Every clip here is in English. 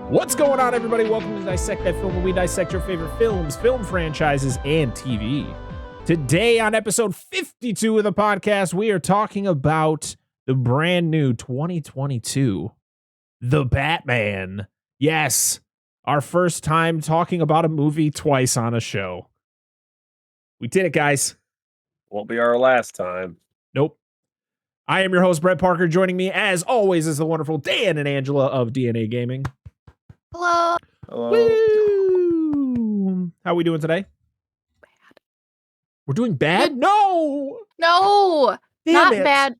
What's going on, everybody? Welcome to Dissect That Film, where we dissect your favorite films, film franchises, and TV. Today on episode 52 of the podcast, we are talking about the brand new 2022, The Batman. Yes, our first time talking about a movie twice on a show. We did it, guys. Won't be our last time. Nope. I am your host, Brett Parker. Joining me, as always, is the wonderful Dan and Angela of DNA Gaming. Hello. Hello. Woo! How are we doing today? Bad. We're doing bad? No! No, Damn not it. bad.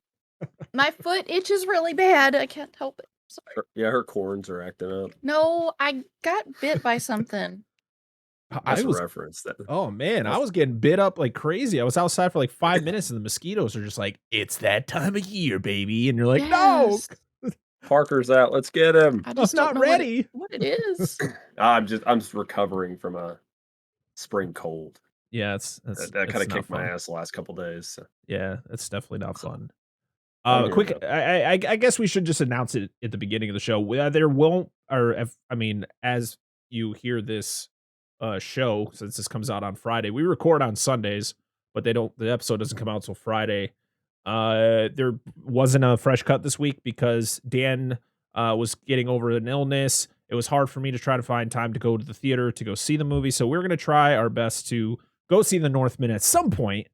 My foot itches really bad. I can't help it. Sorry. Yeah, her corns are acting up. No, I got bit by something. That's I was, a reference. oh man, I was getting bit up like crazy. I was outside for like 5 minutes and the mosquitoes are just like, it's that time of year, baby. And you're like, Yes. no, Parker's out. Let's get him. I I'm just not don't know ready. what it is. I'm just recovering from a spring cold. Yeah, that That kind of kicked my ass the last couple days. So. Yeah, it's definitely not fun. Oh, here Quick, we go. I guess we should just announce it at the beginning of the show. There won't, or if, I mean, as you hear this show, since this comes out on Friday, we record on Sundays, but the episode doesn't come out till Friday. There wasn't a fresh cut this week because Dan was getting over an illness. It was hard for me to try to find time to go to the theater to go see the movie, so we're going to try our best to go see the Northman at some point,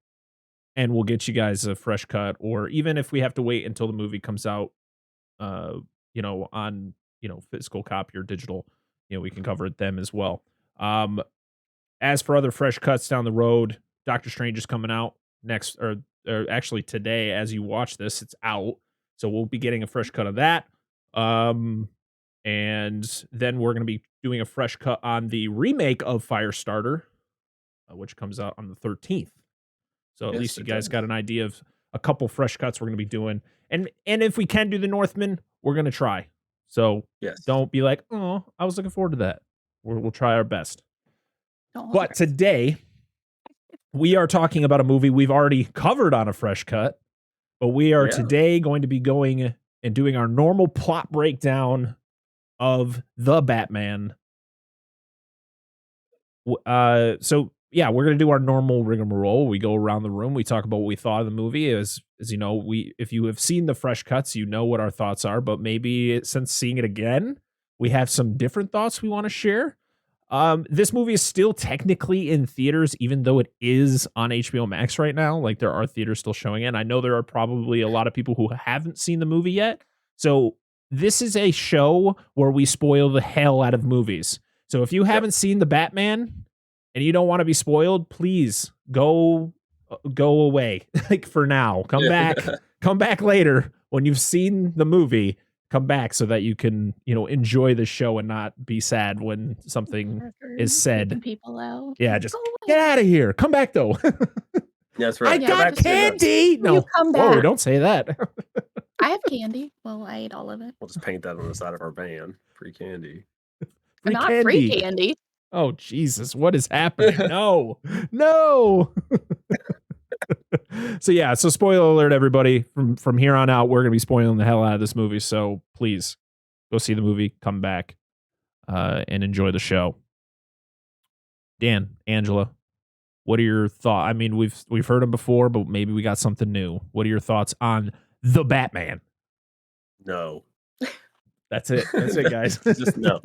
and we'll get you guys a fresh cut, or even if we have to wait until the movie comes out, on, physical copy or digital, we can cover it them as well. As for other fresh cuts down the road, Doctor Strange is coming out next, or actually today, as you watch this, it's out. So we'll be getting a fresh cut of that. And then we're going to be doing a fresh cut on the remake of Firestarter, which comes out on the 13th. So at least you guys got an idea of a couple fresh cuts we're going to be doing. And if we can do the Northman, we're going to try. So don't be like, oh, I was looking forward to that. We'll try our best. But today, we are talking about a movie we've already covered on a fresh cut. But we are today going to be going and doing our normal plot breakdown of The Batman. We're going to do our normal rigmarole. We go around the room. We talk about what we thought of the movie. As you know, if you have seen the fresh cuts, you know what our thoughts are. But maybe since seeing it again, we have some different thoughts we want to share. This movie is still technically in theaters, even though it is on HBO Max right now. Like, there are theaters still showing it. I know there are probably a lot of people who haven't seen the movie yet. So this is a show where we spoil the hell out of movies. So if you haven't seen The Batman and you don't want to be spoiled, please go away. Like, for now, come back later when you've seen the movie. Come back so that you can, enjoy the show and not be sad when something is said. People out. Yeah, just get out of here. Come back though. That's right. I got candy. No, you come back. Whoa, don't say that. I have candy. Well, I ate all of it. We'll just paint that on the side of our van. Free candy. Free candy. Oh, Jesus. What is happening? No. So spoiler alert, everybody. From here on out, we're going to be spoiling the hell out of this movie. So please go see the movie, come back, and enjoy the show. Dan, Angela, what are your thoughts? I mean, we've heard them before, but maybe we got something new. What are your thoughts on The Batman? No. That's it, guys. Just no.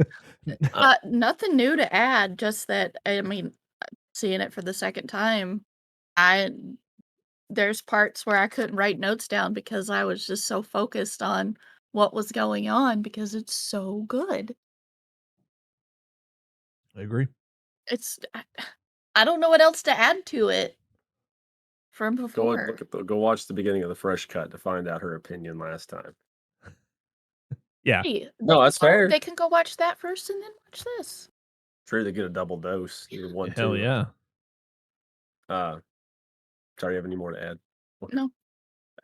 Nothing new to add. Just that, I mean, seeing it for the second time, there's parts where I couldn't write notes down because I was just so focused on what was going on because it's so good. I agree. I don't know what else to add to it from before. Go watch the beginning of the fresh cut to find out her opinion last time. Yeah. Hey, No, that's fair. They can go watch that first and then watch this. True, they get a double dose. Hell yeah. Sorry, you have any more to add? No.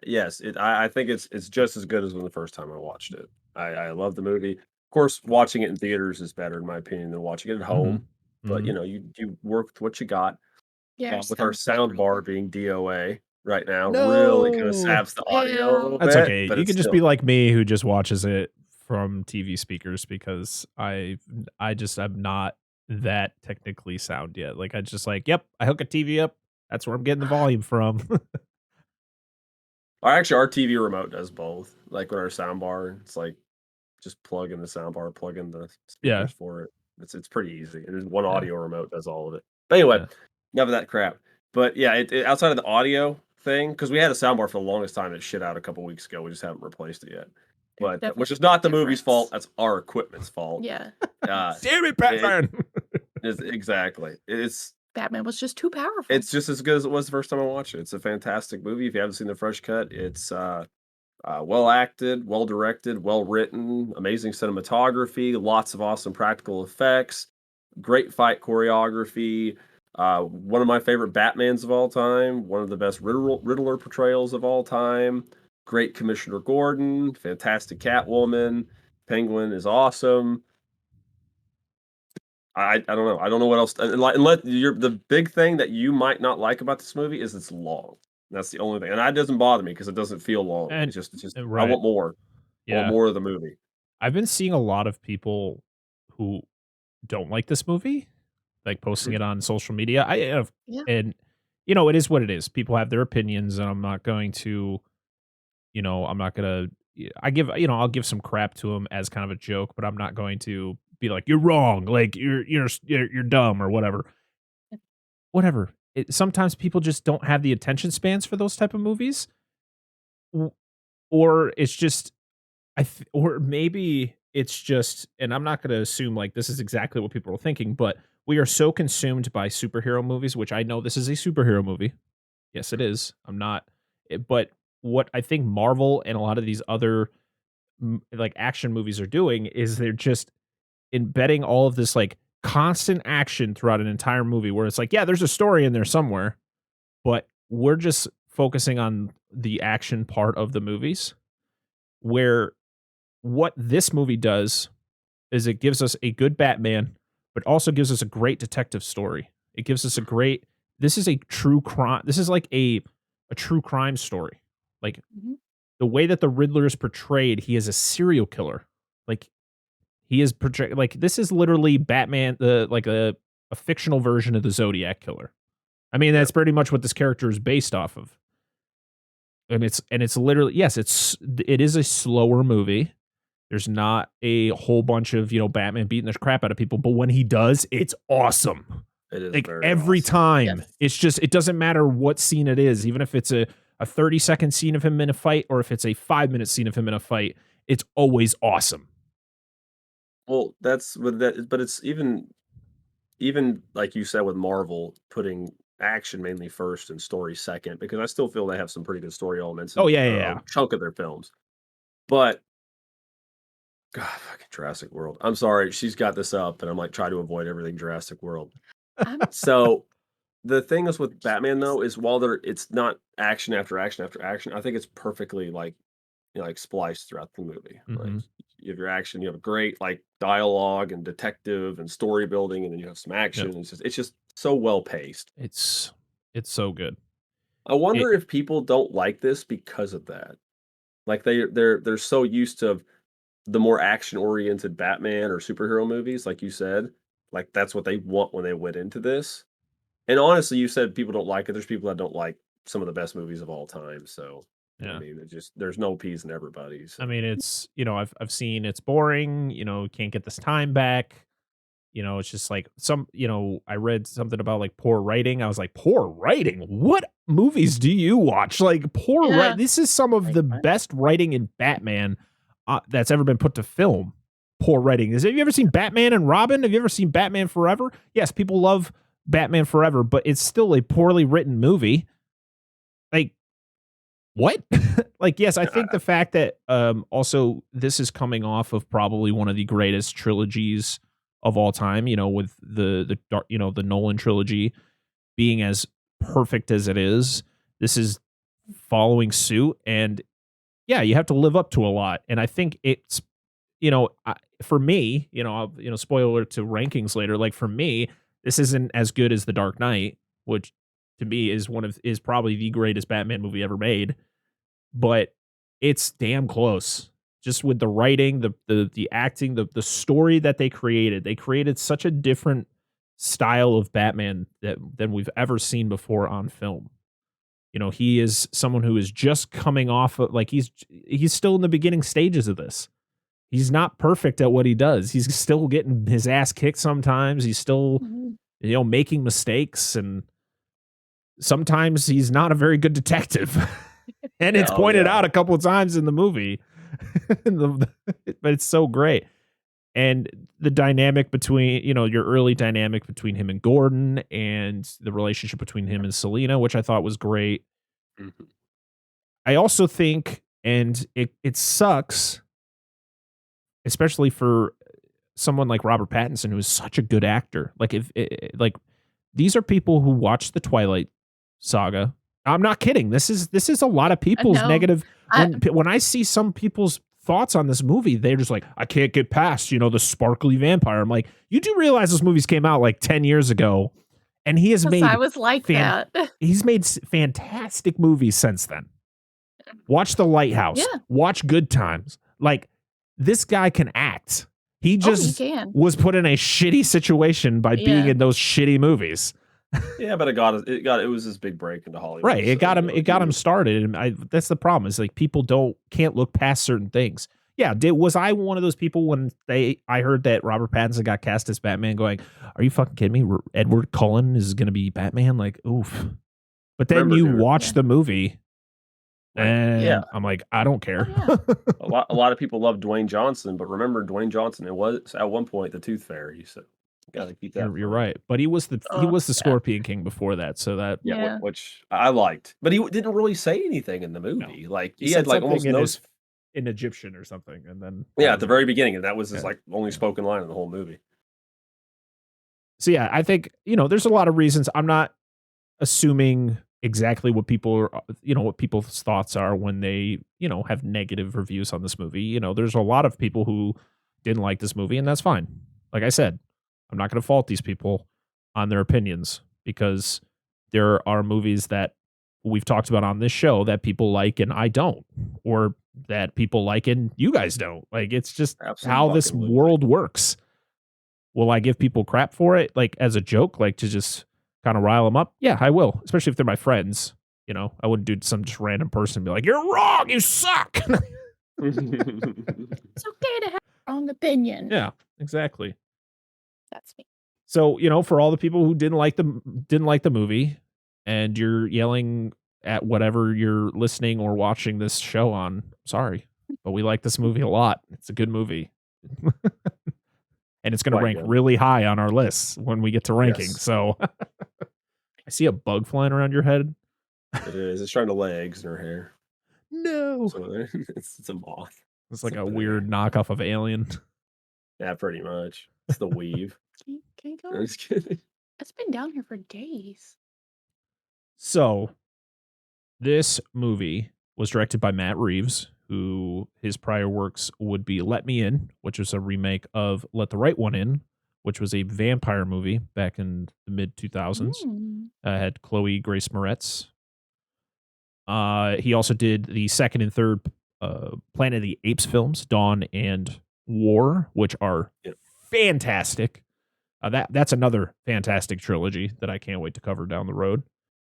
Yes, I think it's just as good as when the first time I watched it. I love the movie. Of course, watching it in theaters is better, in my opinion, than watching it at home. Mm-hmm. But, you work with what you got. Yeah. With our sound bar being DOA right now, really kind of saps the audio a little That's bit. okay. But You can just be like me who just watches it from TV speakers because I'm not that technically sound yet. Like I just like, yep, I hook a TV up. That's where I'm getting the volume from. Actually, our TV remote does both. Like with our soundbar, it's like just plug in the soundbar, plug in the Yeah. speakers for it. It's pretty easy. And there's one Yeah. audio remote does all of it. But anyway, Yeah. enough of that crap. But yeah, outside of the audio thing, because we had a soundbar for the longest time that shit out a couple weeks ago. We just haven't replaced it yet. There's But which is definitely not the movie's fault. difference. That's our equipment's fault. Yeah. Damn it, Batman. Exactly. Batman was just too powerful. It's just as good as it was the first time I watched it. It's a fantastic movie. If you haven't seen the fresh cut, it's well acted, well directed, well written, amazing cinematography, lots of awesome practical effects, great fight choreography. One of my favorite Batmans of all time, one of the best Riddler portrayals of all time. Great Commissioner Gordon, fantastic Catwoman. Penguin is awesome. I don't know. I don't know what else. Unless the big thing that you might not like about this movie is it's long. That's the only thing, and that doesn't bother me because it doesn't feel long. And It's just I right. want more. I want Yeah. more of the movie. I've been seeing a lot of people who don't like this movie, like posting it on social media. Yeah. And it is what it is. People have their opinions, and I'm not going to, I'm not gonna. I'll give some crap to them as kind of a joke, but I'm not going to be like, you're wrong, like you're dumb or whatever. Whatever. Sometimes people just don't have the attention spans for those type of movies, or it's just or maybe it's just, and I'm not going to assume like this is exactly what people are thinking, but we are so consumed by superhero movies, which I know this is a superhero movie. Yes, it is. I'm not, but what I think Marvel and a lot of these other like action movies are doing is they're just embedding all of this like constant action throughout an entire movie where it's like, yeah, there's a story in there somewhere, but we're just focusing on the action part of the movies, where what this movie does is it gives us a good Batman, but also gives us a great detective story. It gives us this is a true crime. This is like a true crime story. Like the way that the Riddler is portrayed, he is a serial killer. Like he is portrayed, like this is literally Batman, like a fictional version of the Zodiac killer. I mean, that's pretty much what this character is based off of. And it's literally, yes, it is a slower movie. There's not a whole bunch of, Batman beating the crap out of people, but when he does, it's awesome. It is like very every awesome. time. Yes. It's just, it doesn't matter what scene it is, even if it's a 30-second scene of him in a fight or if it's a 5-minute scene of him in a fight, it's always awesome. Well, that's with that, but it's even like you said with Marvel putting action mainly first and story second, because I still feel they have some pretty good story elements. Oh, yeah, in yeah. a chunk of their films. But God, fucking Jurassic World. I'm sorry, she's got this up, and I'm like trying to avoid everything Jurassic World. So the thing is with Batman though is while it's not action after action after action, I think it's perfectly like spliced throughout the movie. Like you have your action, you have great like dialogue and detective and story building, and then you have some action. Yep. It's just so well paced. It's so good. I wonder if people don't like this because of that. Like they're so used to the more action oriented Batman or superhero movies, like you said, like that's what they want when they went into this. And honestly, you said people don't like it. There's people that don't like some of the best movies of all time. So Yeah. I mean, there's no appeasing everybody. So. I mean, it's, I've seen it's boring, can't get this time back. It's just like I read something about like poor writing. I was like, poor writing? What movies do you watch? Like poor writing. This is some of the best writing in Batman that's ever been put to film. Poor writing. Have you ever seen Batman and Robin? Have you ever seen Batman Forever? Yes, people love Batman Forever, but it's still a poorly written movie. Like, what? Like, yes, I think the fact that also this is coming off of probably one of the greatest trilogies of all time, with the Nolan trilogy being as perfect as it is. This is following suit, and yeah, you have to live up to a lot. And I think it's, for me, spoiler alert to rankings later. Like for me, this isn't as good as The Dark Knight, which to me is probably the greatest Batman movie ever made, but it's damn close just with the writing, the acting, the story that they created such a different style of Batman than we've ever seen before on film. You know, he is someone who is just coming off of, like, he's still in the beginning stages of this. He's not perfect at what he does. He's still getting his ass kicked sometimes. He's still, making mistakes, and sometimes he's not a very good detective. And it's pointed out a couple of times in the movie. But it's so great. And the dynamic between, your early dynamic between him and Gordon, and the relationship between him and Selina, which I thought was great. Mm-hmm. I also think, and it sucks, especially for someone like Robert Pattinson, who is such a good actor. Like, these are people who watched the Twilight saga. I'm not kidding. This is a lot of people's negative. When I see some people's thoughts on this movie, they're just like, I can't get past, the sparkly vampire. I'm like, you do realize those movies came out like 10 years ago, and he has made. I was like that. He's made fantastic movies since then. Watch The Lighthouse. Yeah. Watch Good Times. Like, this guy can act. He just was put in a shitty situation by being in those shitty movies. Yeah, but it was his big break into Hollywood. Right. It got him started. And that's the problem, is like, people can't look past certain things. Yeah. Was I one of those people when I heard that Robert Pattinson got cast as Batman going, are you fucking kidding me? Edward Cullen is going to be Batman? Like, oof. But then you watch the movie, and I'm like, I don't care. A lot of people love Dwayne Johnson, but remember, Dwayne Johnson, it was at one point the Tooth Fairy. So gotta keep that. You're right, but he was the Scorpion King before that, so that which I liked, but he didn't really say anything in the movie. No. Like he had like almost in Egyptian or something, and then at the very beginning, and that was his like only spoken line in the whole movie. So yeah, I think there's a lot of reasons. I'm not assuming exactly what people are, what people's thoughts are when they have negative reviews on this movie. There's a lot of people who didn't like this movie, and that's fine. Like I said, I'm not going to fault these people on their opinions, because there are movies that we've talked about on this show that people like and I don't, or that people like and you guys don't. Like, it's just how this world works. Will I give people crap for it, like as a joke, like to just kind of rile them up? Yeah, I will, especially if they're my friends. I wouldn't do some just random person and be like, you're wrong, you suck. It's okay to have a wrong opinion. Yeah, exactly. That's me. So, for all the people who didn't like the movie, and you're yelling at whatever you're listening or watching this show on, sorry, but we like this movie a lot. It's a good movie. And it's going to rank really high on our lists when we get to ranking. Yes. So I see a bug flying around your head. It is. It's trying to lay eggs in her hair. No. So it's a moth. It's like a weird knockoff of Alien. Yeah, pretty much. It's the weave. Can you go? I'm just kidding. It's been down here for days. So this movie was directed by Matt Reeves, who his prior works would be Let Me In, which was a remake of Let the Right One In, which was a vampire movie back in the mid 2000s. Had Chloe Grace Moretz. He also did the second and third Planet of the Apes films, Dawn and War, which are fantastic. That's another fantastic trilogy that I can't wait to cover down the road.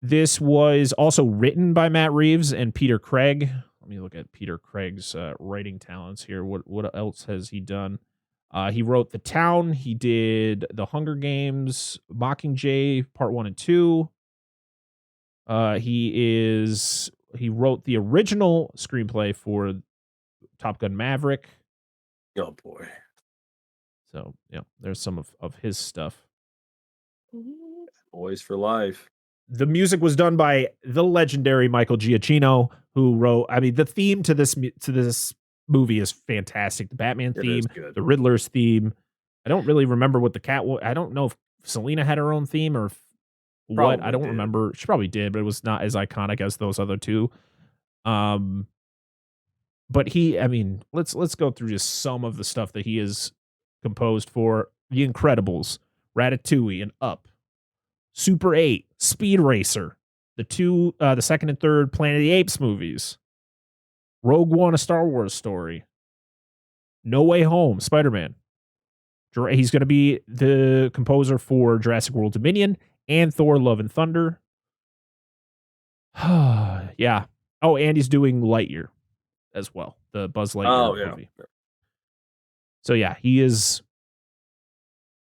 This was also written by Matt Reeves and Peter Craig. Let me look at Peter Craig's writing talents here. What else has he done? He wrote The Town. He did The Hunger Games, Mockingjay Part 1 and 2. He wrote the original screenplay for Top Gun Maverick. Oh boy. So, there's some of his stuff. Boys for life. The music was done by the legendary Michael Giacchino, who wrote, the theme to this movie is fantastic. The Batman theme, the Riddler's theme. I don't really remember what the cat was. I don't know if Selina had her own theme or what. I don't remember. She probably did, but it was not as iconic as those other two. But let's go through just some of the stuff that he has composed for The Incredibles, Ratatouille, and Up, Super 8, Speed Racer, the second and third Planet of the Apes movies, Rogue One, A Star Wars Story, No Way Home, Spider-Man. He's going to be the composer for Jurassic World Dominion and Thor Love and Thunder. Yeah. Oh, and he's doing Lightyear as well, the Buzz Lightyear movie. So yeah, he is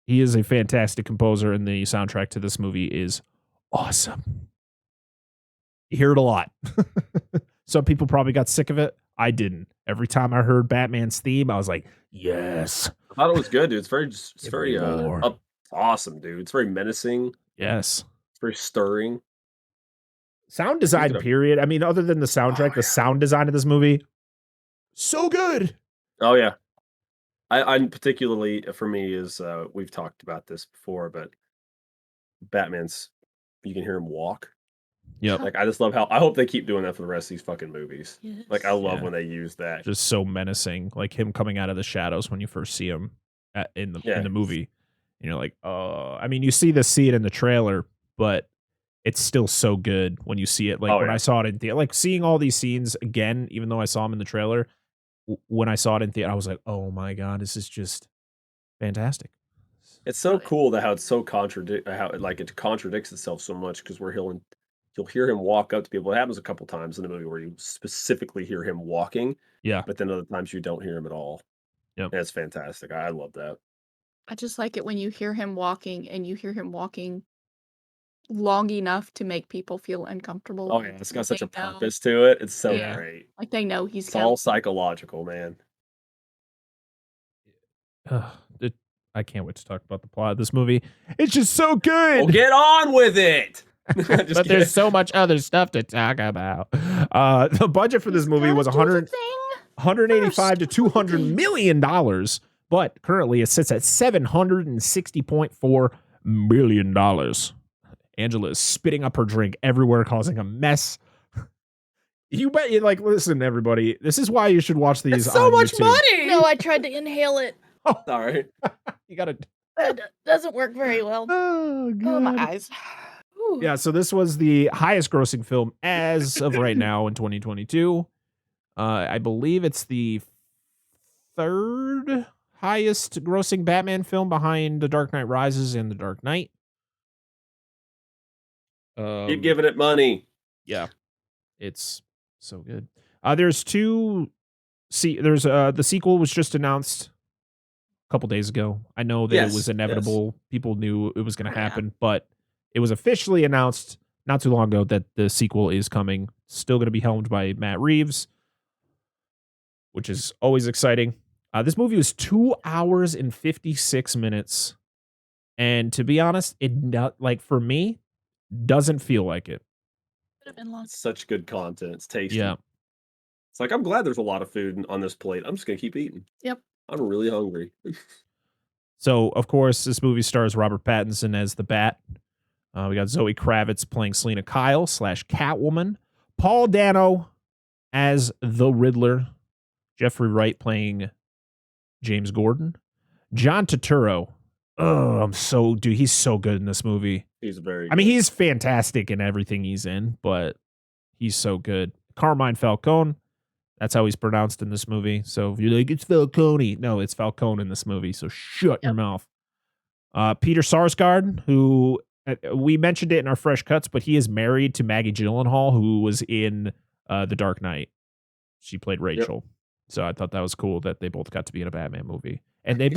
a fantastic composer, and the soundtrack to this movie is awesome. You hear it a lot. Some people probably got sick of it. I didn't. Every time I heard Batman's theme, I was like, yes. I thought it was good, dude. It's very awesome, dude. It's very menacing. Yes. It's very stirring. Sound design, period. I mean, other than the soundtrack, the sound design of this movie, so good. Oh, yeah. I particularly, for me, is we've talked about this before, but Batman's, you can hear him walk. Yep. Like, I just love how, I hope they keep doing that for the rest of these fucking movies. Yes. Like, I love when they use that. Just so menacing, like him coming out of the shadows when you first see him in the movie. And you're like, oh, I mean, you see the scene in the trailer, but it's still so good when you see it. Like when I saw it in theater, like seeing all these scenes again, even though I saw them in the trailer, when I saw it in theater, I was like, oh my God, this is just fantastic. It's so cool that how it's so it contradicts itself so much, because you'll hear him walk up to people. It happens a couple times in the movie where you specifically hear him walking. Yeah. But then other times you don't hear him at all. Yep. And it's fantastic. I love that. I just like it when you hear him walking and you hear him walking long enough to make people feel uncomfortable. Oh, yeah. It's got such a purpose to it. It's so great. Like they know he's It's all psychological, man. I can't wait to talk about the plot of this movie. It's just so good. Well, get on with it. But there's so much other stuff to talk about. The budget for this movie was $185 to $200 million, but currently it sits at $760.4 million. Angela is spitting up her drink everywhere, causing a mess. You bet you listen, everybody. This is why you should watch these. It's so much YouTube. money. No, I tried to inhale it. Oh, all right. You gotta. It doesn't work very well. Oh, God. Oh, my eyes. Ooh. Yeah, so this was the highest grossing film as of right now in 2022. I believe it's the third highest grossing Batman film behind The Dark Knight Rises and The Dark Knight. Keep giving it money. Yeah, it's so good. There's two. There's the sequel was just announced a couple days ago. I know that it was inevitable. People knew it was going to happen, but it was officially announced not too long ago that the sequel is coming. Still going to be helmed by Matt Reeves, which is always exciting. This movie was 2 hours and 56 minutes. And to be honest, for me, doesn't feel like it. Such good content. It's tasty. Yeah. It's like, I'm glad there's a lot of food on this plate. I'm just going to keep eating. Yep. I'm really hungry. So, of course, this movie stars Robert Pattinson as the Bat. We got Zoe Kravitz playing Selena Kyle / Catwoman. Paul Dano as the Riddler. Jeffrey Wright playing James Gordon. John Turturro. Oh, he's so good in this movie. He's very good. I mean, he's fantastic in everything he's in, but he's so good. Carmine Falcone. That's how he's pronounced in this movie. So if you're like, it's Falcone. No, it's Falcone in this movie. So shut your mouth. Peter Sarsgaard, who we mentioned it in our Fresh Cuts, but he is married to Maggie Gyllenhaal, who was in The Dark Knight. She played Rachel. Yep. So I thought that was cool that they both got to be in a Batman movie. And they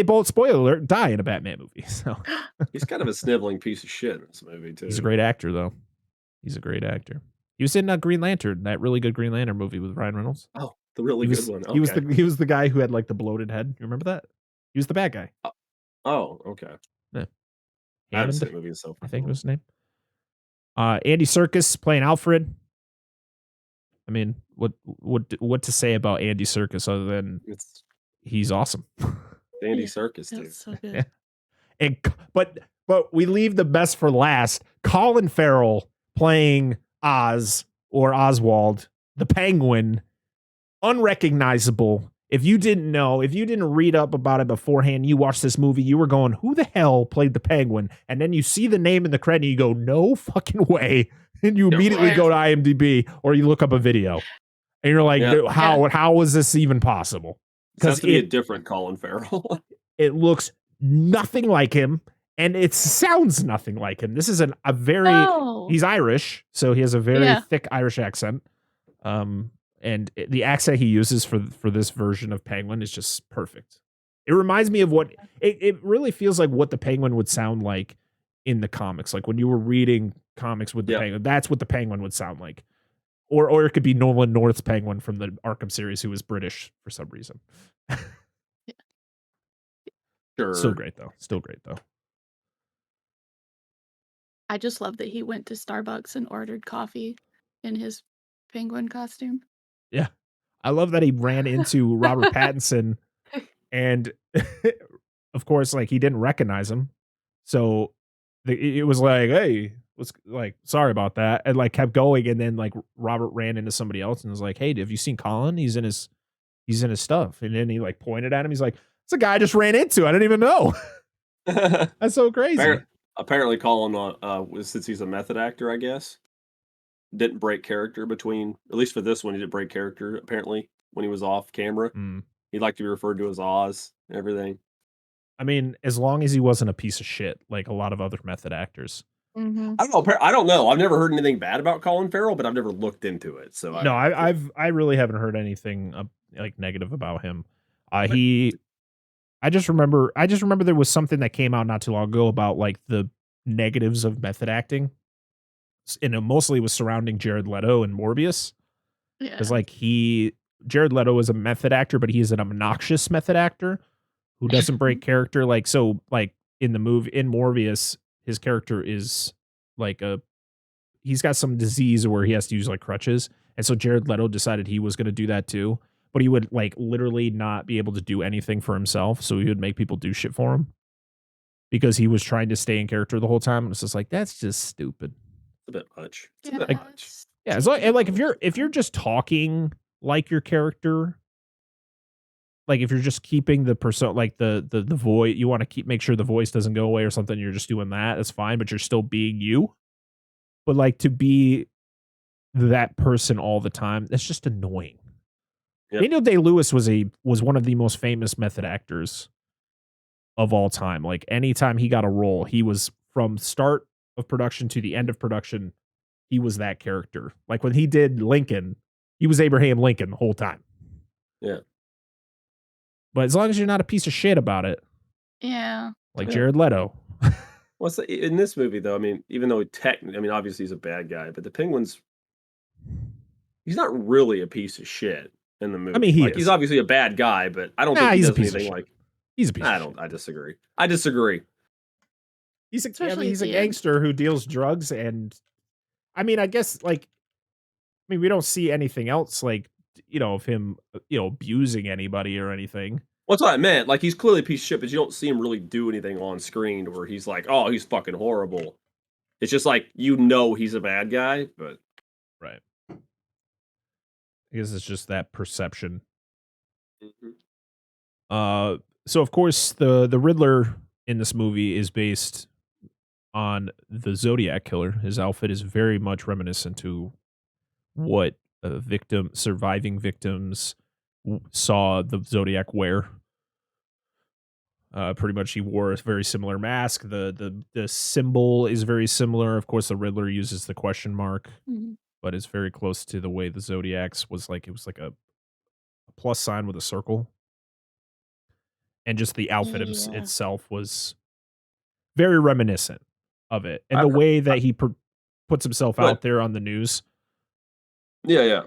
both, spoiler alert, die in a Batman movie. So he's kind of a sniveling piece of shit in this movie, too. He's a great actor, though. He's a great actor. He was in Green Lantern, that really good Green Lantern movie with Ryan Reynolds. Oh, the really good one. Okay. He was the guy who had the bloated head. You remember that? He was the bad guy. Oh, okay. Yeah. I haven't seen the movie so far. I think was his name. Andy Serkis playing Alfred. I mean, what to say about Andy Serkis other than he's awesome. Andy Serkis, dude. That's so good. Yeah. And but we leave the best for last. Colin Farrell playing Oz or Oswald, the Penguin, unrecognizable. If you didn't know, if you didn't read up about it beforehand, you watched this movie, you were going, who the hell played the Penguin? And then you see the name in the credit and you go, no fucking way. And you immediately go to IMDb or you look up a video. And you're like, how is this even possible? This has because to be a different Colin Farrell. it looks nothing like him, and it sounds nothing like him. This is a very Oh. he's Irish, so he has a very Yeah. thick Irish accent. And the accent he uses for this version of Penguin is just perfect. It reminds me of what it really feels like what the Penguin would sound like in the comics. Like when you were reading comics with the Yep. Penguin, that's what the Penguin would sound like. Or it could be Nolan North's Penguin from the Arkham series, who was British for some reason. Sure. Still great though. I just love that he went to Starbucks and ordered coffee in his penguin costume. Yeah. I love that he ran into Robert Pattinson and of course, like he didn't recognize him. So it was like, hey, what's like, sorry about that. And like kept going. And then like Robert ran into somebody else and was like, hey, have you seen Colin? He's in his stuff. And then he like pointed at him. He's like, it's a guy I just ran into. I didn't even know. That's so crazy. Apparently Colin, since he's a method actor, I guess, didn't break character between, at least for this one, he didn't break character, apparently, when he was off camera. He'd like to be referred to as Oz and everything. I mean, as long as he wasn't a piece of shit, like a lot of other method actors. Mm-hmm. I don't know. I've never heard anything bad about Colin Farrell, but I've never looked into it. So I really haven't heard anything like negative about him. I just remember there was something that came out not too long ago about like the negatives of method acting, and it mostly was surrounding Jared Leto and Morbius. Yeah. Because like Jared Leto is a method actor, but he is an obnoxious method actor who doesn't break character. Like, so like in the movie in Morbius, his character is like he's got some disease where he has to use like crutches. And so Jared Leto decided he was going to do that too, but he would like literally not be able to do anything for himself. So he would make people do shit for him because he was trying to stay in character the whole time. And it's just like, that's just stupid. It's a bit much. Yeah. As long, and like if you're just talking like your character, like if you're just keeping the persona, like the voice, you want to make sure the voice doesn't go away or something. You're just doing that. That's fine, but you're still being you. But like to be that person all the time, that's just annoying. Yep. Daniel Day-Lewis was one of the most famous method actors of all time. Like anytime he got a role, he was from start of production to the end of production, he was that character. Like when he did Lincoln, he was Abraham Lincoln the whole time. Yeah. But as long as you're not a piece of shit about it. Yeah. Like Jared Leto. Well, in this movie, though, I mean, even though obviously he's a bad guy, but the Penguin's, he's not really a piece of shit in the movie. I mean, he's obviously a bad guy, but I don't think he does anything like. He's a piece of shit. I disagree. He's a gangster who deals drugs, and I mean, I guess like, we don't see anything else like, of him, abusing anybody or anything. Well, that's what I meant. Like, he's clearly a piece of shit, but you don't see him really do anything on screen where he's like, oh, he's fucking horrible. It's just like, he's a bad guy, but. Right. I guess it's just that perception. Mm-hmm. So of course the Riddler in this movie is based on the Zodiac killer. His outfit is very much reminiscent to what surviving victims saw the Zodiac wear. Pretty much he wore a very similar mask. The symbol is very similar. Of course, the Riddler uses the question mark, but it's very close to the way the Zodiac's was like. It was like a plus sign with a circle. And just the outfit itself was very reminiscent of it. And the way that he puts himself out there on the news. Yeah.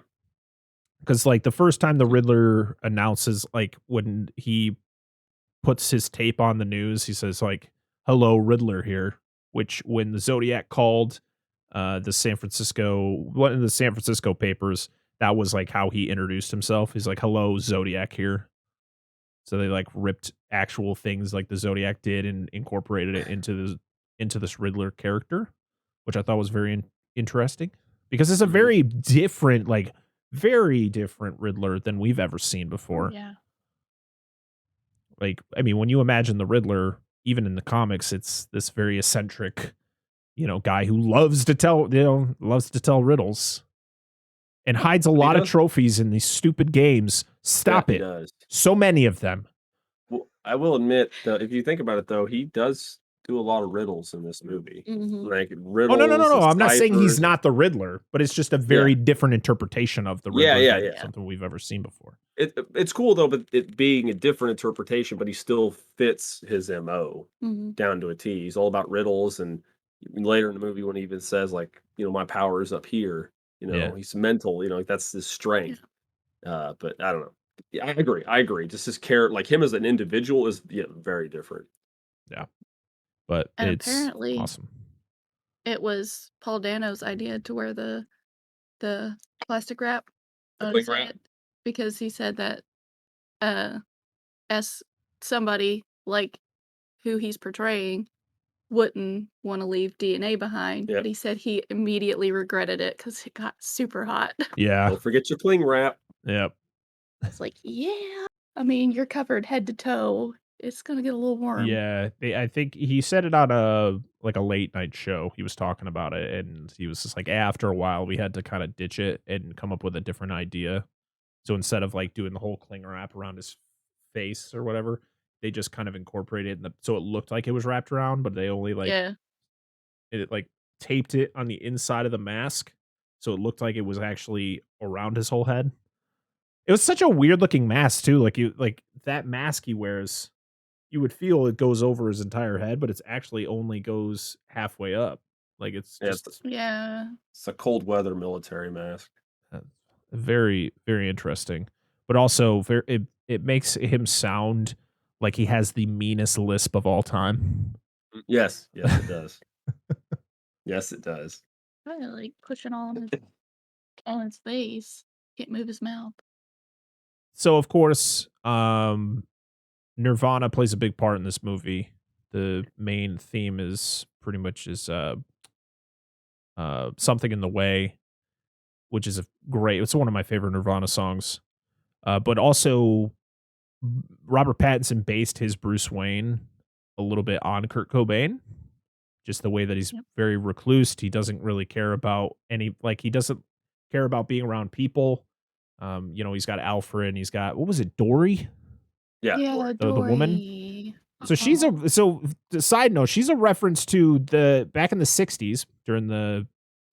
Because like the first time the Riddler announces, like when he puts his tape on the news, he says like, hello, Riddler here. Which when the Zodiac called one of the San Francisco papers, that was like how he introduced himself. He's like, hello, Zodiac here. So they like ripped actual things like the Zodiac did and incorporated it into this Riddler character, which I thought was very interesting because it's a very different Riddler than we've ever seen before. Yeah. Like, I mean, when you imagine the Riddler, even in the comics, it's this very eccentric, guy who loves to tell riddles and hides a lot of trophies in these stupid games Stop he it. does. So many of them. Well, I will admit, if you think about it, though, he does do a lot of riddles in this movie. Like Oh, riddles, no. I'm not saying he's ciphers. not the Riddler, but it's just a very different interpretation of the Riddler than something we've ever seen before. It's cool, though, but it being a different interpretation, but he still fits his MO down to a T. He's all about riddles, and later in the movie when he even says, like, my power is up here, he's mental, like that's his strength. But I don't know. Yeah, I agree. Just his character, like him as an individual, is very different. Yeah, but And it's apparently awesome. it was Paul Dano's idea to wear the plastic wrap The on cling his wrap? head, because he said that as somebody like who he's portraying wouldn't want to leave DNA behind, Yep. but he said he immediately regretted it because it got super hot. Yeah. Don't forget your cling wrap. Yep. It's like, yeah, I mean, you're covered head to toe. It's gonna get a little warm. Yeah, I think he said it on a late night show. He was talking about it, and he was just like, after a while, we had to kind of ditch it and come up with a different idea. So instead of like doing the whole cling wrap around his face or whatever, they just kind of incorporated so it looked like it was wrapped around, but they only it like taped it on the inside of the mask, so it looked like it was actually around his whole head. It was such a weird looking mask too. Like that mask he wears, you would feel it goes over his entire head, but it's actually only goes halfway up. Like it's just it's a cold weather military mask. Very, very interesting, but also it makes him sound like he has the meanest lisp of all time. Yes, it does. Yes, it does. Probably like pushing on his face. Can't move his mouth. So of course, Nirvana plays a big part in this movie. The main theme is pretty much Something in the Way, which is it's one of my favorite Nirvana songs. But also Robert Pattinson based his Bruce Wayne a little bit on Kurt Cobain. Just the way that he's very recluse. He doesn't really care about he doesn't care about being around people. He's got Alfred and he's got, what was it, Dory? Yeah, the woman. So the side note, she's a reference to back in the 60s, during the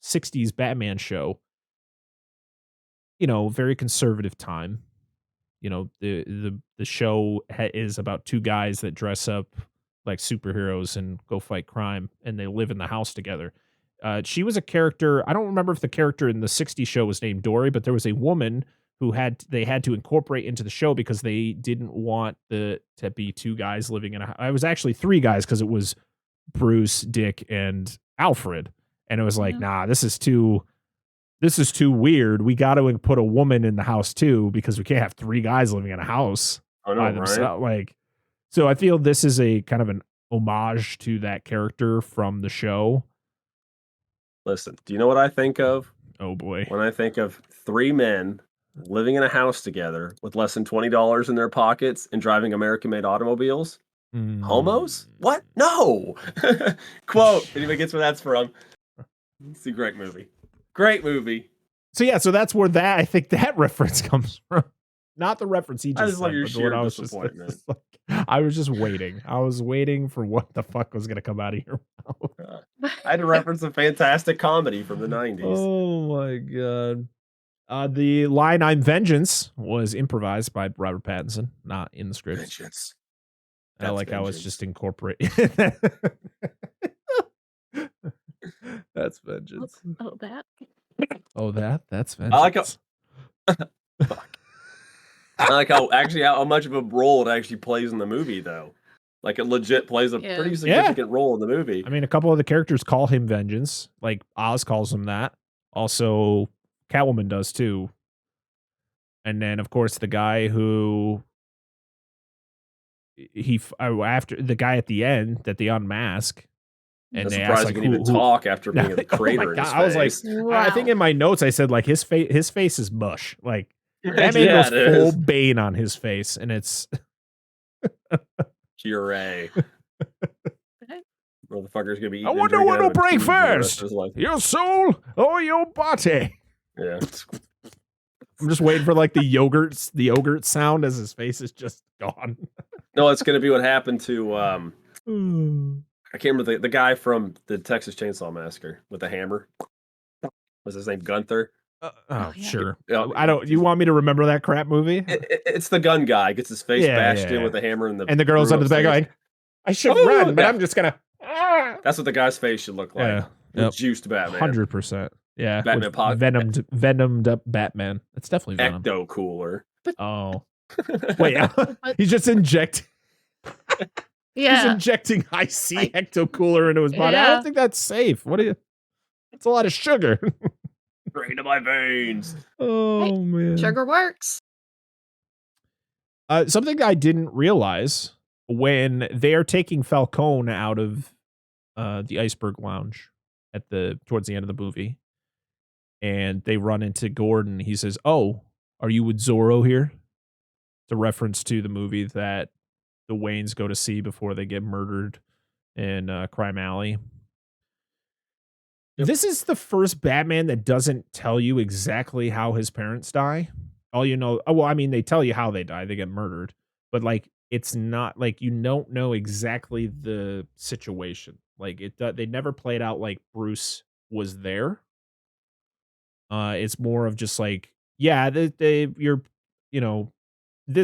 60s Batman show. Very conservative time. The show is about two guys that dress up like superheroes and go fight crime, and they live in the house together. She was a character. I don't remember if the character in the 60s show was named Dory, but there was a woman who they had to incorporate into the show because they didn't want to be two guys living in a house. It was actually three guys because it was Bruce, Dick, and Alfred. And it was like, nah, this is too weird. We got to put a woman in the house too, because we can't have three guys living in a house by themselves. Right? So I feel this is a kind of an homage to that character from the show. Listen, do you know what I think of? Oh boy. When I think of three men living in a house together with less than $20 in their pockets and driving American-made automobiles? Homos? What? No! Quote. Anybody gets where that's from? It's a great movie. Great movie. So yeah, so that's where I think that reference comes from. Not the reference he just I just said, love your sheer disappointment. I was just waiting. I was waiting for what the fuck was going to come out of your mouth. I had to reference a fantastic comedy from the 90s. Oh my god. The line "I'm vengeance" was improvised by Robert Pattinson, not in the script. Vengeance. I like how it's just incorporated. That's vengeance. Oh, that. Oh, that's vengeance. I like how. I like how much of a role it actually plays in the movie, though. Like it legit plays a pretty significant role in the movie. I mean, a couple of the characters call him Vengeance. Like Oz calls him that. Also, Catwoman does too. And then, of course, the guy who after the guy at the end that they unmask. And they asked, like, he can even talk after being in the crater. Oh my God. I was like, I think in my notes I said like his face is mush. Like that man goes full Bane on his face, and it's puree. Motherfucker's gonna be. I wonder what will break first, your soul or your body. Yeah. I'm just waiting for like the yogurt sound as his face is just gone. No, it's going to be what happened to I can't remember the guy from the Texas Chainsaw Massacre with the hammer. Was his name Gunther? yeah. Sure. Yeah, I don't. You want me to remember that crap movie? It's the gun guy gets his face bashed in yeah. with a hammer, and the girl's room under the back upstairs. going, "I should Oh, run, but yeah. I'm just gonna." That's what the guy's face should look like. Yeah. The Yep. juiced Batman. 100%. Yeah. Batman pod- Venomed up Batman. It's definitely Venom. Ecto cooler. Oh. Wait, he's just injecting. He's Yeah. injecting IC Ecto Cooler into his body. I Yeah. don't think that's safe. What do you? That's a lot of sugar. Straight into my veins. Oh man. Sugar works. Something I didn't realize when they are taking Falcone out of the Iceberg Lounge towards the end of the movie, and they run into Gordon. He says, "Oh, are you with Zorro here?" It's a reference to the movie that the Waynes go to see before they get murdered in Crime Alley. Yep. This is the first Batman that doesn't tell you exactly how his parents die. All you know, well, I mean, they tell you how they die. They get murdered. But, like, it's not, like, you don't know exactly the situation. Like, they never played out like Bruce was there. It's more of just, like, yeah, this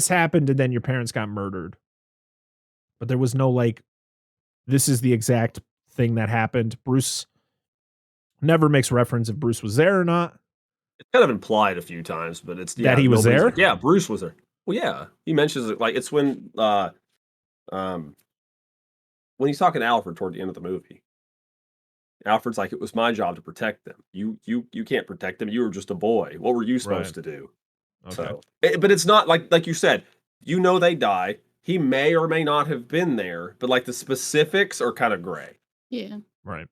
happened and then your parents got murdered. But there was no, like, this is the exact thing that happened. Bruce never makes reference if Bruce was there or not. It's kind of implied a few times, but it's That he was nobody's there? like, yeah, Bruce was there. Well, yeah, he mentions it like it's when he's talking to Alfred toward the end of the movie. Alfred's like, "It was my job to protect them. You can't protect them. You were just a boy. What were you supposed to do?" Okay. So, but it's not like you said. You know they die. He may or may not have been there, but like the specifics are kind of gray. Yeah. Right.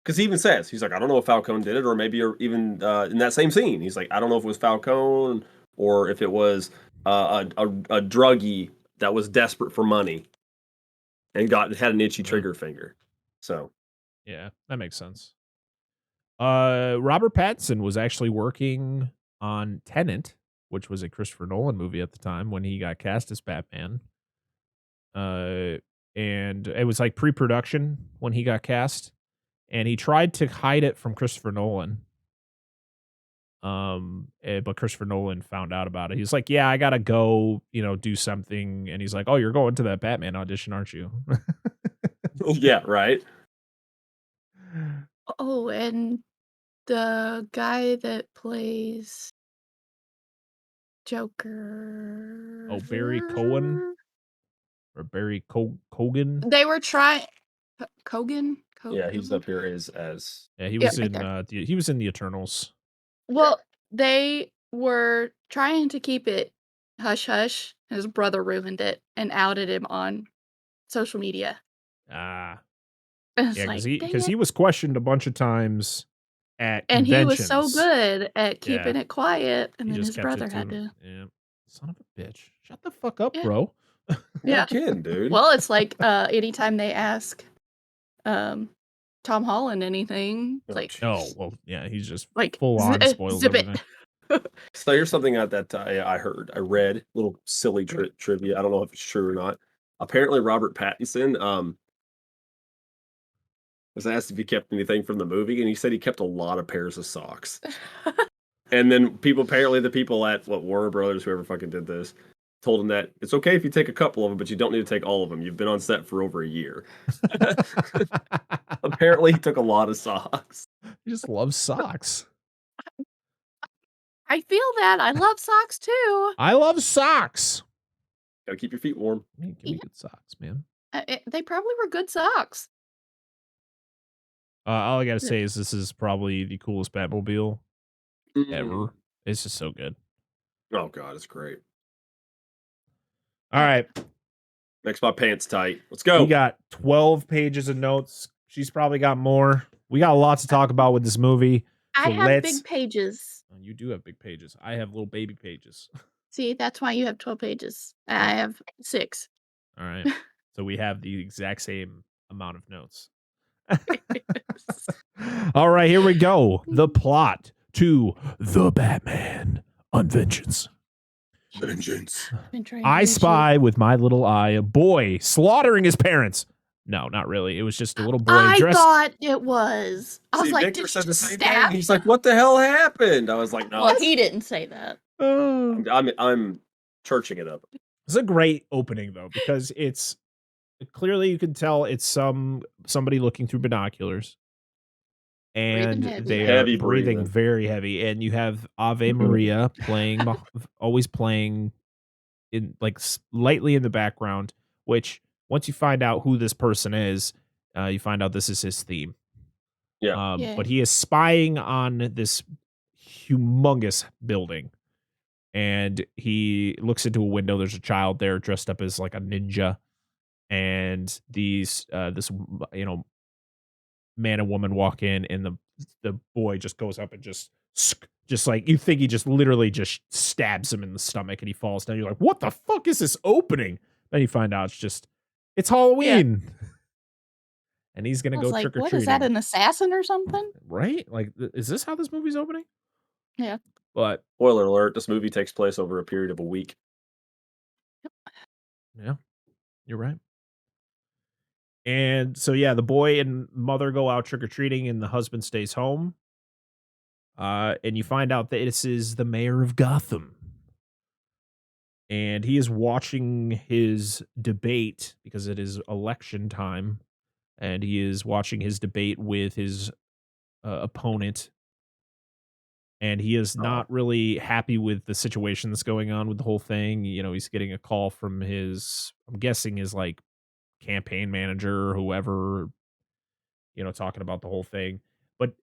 Because he even says, he's like, I don't know if Falcone did it, or maybe even in that same scene, he's like, I don't know if it was Falcone or if it was a druggie that was desperate for money and had an itchy trigger finger. So, yeah, that makes sense. Robert Pattinson was actually working on Tenet, which was a Christopher Nolan movie at the time when he got cast as Batman. And it was like pre-production when he got cast. And he tried to hide it from Christopher Nolan. But Christopher Nolan found out about it. He's like, "Yeah, I gotta go, do something." And he's like, "Oh, you're going to that Batman audition, aren't you?" yeah, right. Oh, and the guy that plays Joker. Oh, Barry Cohen? Or Barry Cogan? They were trying. Kogan? Yeah, he's up here as Yeah, he was right in he was in the Eternals. Well, they were trying to keep it hush hush. His brother ruined it and outed him on social media. Ah. It's Yeah, like, because dang he it. was questioned a bunch of times at And he was so conventions. good at keeping it quiet, and He then just his kept brother it had to to. yeah. Son of a bitch. Shut the fuck up, Yeah. bro. Yeah. kidding, dude. Well, it's like anytime they ask Tom Holland anything, it's like, Oh, well, yeah, he's just like full on spoils zip everything. it. So here's something that I read, little silly trivia. I don't know if it's true or not. Apparently, Robert Pattinson was asked if he kept anything from the movie, and he said he kept a lot of pairs of socks. And then the people at Warner Brothers, whoever fucking did this, told him that it's okay if you take a couple of them, but you don't need to take all of them. You've been on set for over a year. Apparently, he took a lot of socks. He just loves socks. I feel that. I love socks too. I love socks. Gotta keep your feet warm. Give me good socks, man. They probably were good socks. All I gotta say is this is probably the coolest Batmobile ever. It's just so good. Oh god, it's great. All right. Makes my pants tight. Let's go. We got 12 pages of notes. She's probably got more. We got a lot to talk about with this movie. I have big pages. You do have big pages. I have little baby pages. See, that's why you have 12 pages. I have 6. All right. So we have the exact same amount of notes. All right, here we go. The plot to The Batman on vengeance. Vengeance. I spy with my little eye a boy slaughtering his parents. No, not really. It was just a little boy I dressed. thought it was. I was See, like, Victor did said he the just same stab? thing. He's like, "What the hell happened?" I was like, "No, Well, he didn't say that. I'm churching it up." It's a great opening though, because it's clearly you can tell it's somebody looking through binoculars, and heavy. they Heavy are breathing breathing. very heavy. And you have Ave Maria playing, always playing in like lightly in the background. Which once you find out who this person is, you find out this is his theme. Yeah. But he is spying on this humongous building. And he looks into a window. There's a child there dressed up as like a ninja, and this man and woman walk in, and the boy just goes up and just like, you think he just literally just stabs him in the stomach, and he falls down. You're like, what the fuck is this opening? Then you find out it's Halloween, and he's gonna go trick or treating. What is that? An assassin or something? Right? Like, is this how this movie's opening? Yeah. But Spoiler alert: this movie takes place over a period of a week. yeah, you're right. And so, yeah, the boy and mother go out trick-or-treating, and the husband stays home. And you find out that this is the mayor of Gotham. And he is watching his debate because it is election time. And he is watching his debate with his opponent. And he is not really happy with the situation that's going on with the whole thing. You know, he's getting a call from I'm guessing his like campaign manager or whoever, talking about the whole thing. But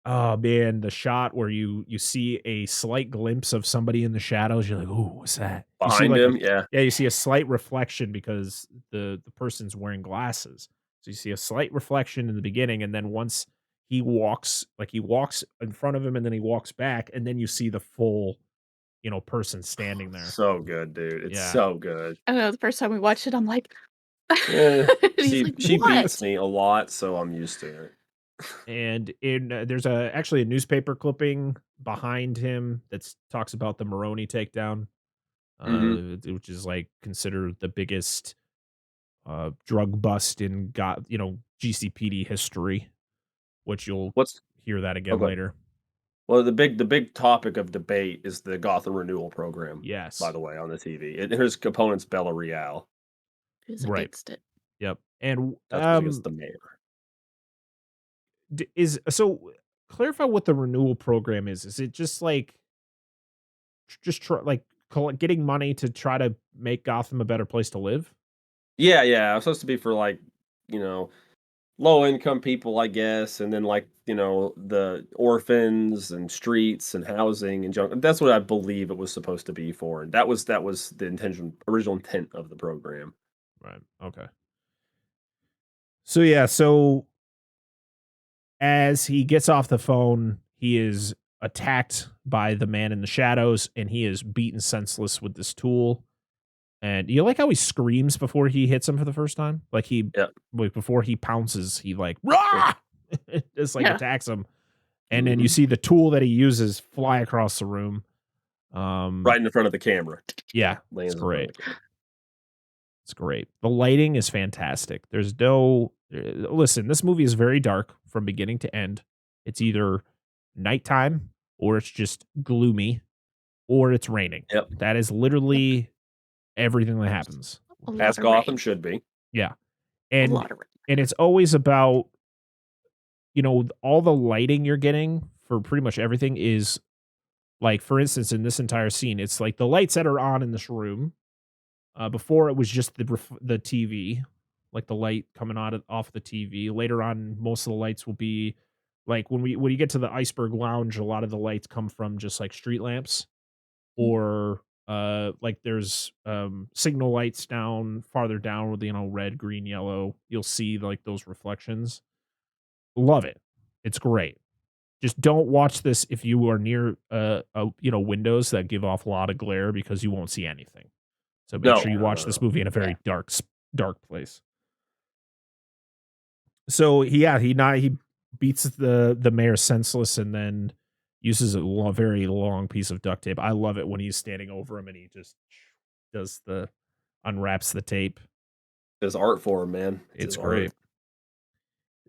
oh man, the shot where you see a slight glimpse of somebody in the shadows, you're like, "Ooh, what's that?" Behind him, yeah. Yeah, you see a slight reflection because the person's wearing glasses. So you see a slight reflection in the beginning, and then once he walks in front of him, and then he walks back, and then you see the full, person standing there. So good, dude. It's so good. I know the first time we watched it, I'm like, She like, beats me a lot, so I'm used to it. And there's actually a newspaper clipping behind him that talks about the Maroni takedown, which is like considered the biggest drug bust in GCPD history. Which you'll hear that again later. Well, the big topic of debate is the Gotham Renewal program. Yes, by the way, on the TV, his opponent's Bella Real, who's against it. Yep, and that's against the mayor. Clarify what the renewal program is. Is it just like getting money to try to make Gotham a better place to live? Yeah. It's supposed to be for low income people, I guess, and then the orphans and streets and housing and junk. That's what I believe it was supposed to be for, and that was the original intent of the program. Right. Okay. So yeah, as he gets off the phone, he is attacked by the man in the shadows, and he is beaten senseless with this tool. And you like how he screams before he hits him for the first time? Like before he pounces, he like, rah! Just attacks him. And then you see the tool that he uses fly across the room. Right in front of the camera. Yeah, it's great. It's great. The lighting is fantastic. There's listen, this movie is very dark from beginning to end. It's either nighttime, or it's just gloomy, or it's raining. Yep. That is literally everything that happens. As Gotham should be. Yeah. And it's always about, all the lighting you're getting for pretty much everything is like, for instance, in this entire scene, it's like the lights that are on in this room. Before it was just the TV, like the light coming off the TV. Later on, most of the lights will be like when you get to the Iceberg Lounge, a lot of the lights come from just like street lamps, or like there's signal lights farther down with red, green, yellow. You'll see like those reflections. Love it. It's great. Just don't watch this if you are near windows that give off a lot of glare, because you won't see anything. So make sure you watch this movie in a very dark place. So he beats the mayor senseless, and then uses a very long piece of duct tape. I love it when he's standing over him and he just unwraps the tape. His art form, man. It's his great. art.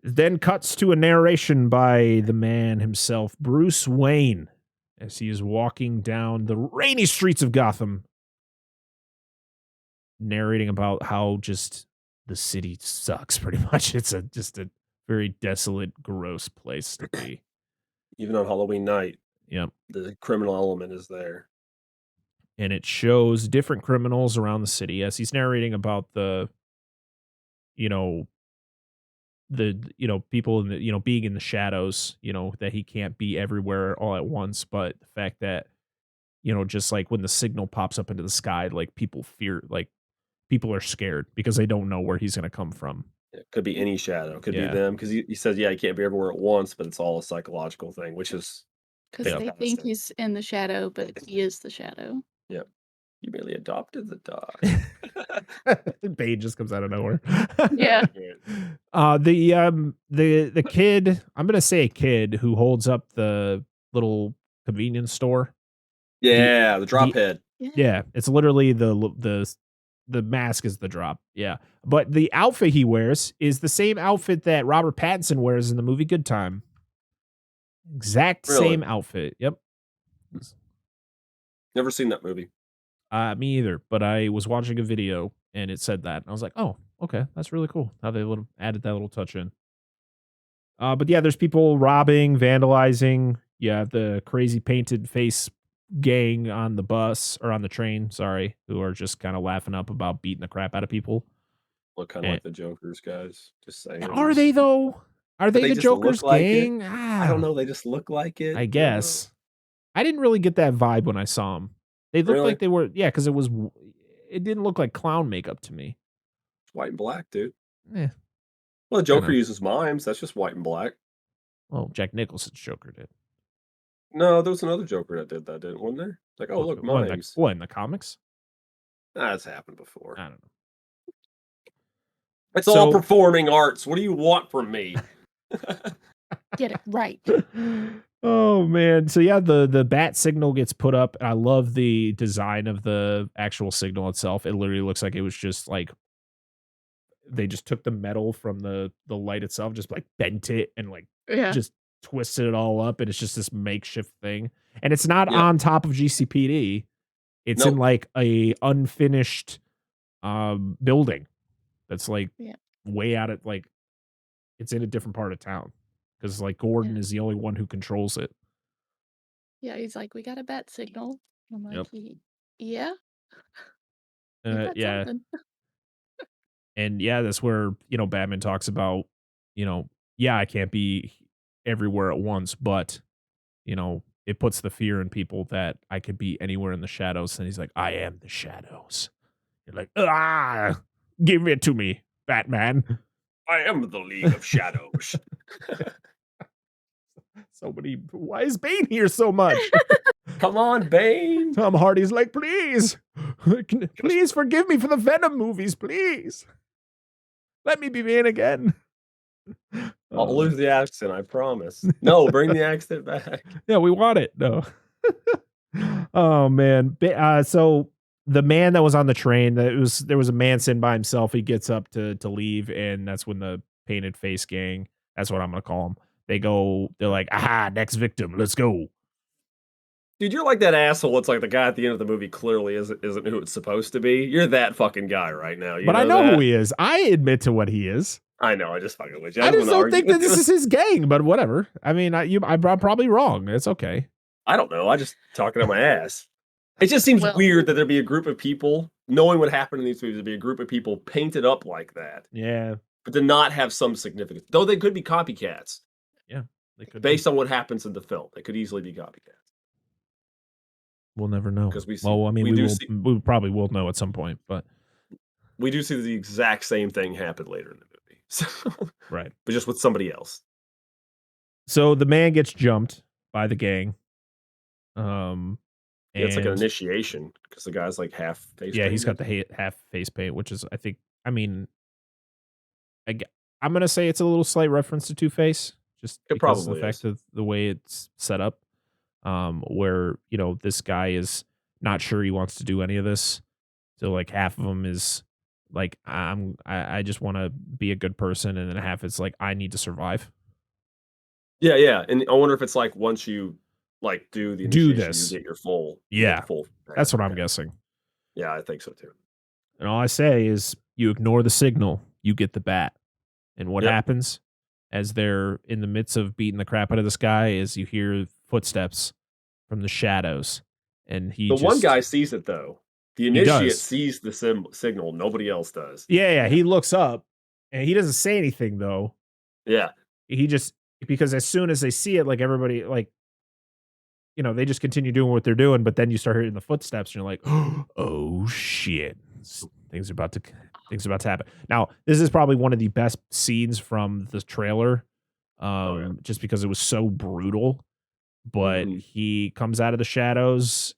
Then cuts to a narration by the man himself, Bruce Wayne, as he is walking down the rainy streets of Gotham, narrating about how just the city sucks pretty much. It's just a very desolate, gross place to be. Even on Halloween night, Yep. the criminal element is there. And it shows different criminals around the city as he's narrating about the people in the, being in the shadows, that he can't be everywhere all at once. But the fact that, just like when the signal pops up into the sky, like people are scared because they don't know where he's going to come from. It could be any shadow. It could Yeah. be them. Because he says, he can't be everywhere at once, but it's all a psychological thing, which is Because they think he's in the shadow, but he is the shadow. Yep. You merely adopted the dog. Bane just comes out of nowhere. Yeah. The kid, I'm gonna say a kid who holds up the little convenience store. Yeah, the drop head. Yeah, it's literally the mask is the drop. Yeah, but the outfit he wears is the same outfit that Robert Pattinson wears in the movie Good Time. Exact same outfit. Yep. Never seen that movie. Me either, but I was watching a video and it said that. And I was like, oh, okay, that's really cool how they added that little touch in. But yeah, there's people robbing, vandalizing. You have the crazy painted face gang on the bus or on the train, sorry, who are just kind of laughing up about beating the crap out of people. Look kind of like the Joker's guys. Just saying. Are they though? Are they the Joker's gang? I don't know. They just look like it. I guess. I didn't really get that vibe when I saw them. They looked like they were, because it didn't look like clown makeup to me. It's white and black, dude. Yeah. Well, the Joker uses mimes. That's just white and black. Well, Jack Nicholson's Joker did. No, there was another Joker that did that, wasn't there? Like, oh, look, mimes. What, in the comics? That's happened before. I don't know. It's all performing arts. What do you want from me? Get it right. Oh man. So yeah, the bat signal gets put up. I love the design of the actual signal itself. It literally looks like it was just like they just took the metal from the light itself, just like bent it and like just twisted it all up, and it's just this makeshift thing. And it's not on top of GCPD. It's in like a unfinished building that's like way out at like it's in a different part of town. Because like Gordon is the only one who controls it. Yeah, he's like, we got a bat signal. I'm like, yeah. And yeah, that's where, Batman talks about, I can't be everywhere at once, but, it puts the fear in people that I could be anywhere in the shadows. And he's like, I am the shadows. You're like, give it to me, Batman. I am the League of Shadows. Why is Bane here so much? Come on, Bane. Tom Hardy's like, please forgive me for the Venom movies, please. Let me be Bane again. I'll lose the accent, I promise. No, bring the accent back. Yeah, we want it. No. Oh man. So the man that was on the train, there was a man sitting by himself. He gets up to leave, and that's when the painted face gang, that's what I'm gonna call them. They're like, aha, next victim, let's go. Dude, you're like that asshole. It's like the guy at the end of the movie clearly isn't who it's supposed to be. You're that fucking guy right now. But I know who he is. I admit to what he is. I know. I just fucking with you. I just don't think that this is his gang, but whatever. I mean, I'm probably wrong. It's okay. I don't know. I just talking on my ass. It just seems weird that there'd be a group of people, knowing what happened in these movies, there'd be a group of people painted up like that. Yeah. But to not have some significance. Though they could be copycats. Yeah. They could based on what happens in the film. They could easily be copycats. We'll never know. Because we probably will know at some point, but we do see the exact same thing happen later in the movie. So, right. But just with somebody else. So the man gets jumped by the gang. It's like an initiation because the guy's like half face paint. Yeah, he's got the half face paint, which is, I'm going to say it's a little slight reference to Two-Face, just because of the fact of the way it's set up. where this guy is not sure he wants to do any of this. So like half of him is like I just want to be a good person, and then half it's like I need to survive. Yeah, yeah, and I wonder if it's like once you like do the Do initiation, this. you get your full, Yeah. full. That's what I'm Okay. guessing. Yeah, I think so too. And all I say is you ignore the signal, you get the bat. And what Yep. happens as they're in the midst of beating the crap out of this guy is you hear footsteps from the shadows. And The one guy sees it though. The initiate does. sees the signal. Nobody else does. Yeah, he looks up and he doesn't say anything though. Yeah. He just, because as soon as they see it, like everybody, like, they just continue doing what they're doing, but then you start hearing the footsteps and you're like, oh shit. Things are about to happen. Now, this is probably one of the best scenes from the trailer. Just because it was so brutal. But he comes out of the shadows.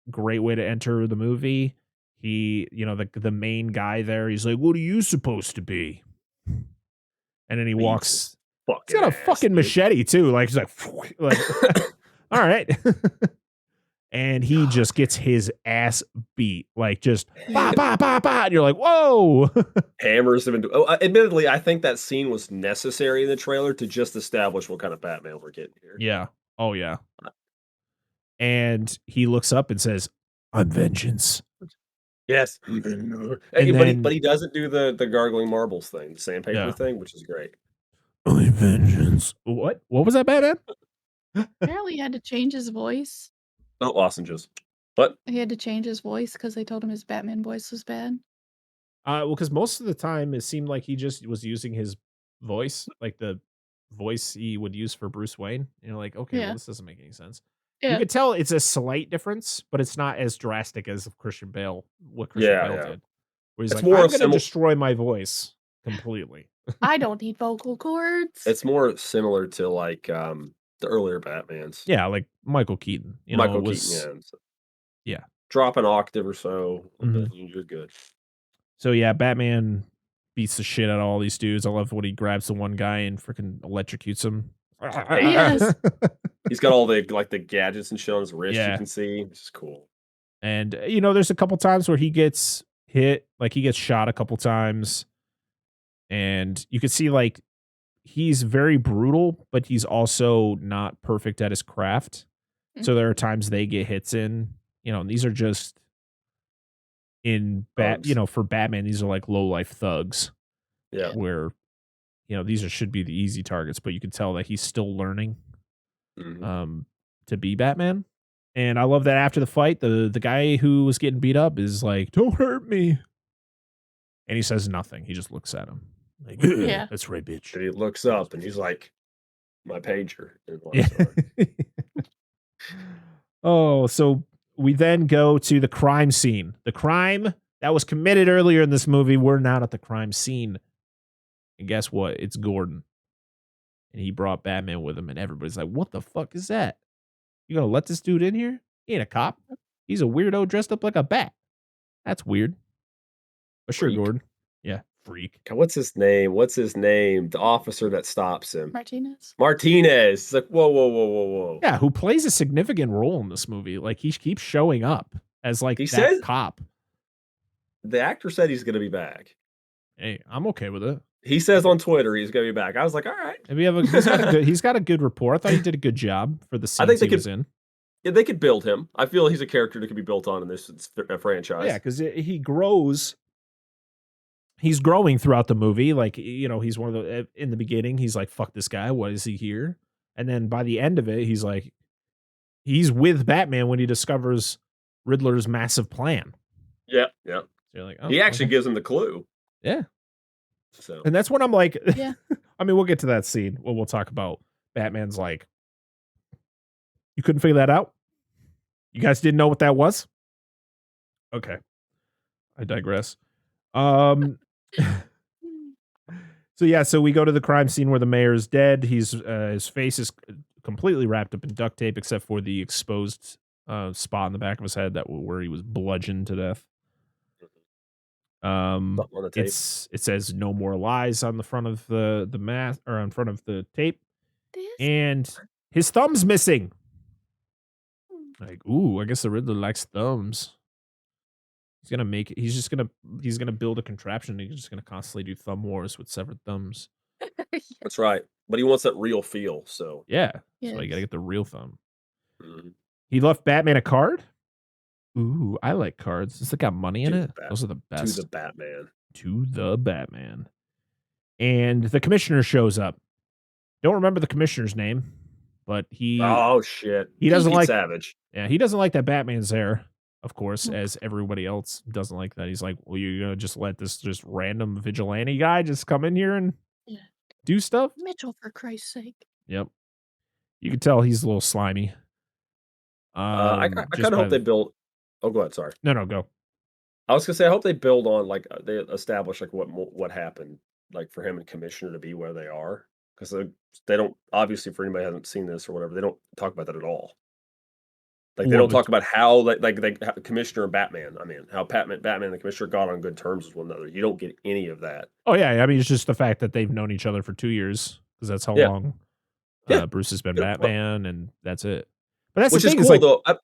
Great way to enter the movie. He, the main guy there, he's like, what are you supposed to be? And then he walks. He's got a fucking machete too. Like he's like all right. And he just gets his ass beat, like just bah, bah, bah, bah, and you're like, whoa. Hammers him into. Admittedly, I think that scene was necessary in the trailer to just establish what kind of Batman we're getting here. Yeah. Oh yeah. And he looks up and says, "I'm vengeance." Yes. But he doesn't do the gargling marbles thing, the sandpaper thing, which is great. I'm vengeance. What? What was that, Batman? Apparently, he had to change his voice. Oh, lozenges. What? He had to change his voice because they told him his Batman voice was bad. Well, because most of the time it seemed like he just was using his voice, like the voice he would use for Bruce Wayne. And you're like, okay, well, this doesn't make any sense. Yeah. You could tell it's a slight difference, but it's not as drastic as Christian Bale. What Christian Bale did, where he's like, "I'm going to destroy my voice completely." I don't need vocal cords. It's more similar to like the earlier Batmans. Yeah, like Michael Keaton. Michael Keaton, yeah. Drop an octave or so. You're good. So yeah, Batman beats the shit out of all these dudes. I love when he grabs the one guy and freaking electrocutes him. Yes. He's got all the gadgets and shit on his wrist. You can see, which is cool. And there's a couple times where he gets hit, like he gets shot a couple times, and you can see like he's very brutal, but he's also not perfect at his craft. So there are times they get hits in, and these are just for Batman, these are like low life thugs. Yeah. Where, these should be the easy targets, but you can tell that he's still learning to be Batman. And I love that after the fight, the guy who was getting beat up is like, "Don't hurt me." And he says nothing. He just looks at him. Like, yeah, that's right, bitch. And he looks up and he's like, "My pager." Oh, so we then go to the crime scene. The crime that was committed earlier in this movie. We're not at the crime scene. And guess what? It's Gordon. And he brought Batman with him. And everybody's like, what the fuck is that? You gonna let this dude in here? He ain't a cop. He's a weirdo dressed up like a bat. That's weird. But sure, Gordon. Yeah, freak. What's his name? The officer that stops him. Martinez. It's like, whoa. Yeah, who plays a significant role in this movie. Like, he keeps showing up as like cop. The actor said he's gonna be back. Hey, I'm okay with it. He says on Twitter he's gonna be back. I was like, all right. He's got a good rapport. I thought he did a good job for the scenes he was in. Yeah, they could build him. I feel he's a character that could be built on in this franchise. Yeah, because he grows. He's growing throughout the movie. Like, he's one of the, in the beginning, he's like, fuck this guy. Why is he here? And then by the end of it, he's like, he's with Batman when he discovers Riddler's massive plan. Yeah. So you're like, he actually gives him the clue. Yeah. So, and that's when I'm like, yeah. I mean, we'll get to that scene when we'll talk about Batman's like, you couldn't figure that out? You guys didn't know what that was? Okay. I digress. So we go to the crime scene where the mayor is dead. He's his face is completely wrapped up in duct tape except for the exposed spot in the back of his head where he was bludgeoned to death. It says "No more lies" on the front of the mask or on front of the tape, and his thumb's missing. Like, ooh, I guess the Riddler likes thumbs. He's gonna make it. He's gonna build a contraption. He's just gonna constantly do thumb wars with severed thumbs. That's right. But he wants that real feel. So Yeah, that's why you gotta Yes. get the real thumb. mhm. He left Batman a card. Ooh, I like cards. Does it got money in to the it? bat Those are the to the best. Batman. To the Batman. And the commissioner shows up. Don't remember the commissioner's name, but Oh shit, he doesn't Pete like Savage. yeah, he doesn't like that Batman's there, of course, Nope. as everybody else doesn't like that. He's like, "Well, you're gonna just let this just random vigilante guy just come in here and Yeah. do stuff?" Mitchell, for Christ's sake. Yep. You can tell he's a little slimy. I Just kind of by hope they the build. Oh, go ahead. Sorry. no, go. I was gonna say I hope they build on like they establish like what happened like for him and Commissioner to be where they are because they don't obviously for anybody who hasn't seen this or whatever they don't talk about that at all. Like they What don't would talk about how like how Commissioner and Batman. I mean how Batman and the Commissioner got on good terms with one another. You don't get any of that. Oh yeah, I mean it's just the fact that they've known each other for 2 years because that's how Yeah, long yeah. Bruce has been But Batman, and that's it. But that's the which is thing is cool like though.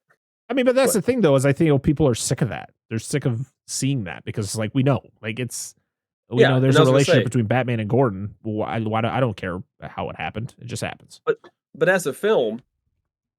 I mean, but Go that's ahead. the thing though, is I think people are sick of that. They're sick of seeing that because like we know, like we know Yeah, and there's I a was gonna relationship say, between Batman and Gordon. Why I don't care how it happened. It just happens. but as a film,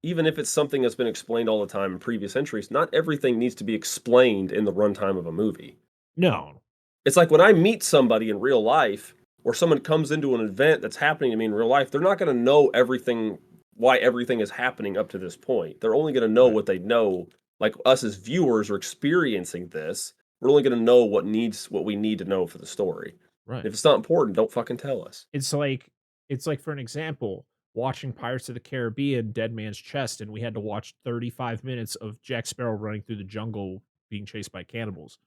even if it's something that's been explained all the time in previous entries, not everything needs to be explained in the runtime of a movie. No. It's like when I meet somebody in real life or someone comes into an event that's happening to me in real life, they're not going to know everything, why everything is happening up to this point. They're only going to know Right. what they know. Like us as viewers are experiencing this. We're only going to know what we need to know for the story. Right. If it's not important, don't fucking tell us. It's like for an example, watching Pirates of the Caribbean, Dead Man's Chest, and we had to watch 35 minutes of Jack Sparrow running through the jungle being chased by cannibals.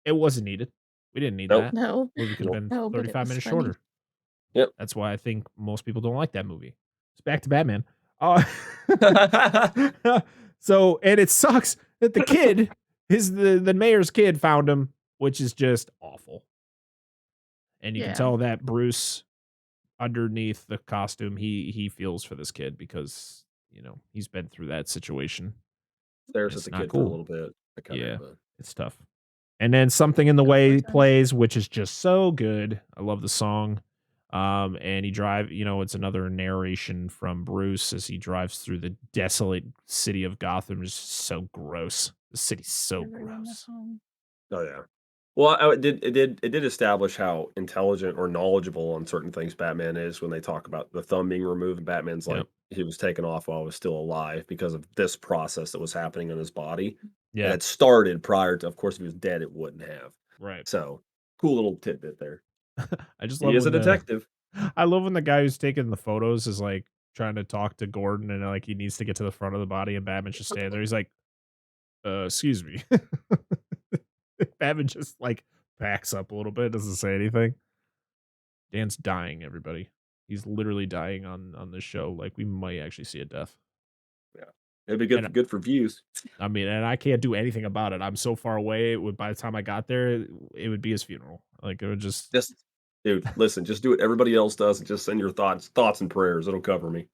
It wasn't needed. We didn't need Nope. that. No. Movie could have Nope. been No, but it 35 was minutes funny. shorter. Yep. That's why I think most people don't like that movie. It's back to Batman. Uh, so, and it sucks that the kid, the mayor's kid found him, which is just awful. And you can Yeah. tell that Bruce, underneath the costume, he feels for this kid because he's been through that situation. Stares at It's the not kid for a cool. little bit. I kind Yeah, of have a it's tough. And then Something in the Got a hard Way time. plays, which is just so good. I love the song. And it's another narration from Bruce as he drives through the desolate city of Gotham. It's just so gross. The city's so Everyone at gross. home. Oh yeah. Well, it did establish how intelligent or knowledgeable on certain things Batman is when they talk about the thumb being removed and Batman's like Yep. he was taken off while he was still alive because of this process that was happening in his body. And Yeah. it started prior to, of course, if he was dead, it wouldn't have. Right. So cool little tidbit there. I just He love is a when the detective. I love when the guy who's taking the photos is like trying to talk to Gordon and like he needs to get to the front of the body and Batman's just standing there. He's like, excuse me. Batman just like backs up a little bit, doesn't say anything. Dan's dying, everybody. He's literally dying on this show. Like we might actually see a death. Yeah. It'd be good And good for views. I mean, and I can't do anything about it. I'm so far away. By the time I got there, it would be his funeral. Like it would just Just dude, listen, just do what everybody else does and just send your thoughts and prayers. It'll cover me.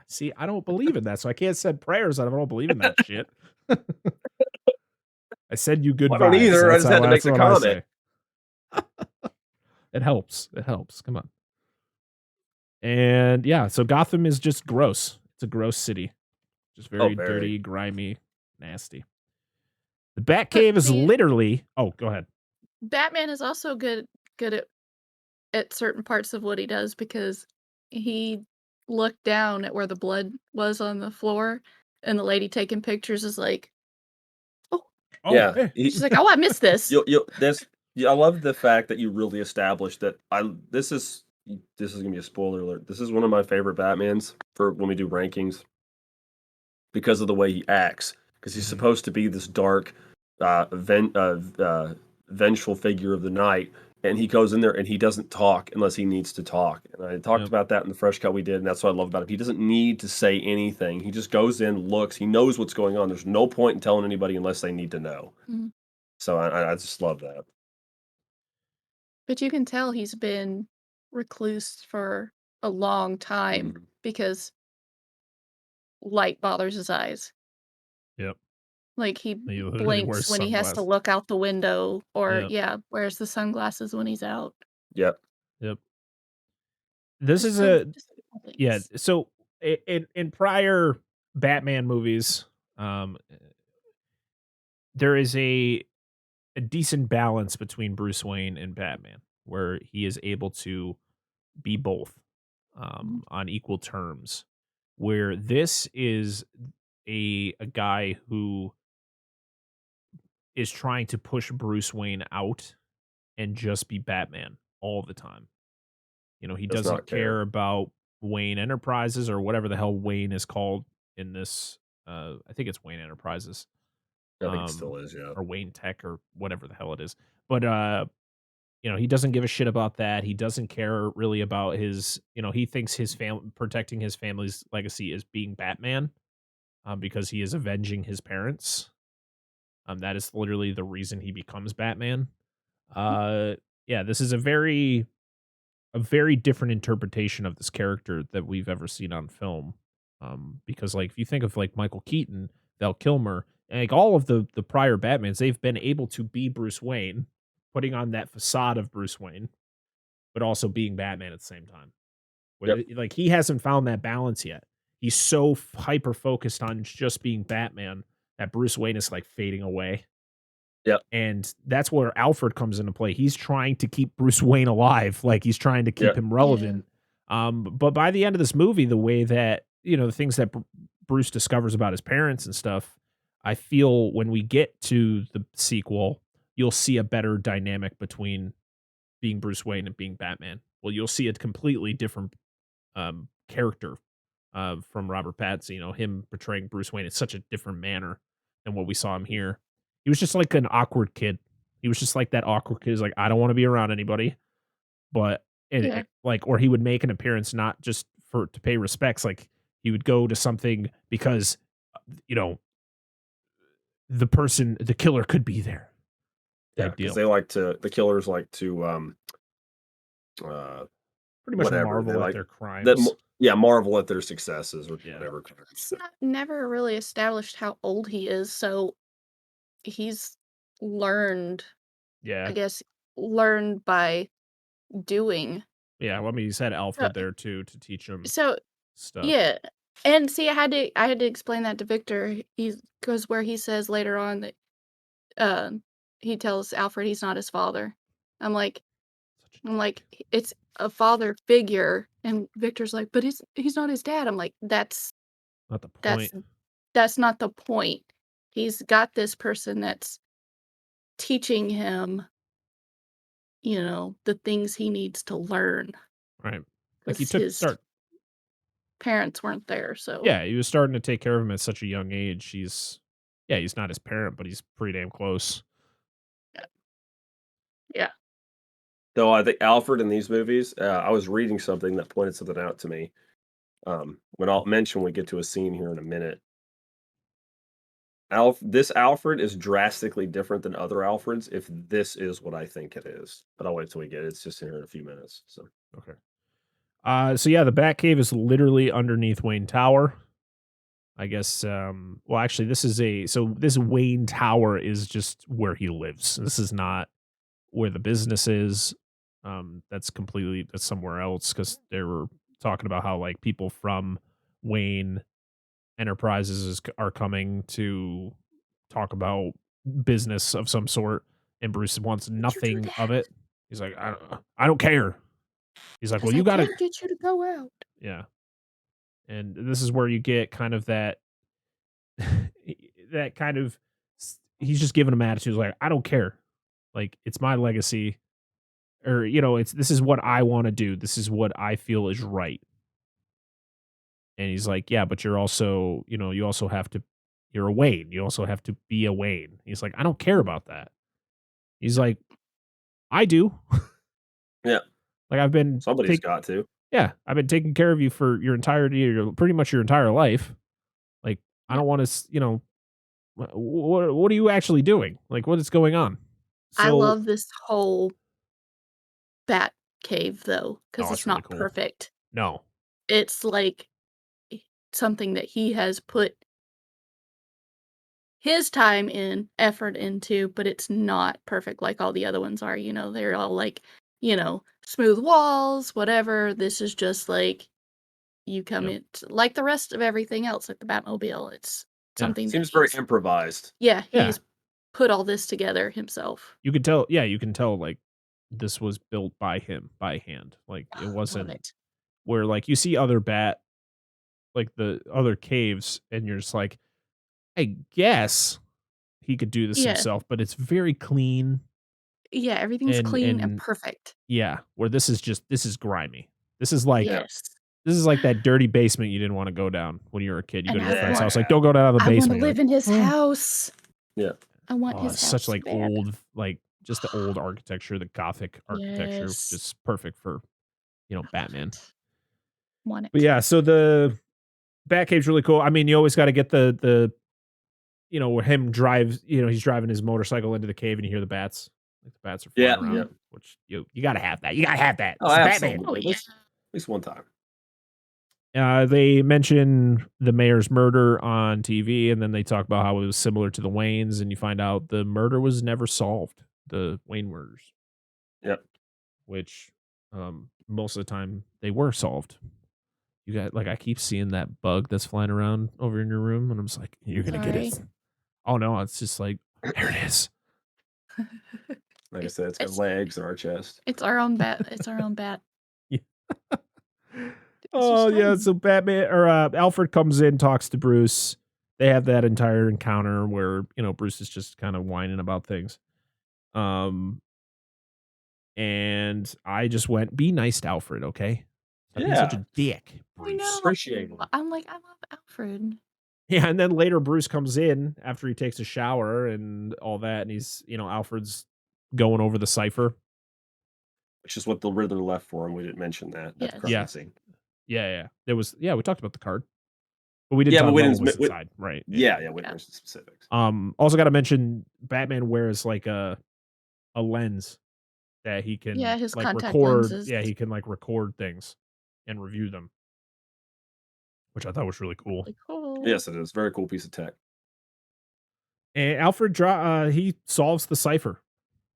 see. I don't believe in that, so I can't send prayers. I don't believe in that shit. I send you good I don't vibes. either. I just had to make That's the what I comment. say. It helps. It helps. Come on. And yeah, so Gotham is just gross. It's a gross city. Just very very. dirty, grimy, nasty. The But Batcave is see, literally oh, go ahead. Batman is also good at certain parts of what he does because he looked down at where the blood was on the floor, and the lady taking pictures is like, "Oh," Oh, Yeah. hey. she's like, "Oh, I missed this." You that's yeah, I love the fact that you really established that this is gonna be a spoiler alert. This is one of my favorite Batmans for when we do rankings because of the way he acts. Because he's Mhm. supposed to be this dark, vengeful figure of the night, and he goes in there and he doesn't talk unless he needs to talk. And I talked Yep. about that in the fresh cut we did, and that's what I love about him. He doesn't need to say anything. He just goes in, looks, he knows what's going on. There's no point in telling anybody unless they need to know. Mhm. So I just love that. But you can tell he's been recluse for a long time Mhm. because light bothers his eyes. Yep. Like, he He literally wears blinks when he has to sunglasses. look out the window or, Yep. yeah, wears the sunglasses when he's out. Yep. Yep. This is Just little yeah. things. So in prior Batman movies, there is a decent balance between Bruce Wayne and Batman, where he is able to be both Mhm. on equal terms. Where this is a guy who is trying to push Bruce Wayne out and just be Batman all the time. You know, he Does doesn't not care. care about Wayne Enterprises or whatever the hell Wayne is called in this. I think it's Wayne Enterprises, I think it still is. Yeah. or Wayne Tech or whatever the hell it is. But you know, he doesn't give a shit about that. He doesn't care really about his. You know, he thinks his protecting his family's legacy is being Batman, because he is avenging his parents. That is literally the reason he becomes Batman. Uh, yeah, this is a very different interpretation of this character that we've ever seen on film. Because like if you think of like Michael Keaton, Val Kilmer, and like all of the prior Batmans, they've been able to be Bruce Wayne, putting on that facade of Bruce Wayne, but also being Batman at the same time. Where Yep. like he hasn't found that balance yet. He's so hyper focused on just being Batman that Bruce Wayne is like fading away. Yep. And that's where Alfred comes into play. He's trying to keep Bruce Wayne alive, like he's trying to keep Yep. him Yeah. relevant. But by the end of this movie, the way that you know the things that Bruce discovers about his parents and stuff, I feel when we get to the sequel, you'll see a better dynamic between being Bruce Wayne and being Batman. Well, you'll see a completely different character from Robert Pattinson. You know, him portraying Bruce Wayne in such a different manner than what we saw him here. He was just like an awkward kid. He was just like that awkward kid. He's like, I don't want to be around anybody, but Yeah. like, or he would make an appearance not just for to pay respects. Like he would go to something because you know the killer could be there Yeah. type Because deal. the killers like to, uh, Pretty much whatever. They marvel at like their that. crimes. Yeah. Marvel at their successes or Yeah, whatever. It's not never really established how old he is, so he's learned, I yeah, guess, learned by doing. yeah. Well, I mean, he's had So Alfred there too to teach him so stuff. yeah. And see, I had to explain that to Victor. He's because where he says later on that uh, he tells Alfred he's not his father. I'm like Such a I'm dick. like it's a father figure, and Victor's like, but he's not his dad. I'm like Not the that's point. that's not the point. He's got this person that's teaching him, the things he needs to learn Right. Like he because took his start parents weren't there. So yeah, he was starting to take care of him at such a young age. Yeah, he's not his parent, but he's pretty damn close. yeah, yeah. Though I think Alfred in these movies, I was reading something that pointed something out to me. When I'll mention when we get to a scene here in a minute. This Alfred is drastically different than other Alfreds, if this is what I think it is. But I'll wait till we get it. It's just here in a few minutes. So Okay. So yeah, the Batcave is literally underneath Wayne Tower. I guess well actually this Wayne Tower is just where he lives. This is not where the business is. That's somewhere else cuz they were talking about how like people from Wayne Enterprises are coming to talk about business of some sort, and Bruce wants Did you do nothing of that? it. He's like, I don't care. He's like, well, Because I you got to, can't get you to go out. yeah. And this is where you get kind of that, that kind of, he's just giving him attitudes like, I don't care. Like, it's my legacy, or, you know, this is what I want to do. This is what I feel is right. And he's like, yeah, but you're also, you know, you also have to, you're a Wayne. You also have to be a Wayne. He's like, I don't care about that. He's like, I do. yeah, Like I've been somebody's take got to. yeah, I've been taking care of you for your entirety, your pretty much your entire life. Like I Yeah. don't want to, you know, what are you actually doing? Like what is going on? I So, love this whole bat cave though, because oh, it's it's really not cool. perfect. No, It's like something that he has put his time and effort into, but it's not perfect like all the other ones are. They're all like, smooth walls, whatever. This is just like you come Yep. in like the rest of everything else, like the Batmobile. It's Yeah. something that Seems very he's improvised. yeah, Yeah. he's put all this together himself. You could tell, yeah, you can tell like this was built by him by hand. Like it Love wasn't it. where like you see other like the other caves, and you're just like, I guess he could do this Yeah. himself, but it's very clean Yeah, everything's and clean and and perfect. yeah, where this is grimy. This is like Yes. this is like that dirty basement you didn't want to go down when you were a kid. You go And to your I friend's want house, like, don't go down to the I wanna basement. You're live like, in his "Oh." house. Yeah. I want Oh, his it's house such like bad. old, like just the old architecture, the Gothic architecture, Yes. just perfect for Batman. Want But it. yeah, so the Batcave's really cool. I mean, you always got to get the where him drives. He's driving his motorcycle into the cave, and you hear the bats. Like the bats are flying Yeah, around. yeah. Which you got to have that. You got to have that. Oh, It's Batman. absolutely. Oh, At yeah. least one time. They mention the mayor's murder on TV, and then they talk about how it was similar to the Waynes, and you find out the murder was never solved. The Wayne murders. Yep. Which, most of the time they were solved. You got I keep seeing that bug that's flying around over in your room, and I'm just like, you're gonna get it. Sorry. Oh no, it's just like there it is. Like I said, it's got It's legs in our chest. it's our own bat. It's our own bat. Oh just yeah, fun. so Batman or Alfred comes in, talks to Bruce. They have that entire encounter where Bruce is just kind of whining about things. And I just went, be nice to Alfred, okay? Stop being such Yeah. a dick, I Bruce. know. Appreciate it. I'm like, I love Alfred. Yeah, and then later Bruce comes in after he takes a shower and all that, and he's Alfred's going over the cipher. Which is what the Riddler left for him. We didn't mention that at the Yes. crime Yeah. scene. Yeah. We talked about the card. But we didn't Yeah, talk but we about didn't. what was inside. Right. We didn't Yeah. mention specifics. Also got to mention Batman wears like a lens that he can his like contact record. lenses. Yeah, he can like record things and review them, which I thought was really cool. Like, cool. Yes, it is. Very cool piece of tech. And Alfred he solves the cipher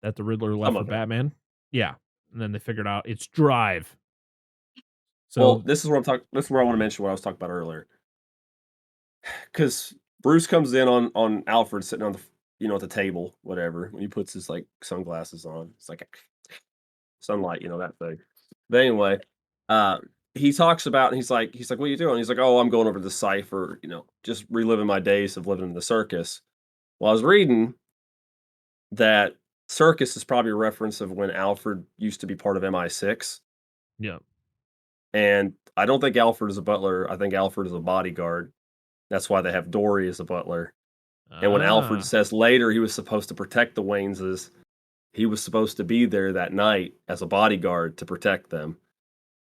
that the Riddler left Some for of it. Batman. Yeah, and then they figured out it's drive. So Well, this is where I'm talking. This is where I want to mention what I was talking about earlier. Because Bruce comes in on Alfred sitting on the at the table, whatever. When he puts his like sunglasses on, it's like sunlight, that thing. But anyway, he talks about and he's like, what are you doing? He's like, oh, I'm going over to the cipher, just reliving my days of living in the circus. Well, I was reading that circus is probably a reference of when Alfred used to be part of MI6. yeah, And I don't think Alfred is a butler. I think Alfred is a bodyguard. That's why they have Dory as a butler. And when Alfred says later he was supposed to protect the Wayneses, he was supposed to be there that night as a bodyguard to protect them,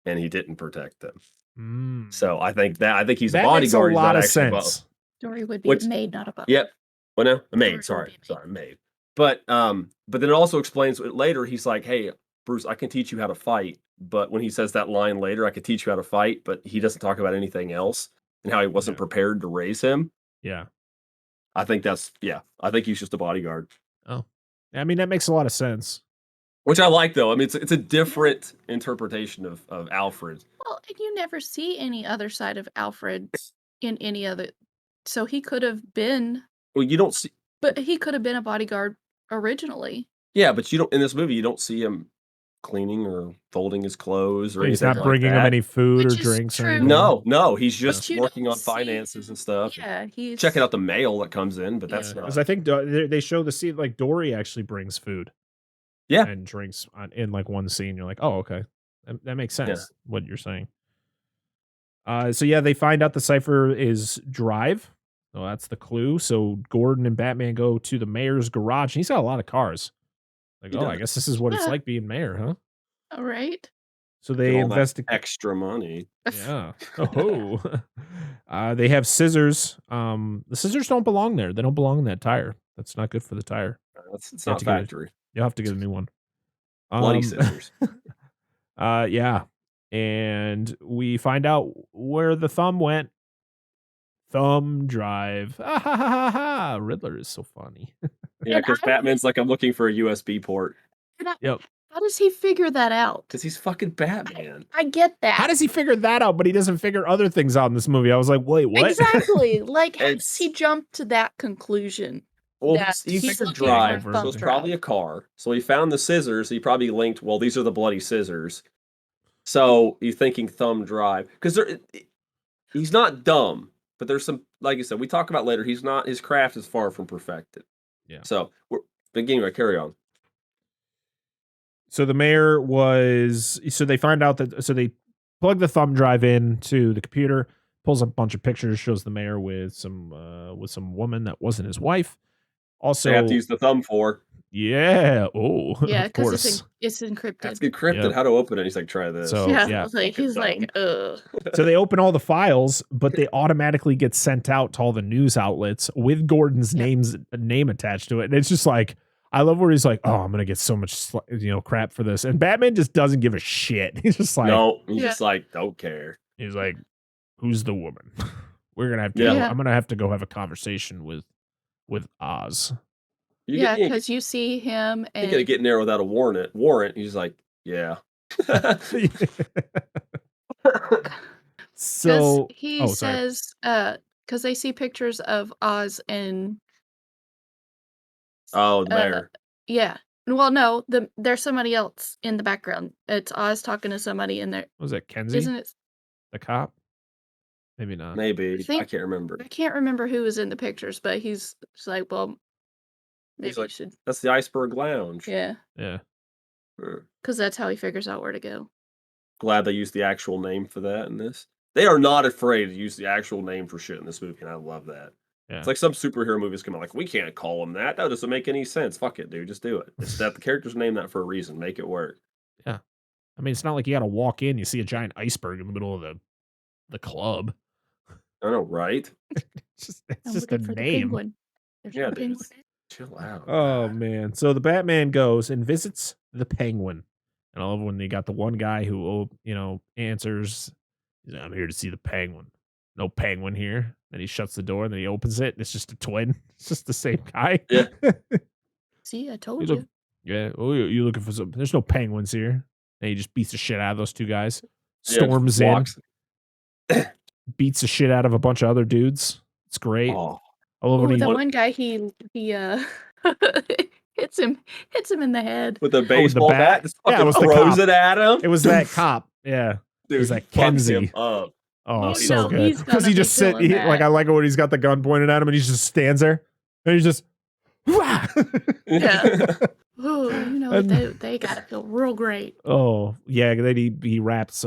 and he didn't protect them. So I think he's that a bodyguard. makes a lot of he's not actually sense. Dory would be a maid, not a butler. Yep. Well, no, a maid. Dory Sorry, would be a maid. But then it also explains later. He's like, "Hey, Bruce, I can teach you how to fight." But when he says that line later, I could teach you how to fight, but he doesn't talk about anything else and how he wasn't prepared to raise him. Yeah. I think he's just a bodyguard. Oh, I mean, that makes a lot of sense. Which I like, though. I mean, it's a different interpretation of Alfred. Well, and you never see any other side of Alfred in any other. So he could have been. Well, you don't see. But he could have been a bodyguard originally. Yeah, but you don't in this movie. You don't see him cleaning or folding his clothes or He's anything not bringing him any food or drinks or anything. No, he's just you working don't on see finances and stuff. Yeah, he's checking out the mail that comes in, but that's not. Because I think they show the scene like Dory actually brings food. Yeah. And drinks in like one scene. You're like, oh, okay. That makes sense, what you're saying. So yeah, they find out the cipher is drive. So that's the clue. So Gordon and Batman go to the mayor's garage. And he's got a lot of cars. Like, I guess this is what it's like being mayor, huh? All right. So they investigate extra money. Yeah. Oh. They have scissors. The scissors don't belong there. They don't belong in that tire. That's not good for the tire. It's not factory. You'll have to get a new one. Bloody scissors. Yeah. And we find out where the thumb went. thumb drive. Ah, ha, ha, ha, ha. Riddler is so funny. Yeah, And because I- Batman's like, I'm looking for a USB port. Yep. How does he figure that out? Because he's fucking Batman. I get that. How does he figure that out, but he doesn't figure other things out in this movie? I was like, wait, what? Exactly. Like, how does It's- he jump to that conclusion? Well, That he he's figured looking drive, for a so thumb it's probably a drive. car. So he found the scissors. He probably linked, well, these are the bloody scissors. So you're thinking thumb drive. Because he's not dumb, but there's some, like you said, we talk about later, his craft is far from perfected. Yeah. So, anyway, carry on. So the mayor so they find out that, so they plug the thumb drive into the computer, pulls up a bunch of pictures, shows the mayor with some woman that wasn't his wife. Also, They have to use the thumb for. yeah. Oh, Yeah, of because course. it's encrypted. That's encrypted. Yep. How to open it? He's like, try this. So, yeah, yeah. I was like, he's like, ugh. So they open all the files, but they automatically get sent out to all the news outlets with Gordon's name attached to it. And it's just like, I love where he's like, oh, I'm gonna get so much crap for this, and Batman just doesn't give a shit. He's just like, no, he's Yeah. just like, don't care. he's like, who's the woman? We're gonna have to. Yeah. I'm gonna have to go have a conversation with Oz. You Yeah, get, because you see him you and gotta get in there without a warrant. He's like, yeah. So he oh, sorry. says, because they see pictures of Oz and Oh, the mayor. yeah. Well, no, there's somebody else in the background. It's Oz talking to somebody in there. Was it Kenzie, Isn't it? the cop? Maybe not. Maybe. think- I can't remember. I can't remember who was in the pictures, but he's like, well, maybe He's you like- should. That's the Iceberg Lounge. Yeah, Yeah. because that's how he figures out where to go. Glad they used the actual name for that in this. They are not afraid to use the actual name for shit in this movie, and I love that. Yeah. It's like some superhero movies come out like, we can't call him that. That doesn't make any sense. Fuck it, dude. Just do it. It's that the character's named that for a reason. Make it work. I mean, it's not like you got to walk in. You see a giant iceberg in the middle of the club. I know, right? It's I'm just a looking for the name. penguin. There's Yeah, no dude, penguin. Chill out. Oh man! So the Batman goes and visits the Penguin, and I love when they got the one guy who answers. He's like, I'm here to see the Penguin. No Penguin here. Then he shuts the door, and then he opens it, and it's just a twin. It's just the same guy. Yeah. See, I told He's you. like, yeah. Oh, you looking for some? There's no penguins here. And he just beats the shit out of those two guys. Yeah, Storms in, walks. beats the shit out of a bunch of other dudes. It's great. Oh, I love when Oh, he the one guy he hits him in the head. with the the baseball bat? bat, just Yeah, it fucking was the throws cop. it at him. It was that cop. Yeah. Dude, was like he fucks him Kenzie. up. Oh, Oh, so no, good. he's Because gonna he be just feeling like that. I like it when he's got the gun pointed at him and he just stands there and he's just "Wah!" Yeah. Ooh, And- they gotta feel real great. Oh yeah, then he wraps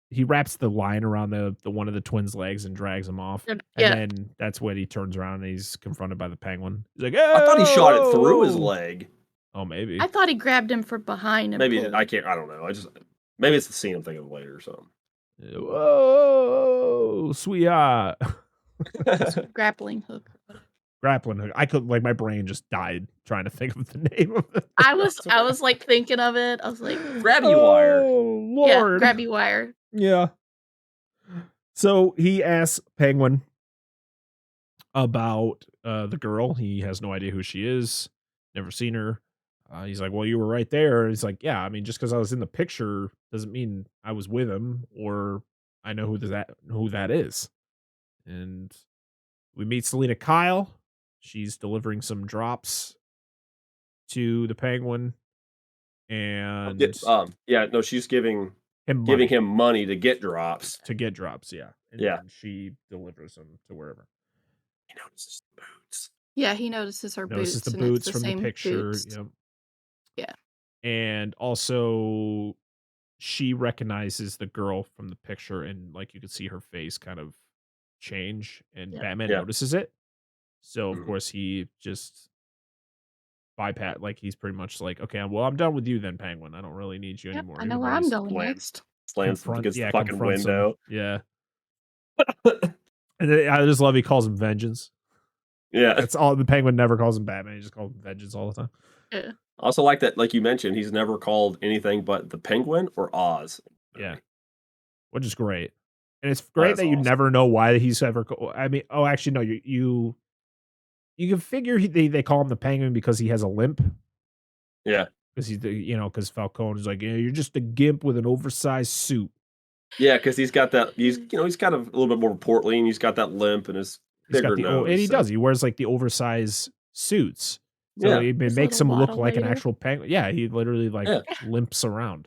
he wraps the line around the one of the twins' legs and drags him off. And Yeah. then that's when he turns around and he's confronted by the Penguin. He's like, I thought he shot it through his "Oh!" leg. Oh, maybe. I thought he grabbed him from behind and Maybe pulled I him. can't. I don't know. Maybe it's the scene I'm thinking of later or something. Whoa, sweetheart. grappling hook. Grappling hook. I could my brain just died trying to think of the name of it. I was like thinking of it. I was like, Grabby wire. Oh yeah, Lord. grabby wire. Yeah. So he asks Penguin about the girl. He has no idea who she is. Never seen her. He's like, well, you were right there. He's like, yeah, I mean, just because I was in the picture doesn't mean I was with him or I know who that is. And we meet Selena Kyle. She's delivering some drops to the Penguin. And She's giving him money him money to get drops. to get drops, yeah. And Yeah. then she delivers them to wherever. He notices the boots. Yeah, he notices her Notices boots. the and it's boots from the same picture. boots. Yep. Yeah. And also she recognizes the girl from the picture and like you could see her face kind of change and Yeah. Batman Yeah. notices it. So of Mhm. course he just bypass he's pretty much like, okay, well I'm done with you then, Penguin. I don't really need you Yep, anymore. I know Even where though I'm he's going bland. next. Slams against the fucking confronts him. window. Yeah. And then I just love he calls him Vengeance. Yeah. That's all. The Penguin never calls him Batman. He just calls him Vengeance all the time. Yeah. I also like that, like you mentioned, he's never called anything but the Penguin or Oz. Yeah. Which is great. And it's great That's that you awesome. never know why he's ever. I mean, oh, actually, no. You can figure they call him the Penguin because he has a limp. Yeah. Because he's because Falcone is like, yeah, you're just a gimp with an oversized suit. Yeah, because he's got that. He's he's kind of a little bit more portly, and he's got that limp and his He's got bigger the nose. and he does. He wears like the oversized suits, so Yeah, it His makes little him look waddle like an waiter. actual penguin. Yeah, he literally like yeah. limps around.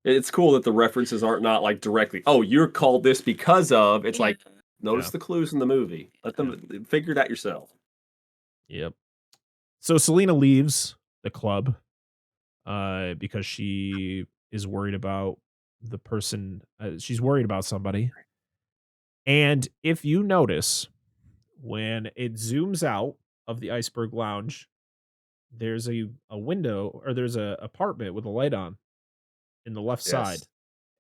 It's cool that the references aren't not like directly. Oh, you're called this because of. It's like notice Yeah. the clues in the movie. Let them figure it out yourself. Yep. So Selena leaves the club because she is worried about the person. She's worried about somebody. And if you notice, when it zooms out of the Iceberg Lounge, there's a window or there's a apartment with a light on in the left side.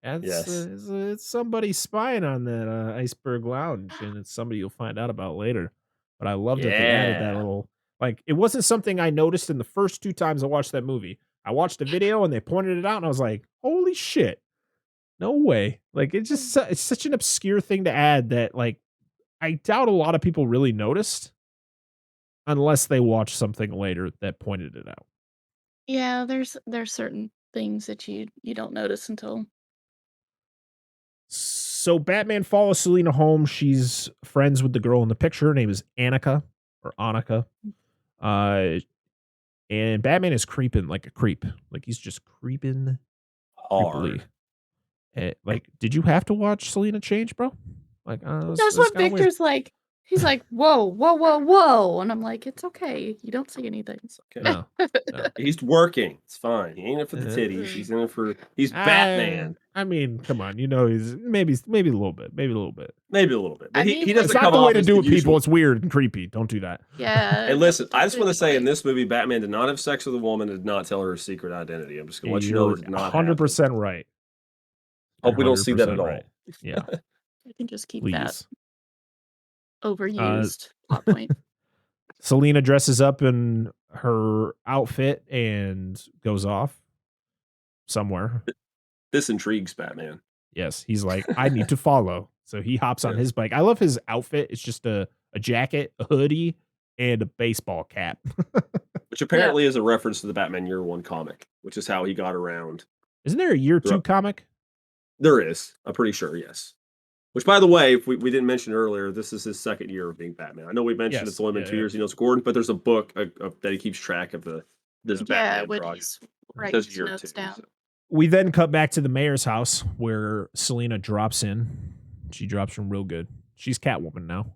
And it's somebody spying on that Iceberg Lounge, and it's somebody you'll find out about later. But I love that they added that little, like, it wasn't something I noticed in the first 2 times I watched that movie. I watched a video and they pointed it out, and I was like, holy shit. No way. Like, it's such an obscure thing to add that, like, I doubt a lot of people really noticed unless they watched something later that pointed it out. Yeah, there's certain things that you don't notice until. So Batman follows Selena home. She's friends with the girl in the picture. Her name is Annika or Annika. And Batman is creeping like a creep. Like he's just creeping Hard. Like, did you have to watch Selena change, bro? Like, That's what Victor's like. He's like, whoa, whoa, whoa, whoa. And I'm like, it's okay. You don't see anything. It's okay. No. He's working. It's fine. He ain't in it for the titties. He's in it for. He's Batman. I mean, come on. You know, he's maybe a little bit. Maybe a little bit. Maybe a little bit. But I he mean, doesn't It's come not the way off to as do the with people. usual. It's weird and creepy. Don't do that. Yeah. Hey, listen. I just don't want to do it say in right. this movie, Batman did not have sex with a woman and did not tell her her secret identity. I'm just gonna let you know You're it did not 100% right. Hope we don't see that at 100% all. right. Yeah. I can just keep Please. that overused plot point. Selena dresses up in her outfit and goes off somewhere. This intrigues Batman. Yes, he's like, I need to follow. So he hops on his bike. I love his outfit. It's just a jacket, a hoodie, and a baseball cap. Which apparently is a reference to the Batman Year One comic, which is how he got around. Isn't there a Year 2 comic? There is. I'm pretty sure, yes. Which, by the way, if we didn't mention earlier, this is his second year of being Batman. I know we mentioned it's only been 2 years he knows Gordon, but there's a book that he keeps track of this Batman when project. he's It writing says his year notes 2. down. So. We then cut back to the mayor's house where Selena drops in. She drops in real good. She's Catwoman now.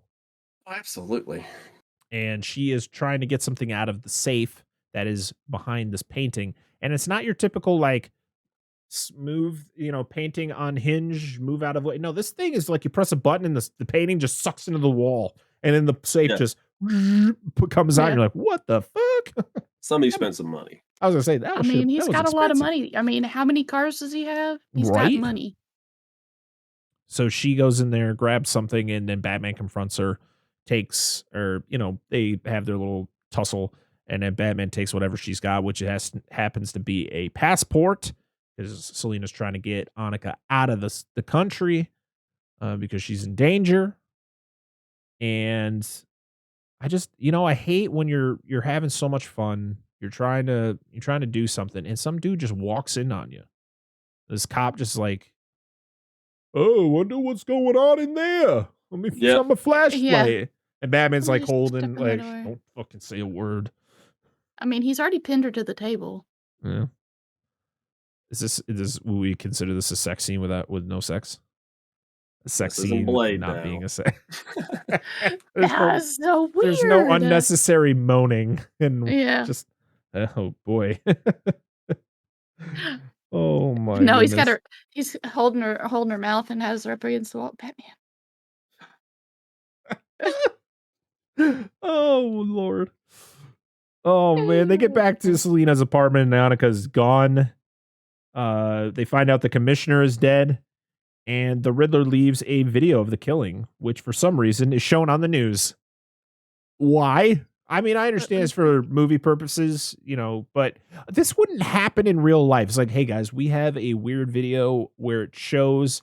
Absolutely. And she is trying to get something out of the safe that is behind this painting. And it's not your typical, like, smooth, painting on hinge, move out of way. No, this thing is like you press a button and the painting just sucks into the wall. And then the safe just comes out. And you're like, what the fuck? Somebody spent some money. I was going to say that. I mean, he's got a lot of money. I mean, how many cars does he have? He's got money. So she goes in there, grabs something, and then Batman confronts her, they have their little tussle, and then Batman takes whatever she's got, which happens to be a passport, because Selena's trying to get Annika out of the country because she's in danger. And I just, I hate when you're having so much fun, you're trying to do something, and some dude just walks in on you. This cop just like, oh, wonder what's going on in there. Let me shut my flashlight. Yeah. And Batman's like Just holding, step in like, the door. don't fucking say a word. I mean, he's already pinned her to the table. Yeah. Is will we consider this a sex scene with no sex? A sex scene not being a sex. That's so weird. There's no unnecessary moaning and just oh boy. Oh my No, goodness. he's holding her mouth and has her up against the wall. Batman. Oh Lord. Oh man, they get back to Selena's apartment and Annika's gone. They find out the commissioner is dead, and the Riddler leaves a video of the killing, which for some reason is shown on the news. Why? I mean, I understand it's for movie purposes, but this wouldn't happen in real life. It's like, hey guys, we have a weird video where it shows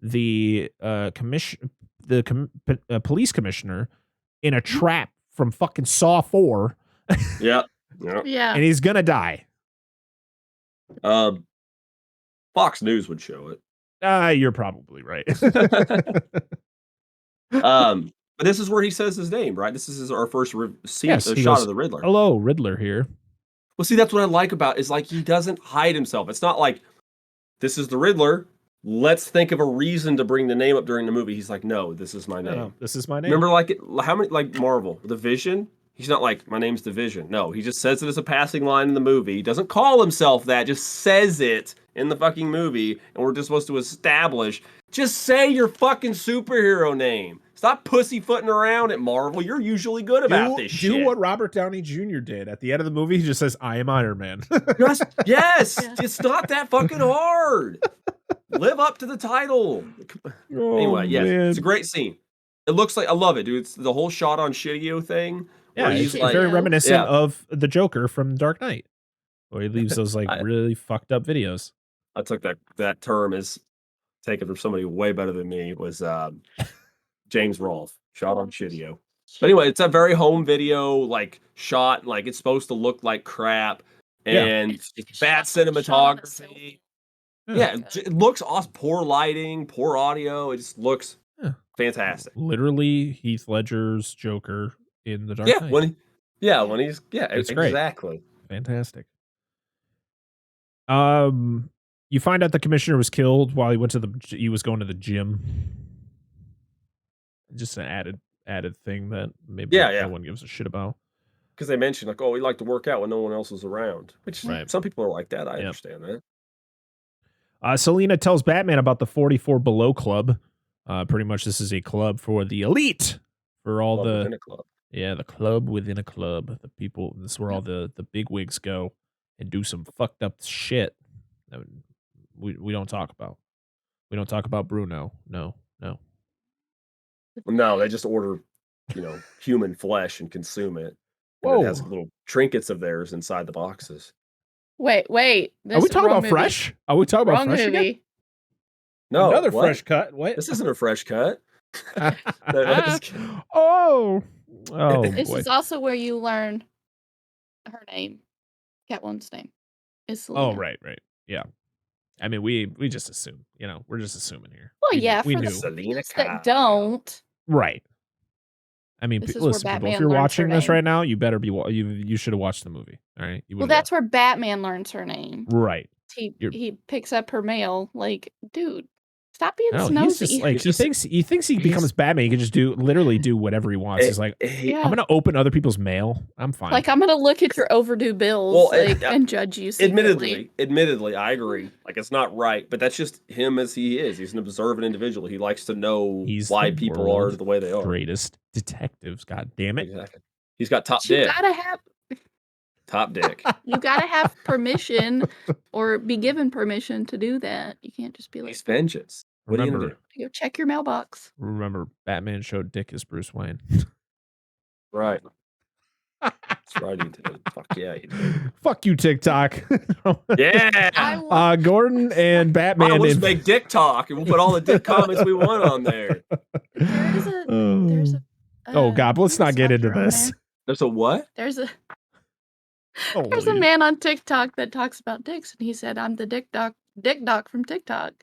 the police commissioner in a trap from fucking Saw 4. Yeah. Yeah. And he's gonna die. Fox News would show it. You're probably right. But this is where he says his name, right? This is our first Yes, he shot goes, of the Riddler. Hello, Riddler here. Well, see, that's what I like about it, is like he doesn't hide himself. It's not like this is the Riddler. Let's think of a reason to bring the name up during the movie. He's like, no, this is my name. No, this is my name. Remember, like how many like Marvel, the Vision? He's not like, my name's the Vision. No, he just says it as a passing line in the movie. He doesn't call himself that, just says it in the fucking movie, and we're just supposed to establish, just say your fucking superhero name. Stop pussyfooting around at Marvel. You're usually good about this shit. Do what Robert Downey Jr. did. At the end of the movie, he just says, I am Iron Man. Yes, it's not that fucking hard. Live up to the title. Anyway, yes, it's a great scene. It looks like, I love it, dude. It's the whole shot on Shidio thing. Yeah, he's it's like, very reminiscent of the Joker from Dark Knight, where he leaves those like really fucked up videos. I took that term as taken from somebody way better than me. It was James Rolfe, shot on Shidio. But anyway, it's a very home video, like shot, like it's supposed to look like crap, and bad cinematography. Yeah, it looks awesome. Poor lighting, poor audio. It just looks fantastic. Literally Heath Ledger's Joker in the Dark Knight. When he's it's exactly great. Fantastic. You find out the commissioner was killed while he was going to the gym. Just an added thing that maybe no one gives a shit about. Because they mentioned like, oh, we like to work out when no one else is around. Which some people are like that. I understand that. Selina tells Batman about the 44 Below Club. Pretty much this is a club for the elite. For all the club within a club. The people, this is where all the bigwigs go and do some fucked up shit that we don't talk about. We don't talk about Bruno. No. No, they just order, human flesh and consume it. And it has little trinkets of theirs inside the boxes. Wait. Are we talking about Fresh? Are we talking about Fresh again? No. Another fresh cut. What? This isn't a fresh cut. Oh, this is also where you learn her name, Catwoman's name. Is Selina. Oh, right. Yeah. I mean, we just assume, we're just assuming here. Well, we knew. Selina that don't. Right. I mean, listen, people, if you're watching this right now, you better be. You should have watched the movie. All right. Well, that's where Batman learns her name. Right. He picks up her mail. Like, dude, stop being nosy. He's just like he thinks he becomes Batman. He can just literally do whatever he wants. He's like, I'm gonna open other people's mail. I'm fine. Like, I'm gonna look at your overdue bills and judge you. Admittedly, I agree. Like, it's not right, but that's just him as he is. He's an observant individual. He likes to know why people are the way they are. Greatest detectives. God damn it. Exactly. He's got top dick. Top dick. You gotta have permission or be given permission to do that. You can't just be like, he's vengeance. What are you gonna do? Go check your mailbox. Remember, Batman showed Dick as Bruce Wayne. Right. That's right, he did. Fuck yeah, he did. Fuck you, TikTok. Yeah. Gordon and Batman. We'll just make Dick talk, and we'll put all the Dick comments we want on there. There's a. Oh God, let's not get into this. There's a what? There's a man on TikTok that talks about dicks, and he said, "I'm the Dick Doc from TikTok."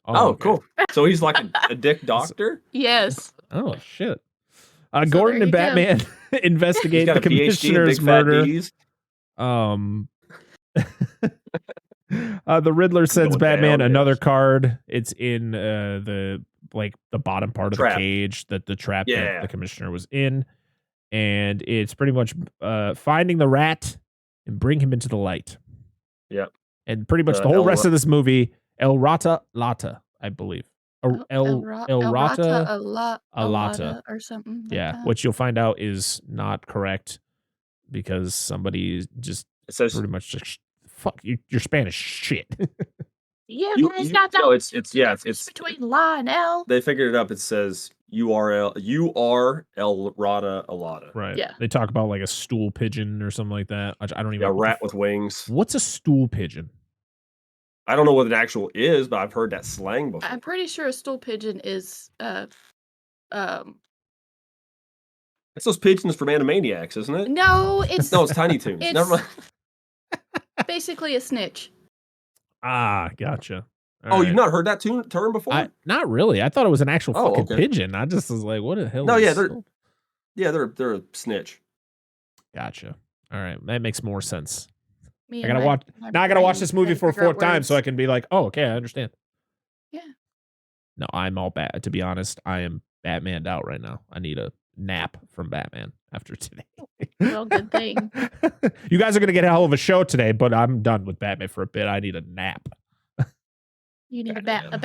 Oh, okay. Cool. So he's like a dick doctor? Yes. Oh shit. Gordon and Batman investigate the commissioner's murder. The Riddler sends Batman another card. It's in the bottom part of the cage that the trap that the commissioner was in, and it's pretty much finding the rat and bring him into the light. Yep. And pretty much the whole rest of this movie, El Rata Lata, I believe. El Rata Alata or something. Yeah, which you'll find out is not correct because somebody just pretty much just fuck you. You're Spanish shit. Yeah, it's between La and L. They figured it up. It says you are El Rata Alata. Right. Yeah. They talk about like a stool pigeon or something like that. I don't even. Yeah, rat with wings. What's a stool pigeon? I don't know what an actual is, but I've heard that slang before. I'm pretty sure a stool pigeon is It's those pigeons from Animaniacs, isn't it? no, it's No, it's Tiny Toons. it's Never mind. basically a snitch. Ah, gotcha. Oh, you've not heard that term before? Not really. I thought it was an actual fucking okay. pigeon. I just was like, what the hell? No, is they're a snitch. Gotcha. All right, that makes more sense. Me I and gotta watch. my Now I gotta watch brain this movie trying to for a figure out fourth time so I words. can be like, oh, okay, I understand. Yeah. No, I'm all bad. To be honest, I am Batmaned out right now. I need a nap from Batman after today. Well, good thing. You guys are gonna get a hell of a show today, but I'm done with Batman for a bit. I need a nap. You need a bat nap.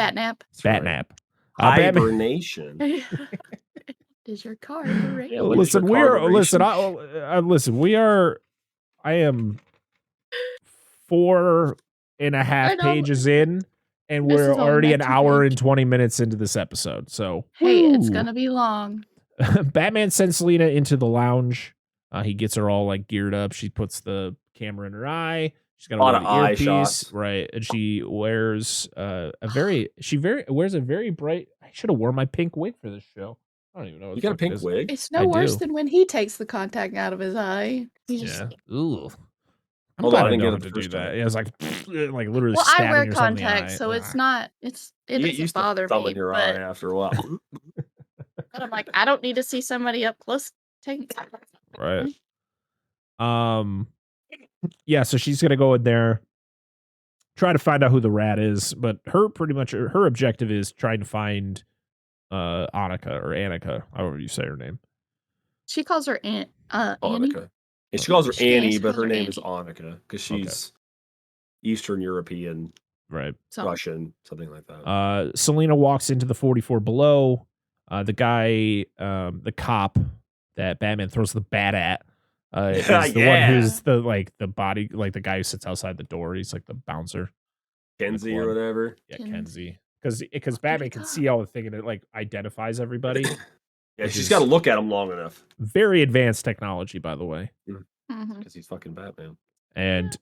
Bat nap. Batman. Hibernation. Is your car right? Yeah, what is Listen, your we are. Listen, carburation? listen. We are. I am 4.5 I know. pages in, and This we're is only already my an 2 hour and page. 20 minutes into this episode. So, Hey, it's woo. gonna be long. Batman sends Selina into the lounge. He gets her all like geared up. She puts the camera in her eye. She's got a Lot of eye earpiece, shots. right? And she wears wears a very bright. I should have worn my pink wig for this show. I don't even know. What You the got a fuck pink it is. wig? It's no I worse do. than when he takes the contact out of his eye. He's just Yeah. Ooh. I'm Hold glad on, I I didn't know get how it to the do first that. time. Yeah, it's like like literally well, I stabbing wear yourself in the contacts, eye. so it's Ah. not. It You get doesn't used to bother thumbing me. your But, eye after a while. but I'm like, I don't need to see somebody up close taking. Right. Yeah, so she's gonna go in there, try to find out who the rat is, but her objective is trying to find Annika, however you say her name. She calls her Annie. Annika. And she calls her She Annie, but calls her her name is Annie. Annika because she's Eastern European, Right. So Russian, something like that. Selina walks into the 44 below. The guy, the cop that Batman throws the bat at, is the one who's the body, like the guy who sits outside the door. He's like the bouncer. Kenzie or whatever. Yeah, Kenzie. Kenzie. Because Batman can see all the thing and it like identifies everybody. Yeah, Which she's is- got to look at him long enough Very advanced technology, by the way. Mhm. because he's fucking Batman. And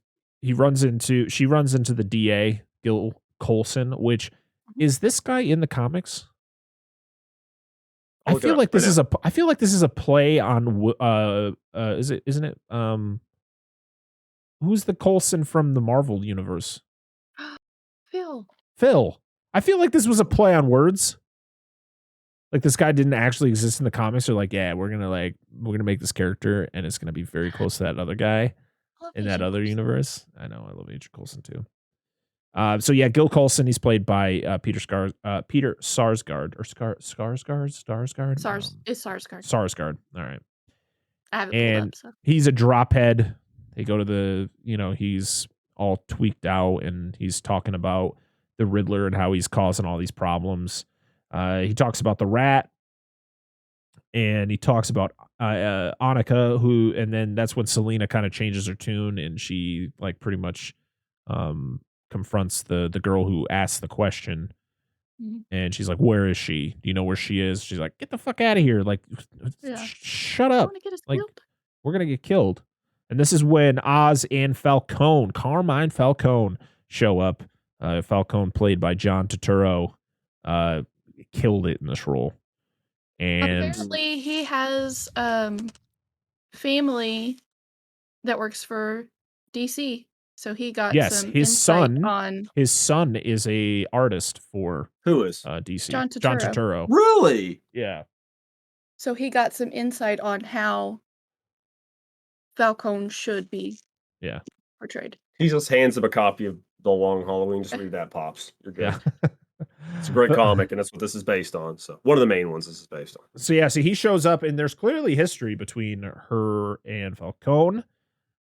she runs into the DA, Gil Colson, which is this guy in the comics? I feel like this is a play on isn't it who's the Coulson from the Marvel universe? Phil. I feel like this was a play on words. Like this guy didn't actually exist in the comics. They're like, yeah, we're gonna make this character and it's gonna be very close to that other guy in that other universe. I know, I love Agent Coulson too. So yeah, Gil Coulson, he's played by Peter Sarsgaard or Starsgaard. It's Sarsgaard. Sarsgaard. All right. I have it pulled And up. So. he's a drop head. They go to he's all tweaked out and he's talking about the Riddler and how he's causing all these problems. He talks about the rat and he talks about Annika, and then that's when Selina kind of changes her tune and she like pretty much confronts the girl who asked the question. Mm-hmm. And she's like, where is she? Do you know where she is? She's like, get the fuck out of here. Like, shut up. Like, we're going to get killed. And this is when Oz and Carmine Falcone show up. Falcone, played by John Turturro, killed it in this role. And apparently he has family that works for DC. So he got some his son on his son is a artist for who is DC. John Turturro. Really? Yeah. So he got some insight on how Falcone should be portrayed. He just hands him a copy of The Long Halloween. Just read that, Pops. You're good. Yeah. It's a great comic, and that's what this is based on. So one of the main ones this is based on. So yeah, he shows up, and there's clearly history between her and Falcone.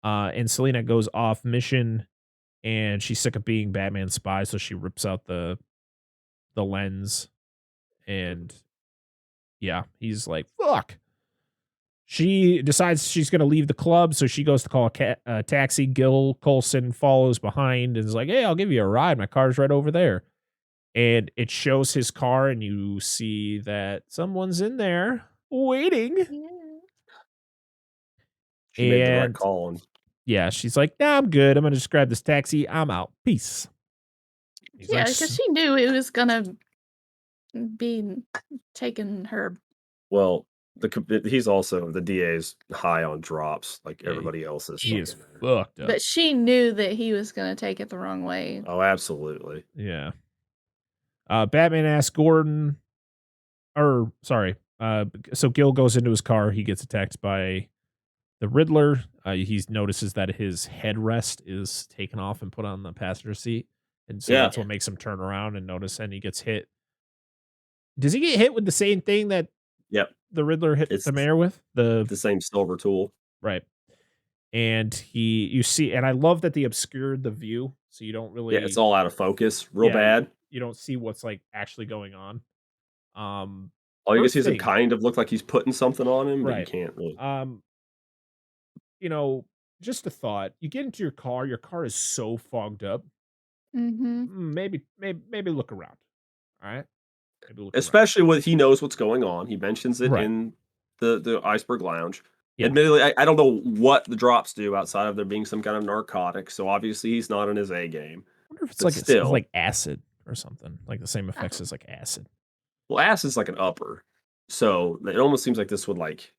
And Selina goes off mission, and she's sick of being Batman's spy, so she rips out the lens, and yeah, he's like, fuck. She decides she's going to leave the club, so she goes to call a taxi. Gil Coulson follows behind and is like, hey, I'll give you a ride. My car's right over there. And it shows his car, and you see that someone's in there waiting. Yeah. She made the right call. Yeah, she's like, nah, I'm good. I'm going to just grab this taxi. I'm out. Peace. He's Yeah, like, because she knew he was gonna be taking her. Well, he's also the DA's high on drops, like Yeah, everybody else is. he is fucking- fucked up. But she knew that he was gonna take it the wrong way. Oh, absolutely. Yeah. Batman asks Gordon, or sorry, so Gil goes into his car. He gets attacked by the Riddler. He notices that his headrest is taken off and put on the passenger seat. And so Yeah. that's what makes him turn around and notice, and he gets hit. Does he get hit with the same thing that Yep. the Riddler hit It's the mayor with? the same silver tool. Right. And you see, and I love that they obscured the view, so you don't really, Yeah, it's all out of focus, real bad. you don't see what's like actually going on. All you can first see is it thing- kind of look like he's putting something on him, but you Right. can't really. You know, just a thought. You get into your car is so fogged up. Mm-hmm. Maybe look around. All right. Maybe look around. Especially when he knows what's going on. He mentions it Right. in the Iceberg Lounge. Yeah. Admittedly, I don't know what the drops do outside of there being some kind of narcotic, so obviously he's not in his A game. I wonder if it's But like still. it's like acid or something, like the same effects as like acid. Well, acid's like an upper, so it almost seems like this would like.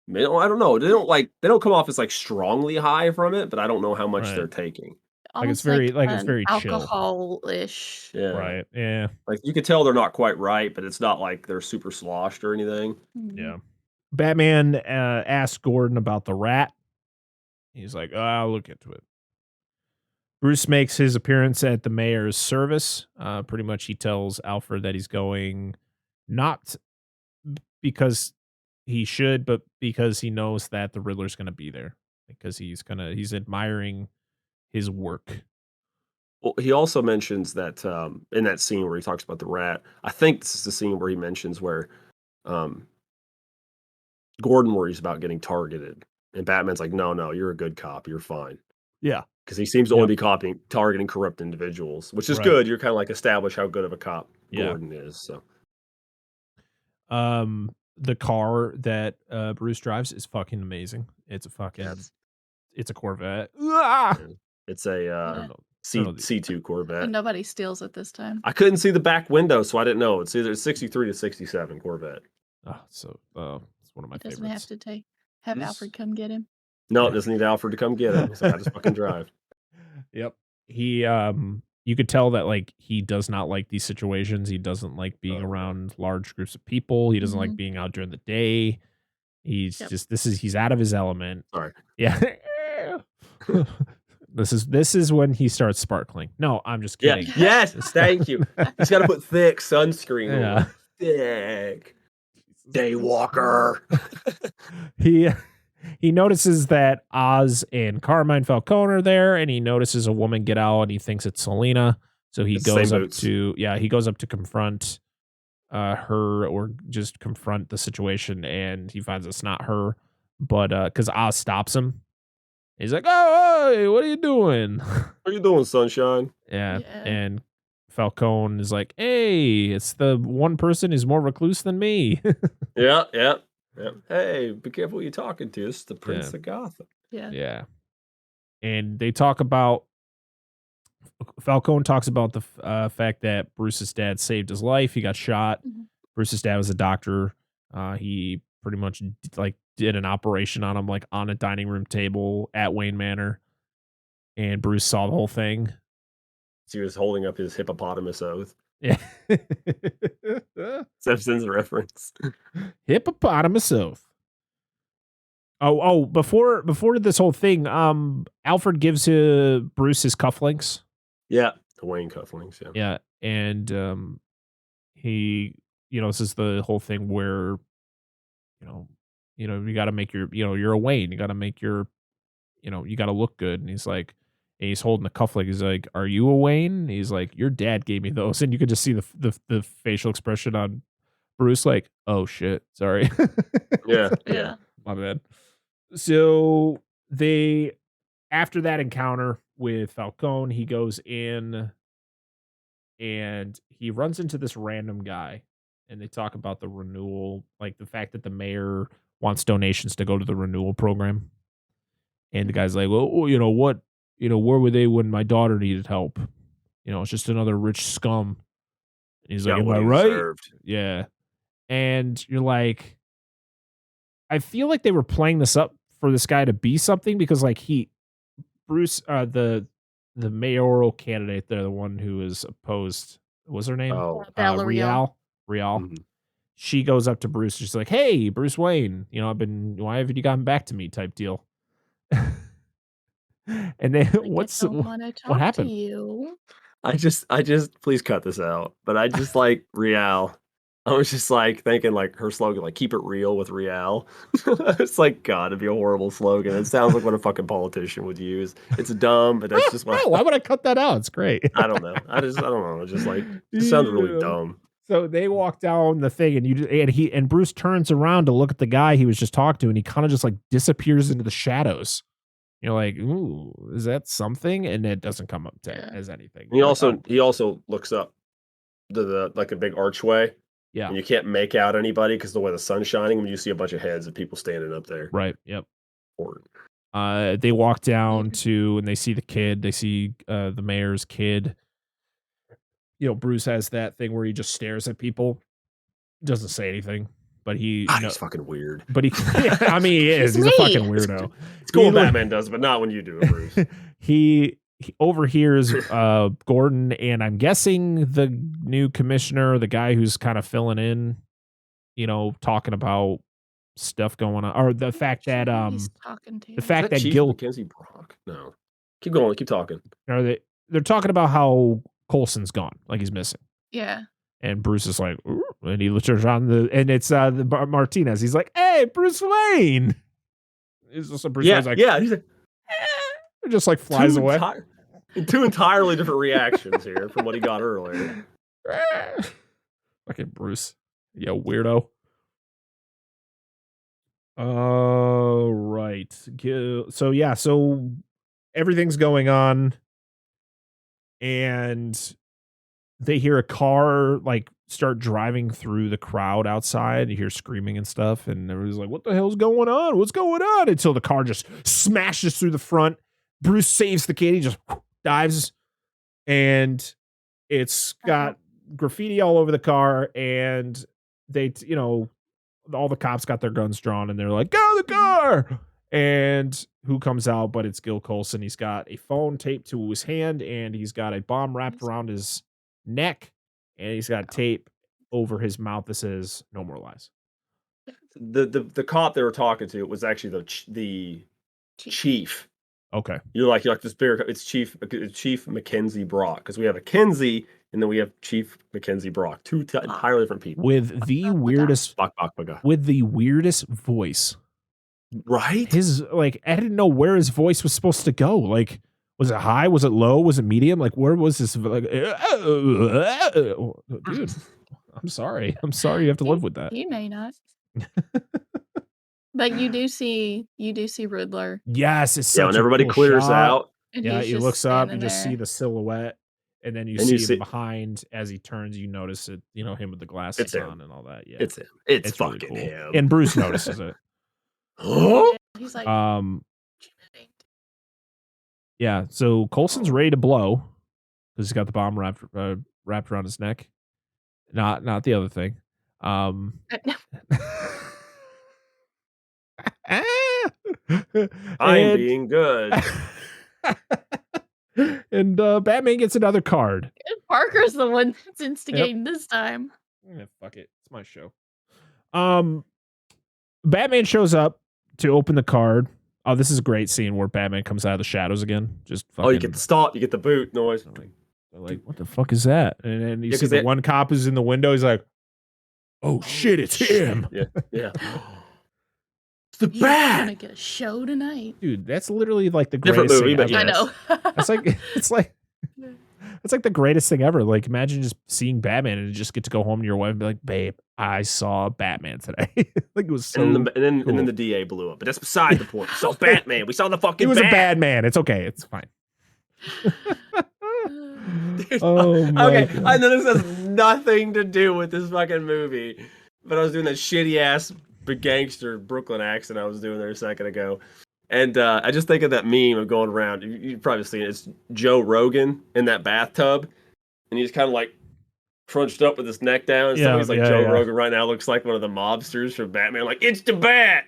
I don't know. They don't come off as like strongly high from it, but I don't know how much Right. they're taking. Like, it's Almost very- like, it's an very chill. alcohol-ish. Yeah, Right. Yeah. like you could tell they're not quite right, but it's not like they're super sloshed or anything. Mhm. Yeah. Batman asks Gordon about the rat. He's like, I'll look into it. Bruce makes his appearance at the mayor's service. Pretty much he tells Alfred that he's going not because he should, but because he knows that the Riddler's going to be there, because he's admiring his work. Well, he also mentions that in that scene where he talks about the rat. I think this is the scene where he mentions where Gordon worries about getting targeted, and Batman's like, "No, you're a good cop. You're fine." Yeah. Because he seems to only be targeting corrupt individuals, which is Right. good. You're kind of like establish how good of a cop Yeah. Gordon is. So The car that Bruce drives is fucking amazing. It's a fucking, Yeah. it's a Corvette. Ah! it's a I don't know. I don't know the- C2 Corvette. And nobody steals it this time. I couldn't see the back window, so I didn't know. It's either 63 to 67 Corvette. It's one of my It doesn't favorites. have to have Yes. Alfred come get him. No, Yeah. it doesn't need Alfred to come get him. So I just fucking drive. Yep. He you could tell that like he does not like these situations. He doesn't like being Oh, no. around large groups of people. He doesn't like Mhm. being out during the day. He's Yep. just he's out of his element. Sorry. Yeah. This is when he starts sparkling. No, I'm just Yeah. kidding. Yes. Thank you. He's got to put thick sunscreen Yeah. on. Thick. Daywalker. He notices that Oz and Carmine Falcone are there, and he notices a woman get out, and he thinks it's Selena. So he It's the goes same up boots. to confront her, or just confront the situation, and he finds it's not her, but because Oz stops him. He's like, "Oh, hey, what are you doing?" What are you doing, sunshine? Yeah. Yeah. And Falcone is like, "Hey, it's the one person who's more recluse than me." Yeah. Hey, be careful who you're talking to. This is the Prince of Gotham. Yeah. Yeah. And they talk about, Falcone talks about the fact that Bruce's dad saved his life. He got shot. Mhm. Bruce's dad was a doctor. He pretty much did an operation on him, like on a dining room table at Wayne Manor. And Bruce saw the whole thing. So he was holding up his hippopotamus oath. Yeah. Simpsons reference. Hippopotamus oath. Before this whole thing, Alfred gives Bruce his cufflinks. Yeah. The Wayne cufflinks. Yeah. Yeah, and he, this is the whole thing where, you got to make your, you're a Wayne. You got to make your, you got to look good. And he's holding the cufflink. He's like, "Are you a Wayne?" And he's like, "Your dad gave me those." And you could just see the facial expression on Bruce, like, "Oh shit, sorry." Yeah. Yeah. My bad. So after that encounter with Falcone, he goes in and he runs into this random guy, and they talk about the renewal, like the fact that the mayor wants donations to go to the renewal program. And the guy's like, "Well, what, where were they when my daughter needed help?" it's just another rich scum. And he's like, Got am what I he right? deserved. Yeah. And you're like, I feel like they were playing this up for this guy to be something because like Bruce, the mayoral candidate there, the one who is opposed, what's her name? Oh, Valerie. Rial. mhm. She goes up to Bruce. She's like, hey, Bruce Wayne, why haven't you gotten back to me type deal. And then I don't want to talk what happened? to you. I just please cut this out. But I just like Rial. I was just like thinking like her slogan, like keep it real with Rial. It's like God, it'd be a horrible slogan. It sounds like what a fucking politician would use. It's dumb, but that's just what Why would I cut that out? It's great. I don't know. I don't know. It's just like it sounds really Yeah. dumb. So they walk down the thing, and Bruce turns around to look at the guy he was just talking to, and he kind of just like disappears into the shadows. You're like, ooh, is that something? And it doesn't come up as anything. He also looks up to the like a big archway. Yeah. And you can't make out anybody because the way the sun's shining, when you see a bunch of heads of people standing up there. Right. Yep. Important. They walk down to, and they see the kid. They see the mayor's kid. Bruce has that thing where he just stares at people, doesn't say anything, but he's fucking weird. But I mean, he is. He's a fucking weirdo. It's cool when Batman does, but not when you do it, Bruce. He overhears Gordon, and I'm guessing the new commissioner, the guy who's kind of filling in, talking about stuff going on, or the fact that He's talking to the fact that Chief Gil Mackenzie Brock. No, keep going, keep talking. they're talking about how Coulson's gone, like he's missing. Yeah. And Bruce is like, ooh, and he turns on and it's the Martinez. He's like, hey, Bruce Wayne. It's just Bruce Wayne's like, yeah. He's like, it just like flies away. Two entirely different reactions here from what he got earlier. Fucking Bruce. Yeah, weirdo. Right. So everything's going on, and they hear a car like start driving through the crowd outside. You hear screaming and stuff, and everybody's like, what the hell's going on? What's going on? Until the car just smashes through the front. Bruce saves the kid. He just dives, and it's got graffiti all over the car, and they, all the cops got their guns drawn, and they're like, go the car! And who comes out? But it's Gil Coulson. He's got a phone taped to his hand, and he's got a bomb wrapped around his neck, and he's got tape over his mouth that says "No more lies." The cop they were talking to was actually the chief. Okay, you're like this bigger. It's Chief Mackenzie Brock, because we have a Kenzie and then we have Chief Mackenzie Brock, two entirely different people with the weirdest voice. Right? His I didn't know where his voice was supposed to go. Like, was it high? Was it low? Was it medium? Like, where was this? Like, dude, I'm sorry. You have to live with that. You may not. But you do see Riddler. Yes, it's such when everybody cool clears shot. out. And Yeah, he looks up, you just there. see the silhouette, and then you see him behind as he turns. You notice it, him with the glasses on and all that. Yeah, it's him. It's really fucking cool. him. And Bruce notices it. He's like, yeah. So Coulson's ready to blow because he's got the bomb wrapped around his neck. Not the other thing. I'm being good. And Batman gets another card. Parker's the one that's instigating this time. Yeah, fuck it. It's my show. Batman shows up to open the card. Oh, this is a great scene where Batman comes out of the shadows again. Just fucking, you get the stop, you get the boot noise. Like, what the fuck is that? And then you see the one cop is in the window. He's like, oh shit, it's him. Yeah. It's the Bat. Gonna get a show tonight, dude. That's literally like the different greatest movie, thing but ever. I know. It's like the greatest thing ever. Like, imagine just seeing Batman and just get to go home to your wife and be like, babe, I saw Batman today. Like, it was so and then cool. the DA blew up. But that's beside the point. We saw Batman. We saw the fucking He was Bat. a bad man. It's okay. It's fine. Dude, oh my God. I know this has nothing to do with this fucking movie, but I was doing that shitty ass gangster Brooklyn accent I was doing there a second ago. And I just think of that meme of going around. You've probably seen it. It's Joe Rogan in that bathtub, and he's kind of like crunched up with his neck down. And Yeah, somebody's like, Joe Rogan right now looks like one of the mobsters from Batman. Like, it's the Bat.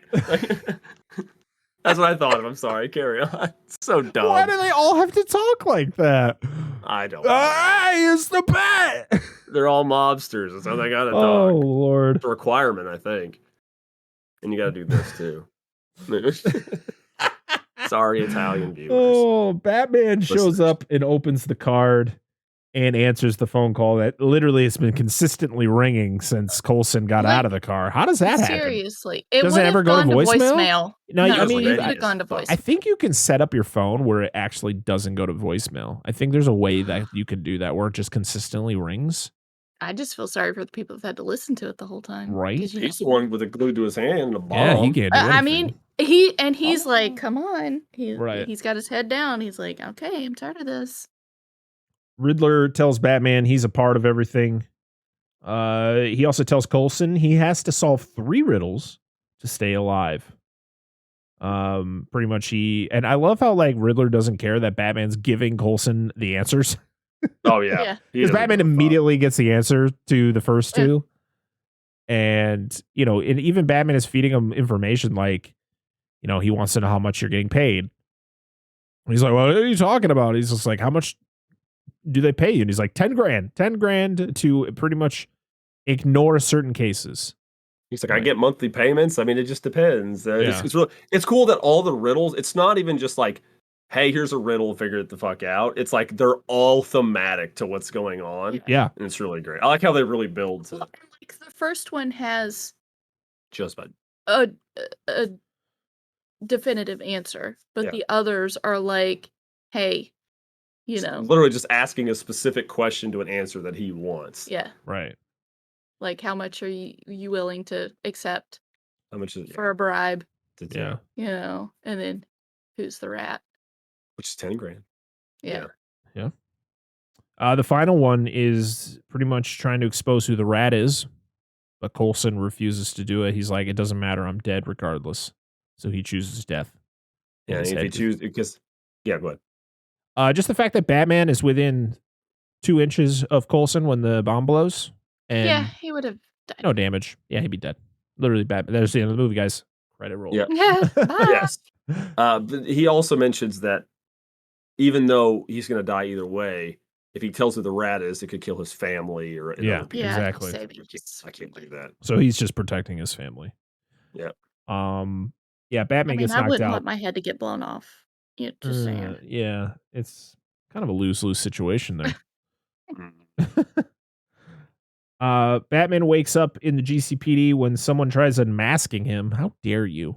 That's what I thought of. I'm sorry. Carry on. It's so dumb. Why do they all have to talk like that? I don't know. Hey, it's the Bat. They're all mobsters. That's how they gotta talk. Oh Lord. It's a requirement, I think. And you gotta do this too. Sorry, Italian viewers. Oh, Batman shows up and opens the card and answers the phone call that literally has been consistently ringing since Coulson got out of the car. How does that happen? Seriously. It Does would it ever have go to gone to voicemail? No, No, I mean, it would you- have gone to voicemail. I think you can set up your phone where it actually doesn't go to voicemail. I think there's a way that you can do that where it just consistently rings. I just feel sorry for the people that had to listen to it the whole time. Right? 'cause, you know, He's the one with it glued to his hand and a bomb. Yeah, he can't do anything. I mean, he's like, come on. Right. He's got his head down. He's like, okay, I'm tired of this. Riddler tells Batman he's a part of everything. He also tells Coulson he has to solve 3 riddles to stay alive. Pretty much and I love how like Riddler doesn't care that Batman's giving Coulson the answers. Oh yeah. Yeah. Because Batman immediately gets the answer to the first 2. And, and even Batman is feeding him information like, he wants to know how much you're getting paid. And he's like, well, what are you talking about? He's just like, how much do they pay you? And he's like, 10 grand to pretty much ignore certain cases. He's like, I get monthly payments. I mean, it just depends. Yeah. It's cool that all the riddles, it's not even just like, hey, here's a riddle, figure it the fuck out. It's like they're all thematic to what's going on. Yeah. And it's really great. I like how they really build to Well, like the first one has just about a definitive answer, but Yeah. the others are like, hey, literally just asking a specific question to an answer that he wants. yeah, Right. like how much are you willing to accept How much is it? for a bribe, Yeah. and then who's the rat? Which is 10 grand. Yeah. The final one is pretty much trying to expose who the rat is, but Coulson refuses to do it. He's like, it doesn't matter. I'm dead regardless. So he chooses death. Yeah, and if he chooses, because, yeah, go ahead. Just the fact that Batman is within 2 inches of Coulson when the bomb blows, and Yeah, he would have died. no damage. Yeah, he'd be dead. Literally Batman. There's the end of the movie, guys. Credit roll. Yeah. Yeah. Bye. Yes. But he also mentions that even though he's going to die either way, if he tells who the rat is, it could kill his family or Yeah. other people. Yeah, Exactly. saving I can't do that. So he's just protecting his family. Yeah. Yeah, Batman gets I knocked wouldn't out. want my head to get blown off. Just saying. Yeah, it's kind of a lose-lose situation there. Batman wakes up in the GCPD when someone tries unmasking him. How dare you,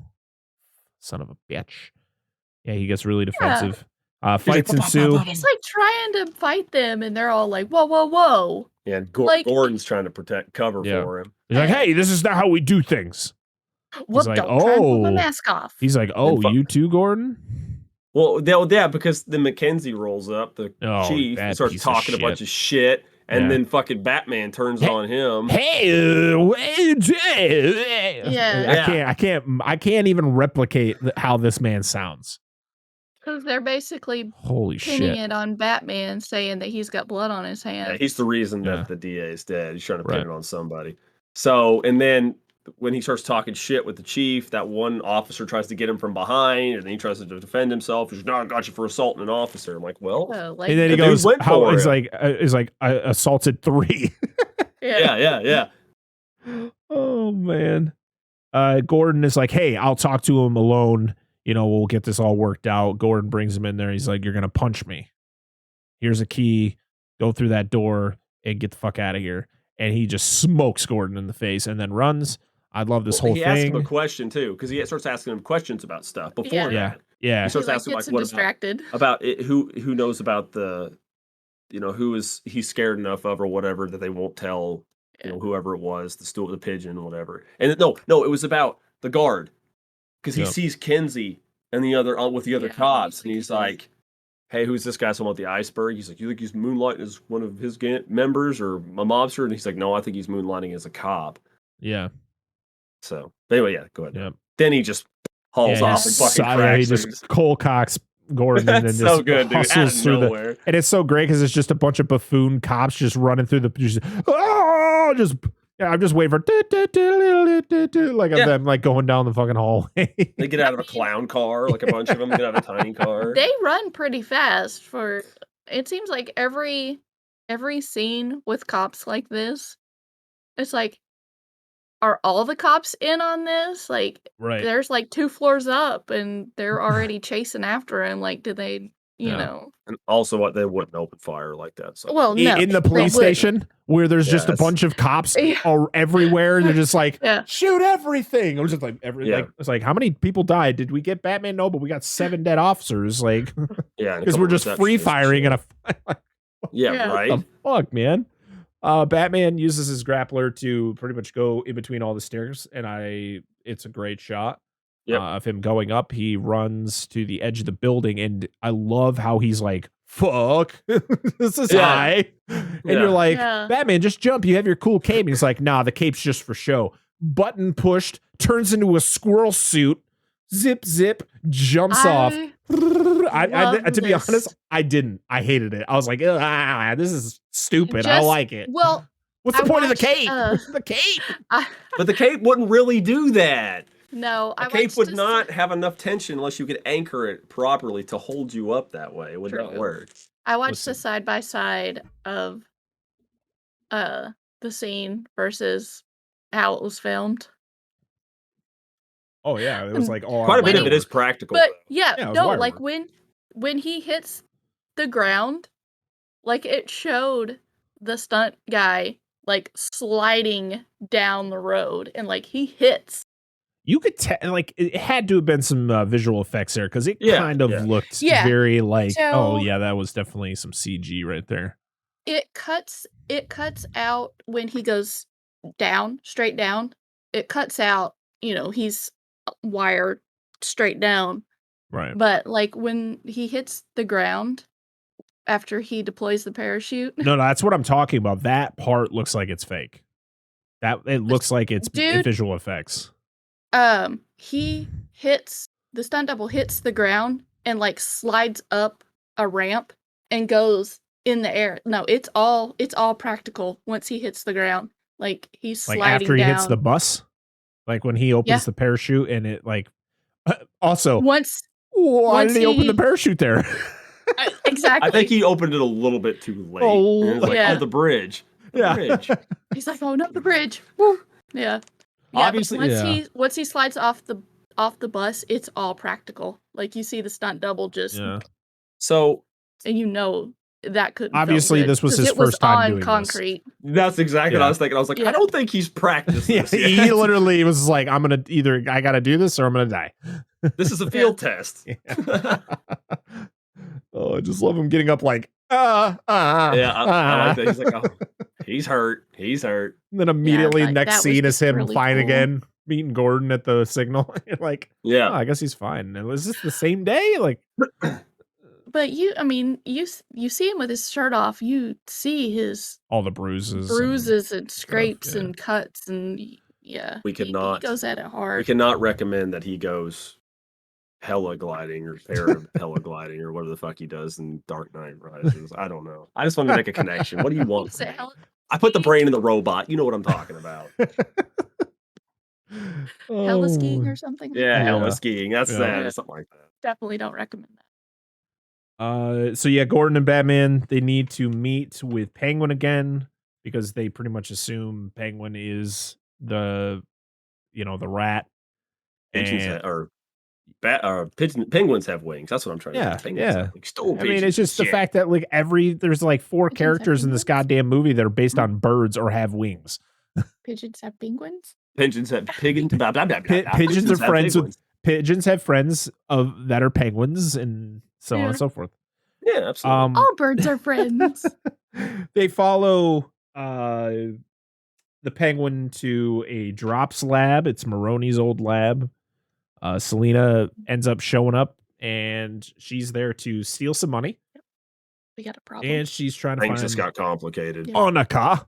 son of a bitch? Yeah, he gets really defensive. Fights ensue. He's like trying to fight them, and they're all like, "Whoa, whoa, whoa!" Yeah, and Like- Gordon's trying to cover Yeah. for him. He's like, hey, this is not how we do things. Whoop! like, Don't try and pull my "Oh." mask off. He's like, oh, fuck- you too, Gordon? Well, yeah, because then Mackenzie rolls up, the Oh, chief, that and starts piece of talking a bunch shit. of shit, and Yeah. then fucking Batman turns on him. Hey, Yeah. I can't even replicate how this man sounds. Because they're basically Holy pinning shit. it on Batman, saying that he's got blood on his Yeah, hand. he's the reason Yeah. that the DA is dead. He's trying to Right. pin it on somebody. So, and then when he starts talking shit with the chief, that one officer tries to get him from behind, and then he tries to defend himself. He's like, no, I got you for assaulting an officer. I'm like, well, So, like, And then he The dude goes, went how for he's him. like, I assaulted 3. yeah. Oh man. Gordon is like, hey, I'll talk to him alone. We'll get this all worked out. Gordon brings him in there. He's like, you're gonna punch me. Here's a key. Go through that door and get the fuck out of here. And he just smokes Gordon in the face and then runs. I love this whole he asks him a thing. question too, because he starts asking him questions about stuff before Yeah. that. Yeah. He He starts like, asking gets like, him what distracted. about it, who knows about the, who is he's scared enough of or whatever that they won't tell, whoever it was, the pigeon, whatever. And no, it was about the guard, because he Yep. sees Kenzie and the other with the other Yeah, cops, and he's he's like, like, hey, who's this guy? Someone with the iceberg. He's like, you think he's moonlighting as one of his members or a mobster? And he's like, no, I think he's moonlighting as a cop. Yeah. So, but anyway, yeah, go ahead. Yep. Then he just hauls Yeah, off and fucking he cracks just him. Cole Cox Gordon and then That's just so good, dude. Out hustles of through nowhere. and it's so great because it's just a bunch of buffoon cops just running through I'm just waiting for like of them like going down the fucking hallway. They get out of a clown car, like a bunch of them get out of a tiny car. They run pretty fast for. It seems like every scene with cops like this, it's like, are all the cops in on this? Like, Right. there's like 2 floors up, and they're already chasing after him. Like, did they, you Yeah. know? And also, what they wouldn't open fire like that. So. Well, no, In the they police wouldn't. station where there's just a Yes. bunch of cops Yeah. all everywhere. They're just like, Yeah. shoot everything. It was just like Yeah. like it's like, how many people died? Did we get Batman? No, but we got 7 dead officers. Like, Yeah, and a because couple we're just receptionists free and firing shit. in a. Yeah, Yeah. right. The fuck, man. Batman uses his grappler to pretty much go in between all the stairs, and it's a great shot Yep. of him going up. He runs to the edge of the building, and I love how he's like, fuck, this is Yeah. high. And Yeah. you're like, Yeah. Batman, just jump. You have your cool cape. And he's like, nah, the cape's just for show. Button pushed, turns into a squirrel suit, zip, jumps off. To be love honest, this. I didn't. I hated it. I was like, this is stupid. I don't Just- like it. Well, What's the I point of the watched, cape? uh, The cape. But the cape wouldn't really do that. no, I A cape watched would this- not have enough tension unless you could anchor it properly to hold you up that way. It would not True. work. I watched Listen. the side by side of the scene versus how it was filmed. Oh yeah, it was like all Quite a bit When of it he- is practical. But though. yeah, Yeah, it was no, wire like work. when he hits the ground, like it showed the stunt guy like sliding down the road, and like he hits. You could tell, like, it had to have been some visual effects there because it Yeah, kind of yeah. looked Yeah. very like, oh So- yeah, that was definitely some CG right there. It cuts out when he goes down, straight down. It cuts out, he's wired straight down. Right. But like when he hits the ground after he deploys the parachute, No, that's what I'm talking about. That part looks like it's fake. That it looks like it's Dude. visual effects. the stunt double hits the ground and like slides up a ramp and goes in the air. No, it's all practical once he hits the ground. Like he's Like sliding after he down. hits the bus, like when he opens Yeah. the parachute and it like. Also, Once why once did he open the he- parachute there? exactly. I think he opened it a little bit too late. Oh, And it was like, yeah. oh, the bridge. The Yeah. bridge. He's like, "Oh no, the bridge!" Woo. Yeah. Yeah. Obviously- but once he slides off the bus, it's all practical. Like you see the stunt double just, Yeah. So and that couldn't. feel Obviously, good, this was 'cause his it was first time on doing this. concrete. that's exactly what Yeah. I was thinking. I was like, Yeah. I don't think he's practiced Yeah, this he yet. literally was like, I gotta do this or I'm gonna die. This is a field test. Oh, I just love him getting up like, Yeah, I like that. He's like, oh, he's hurt. And then immediately like, next that was scene is just him really fine cool. again, meeting Gordon at the signal. You're like, Yeah. oh, I guess he's fine. And is this the same day? Like, But you see him with his shirt off. You see his all the bruises. and scrapes yeah. and cuts and yeah. We could not- He goes at it We hard. cannot recommend that he goes hella gliding or hella gliding or whatever the fuck he does in Dark Knight Rises. I don't know. I just wanted to make a connection. What do you want? Say from me? hell- I put the brain in the robot. You know what I'm talking about. hella skiing Oh. or something. Yeah, hella Yeah. skiing. That's Yeah. that or something like that. Definitely don't recommend that. So yeah, Gordon and Batman, they need to meet with Penguin again because they pretty much assume Penguin is the rat. Pigeons And- penguins have wings. That's what I'm trying to Yeah, say. Penguins yeah. have wings. Stool I mean, pigeons it's just the shit. fact that like there's like 4 Pigeons have characters in this penguins? goddamn movie that are based on birds or have wings. Pigeons have penguins. Pigeons have pigeons. Blah, blah, blah, blah, blah. Pigeons are have friends with penguins. pigeons have friends that are penguins and so on Yeah. and so forth. Yeah, absolutely. All birds are friends. They follow the Penguin to a drops lab. It's Maroni's old lab. Selena ends up showing up and she's there to steal some money. We got a problem. And she's trying to Things find just got complicated. Yeah. Annika.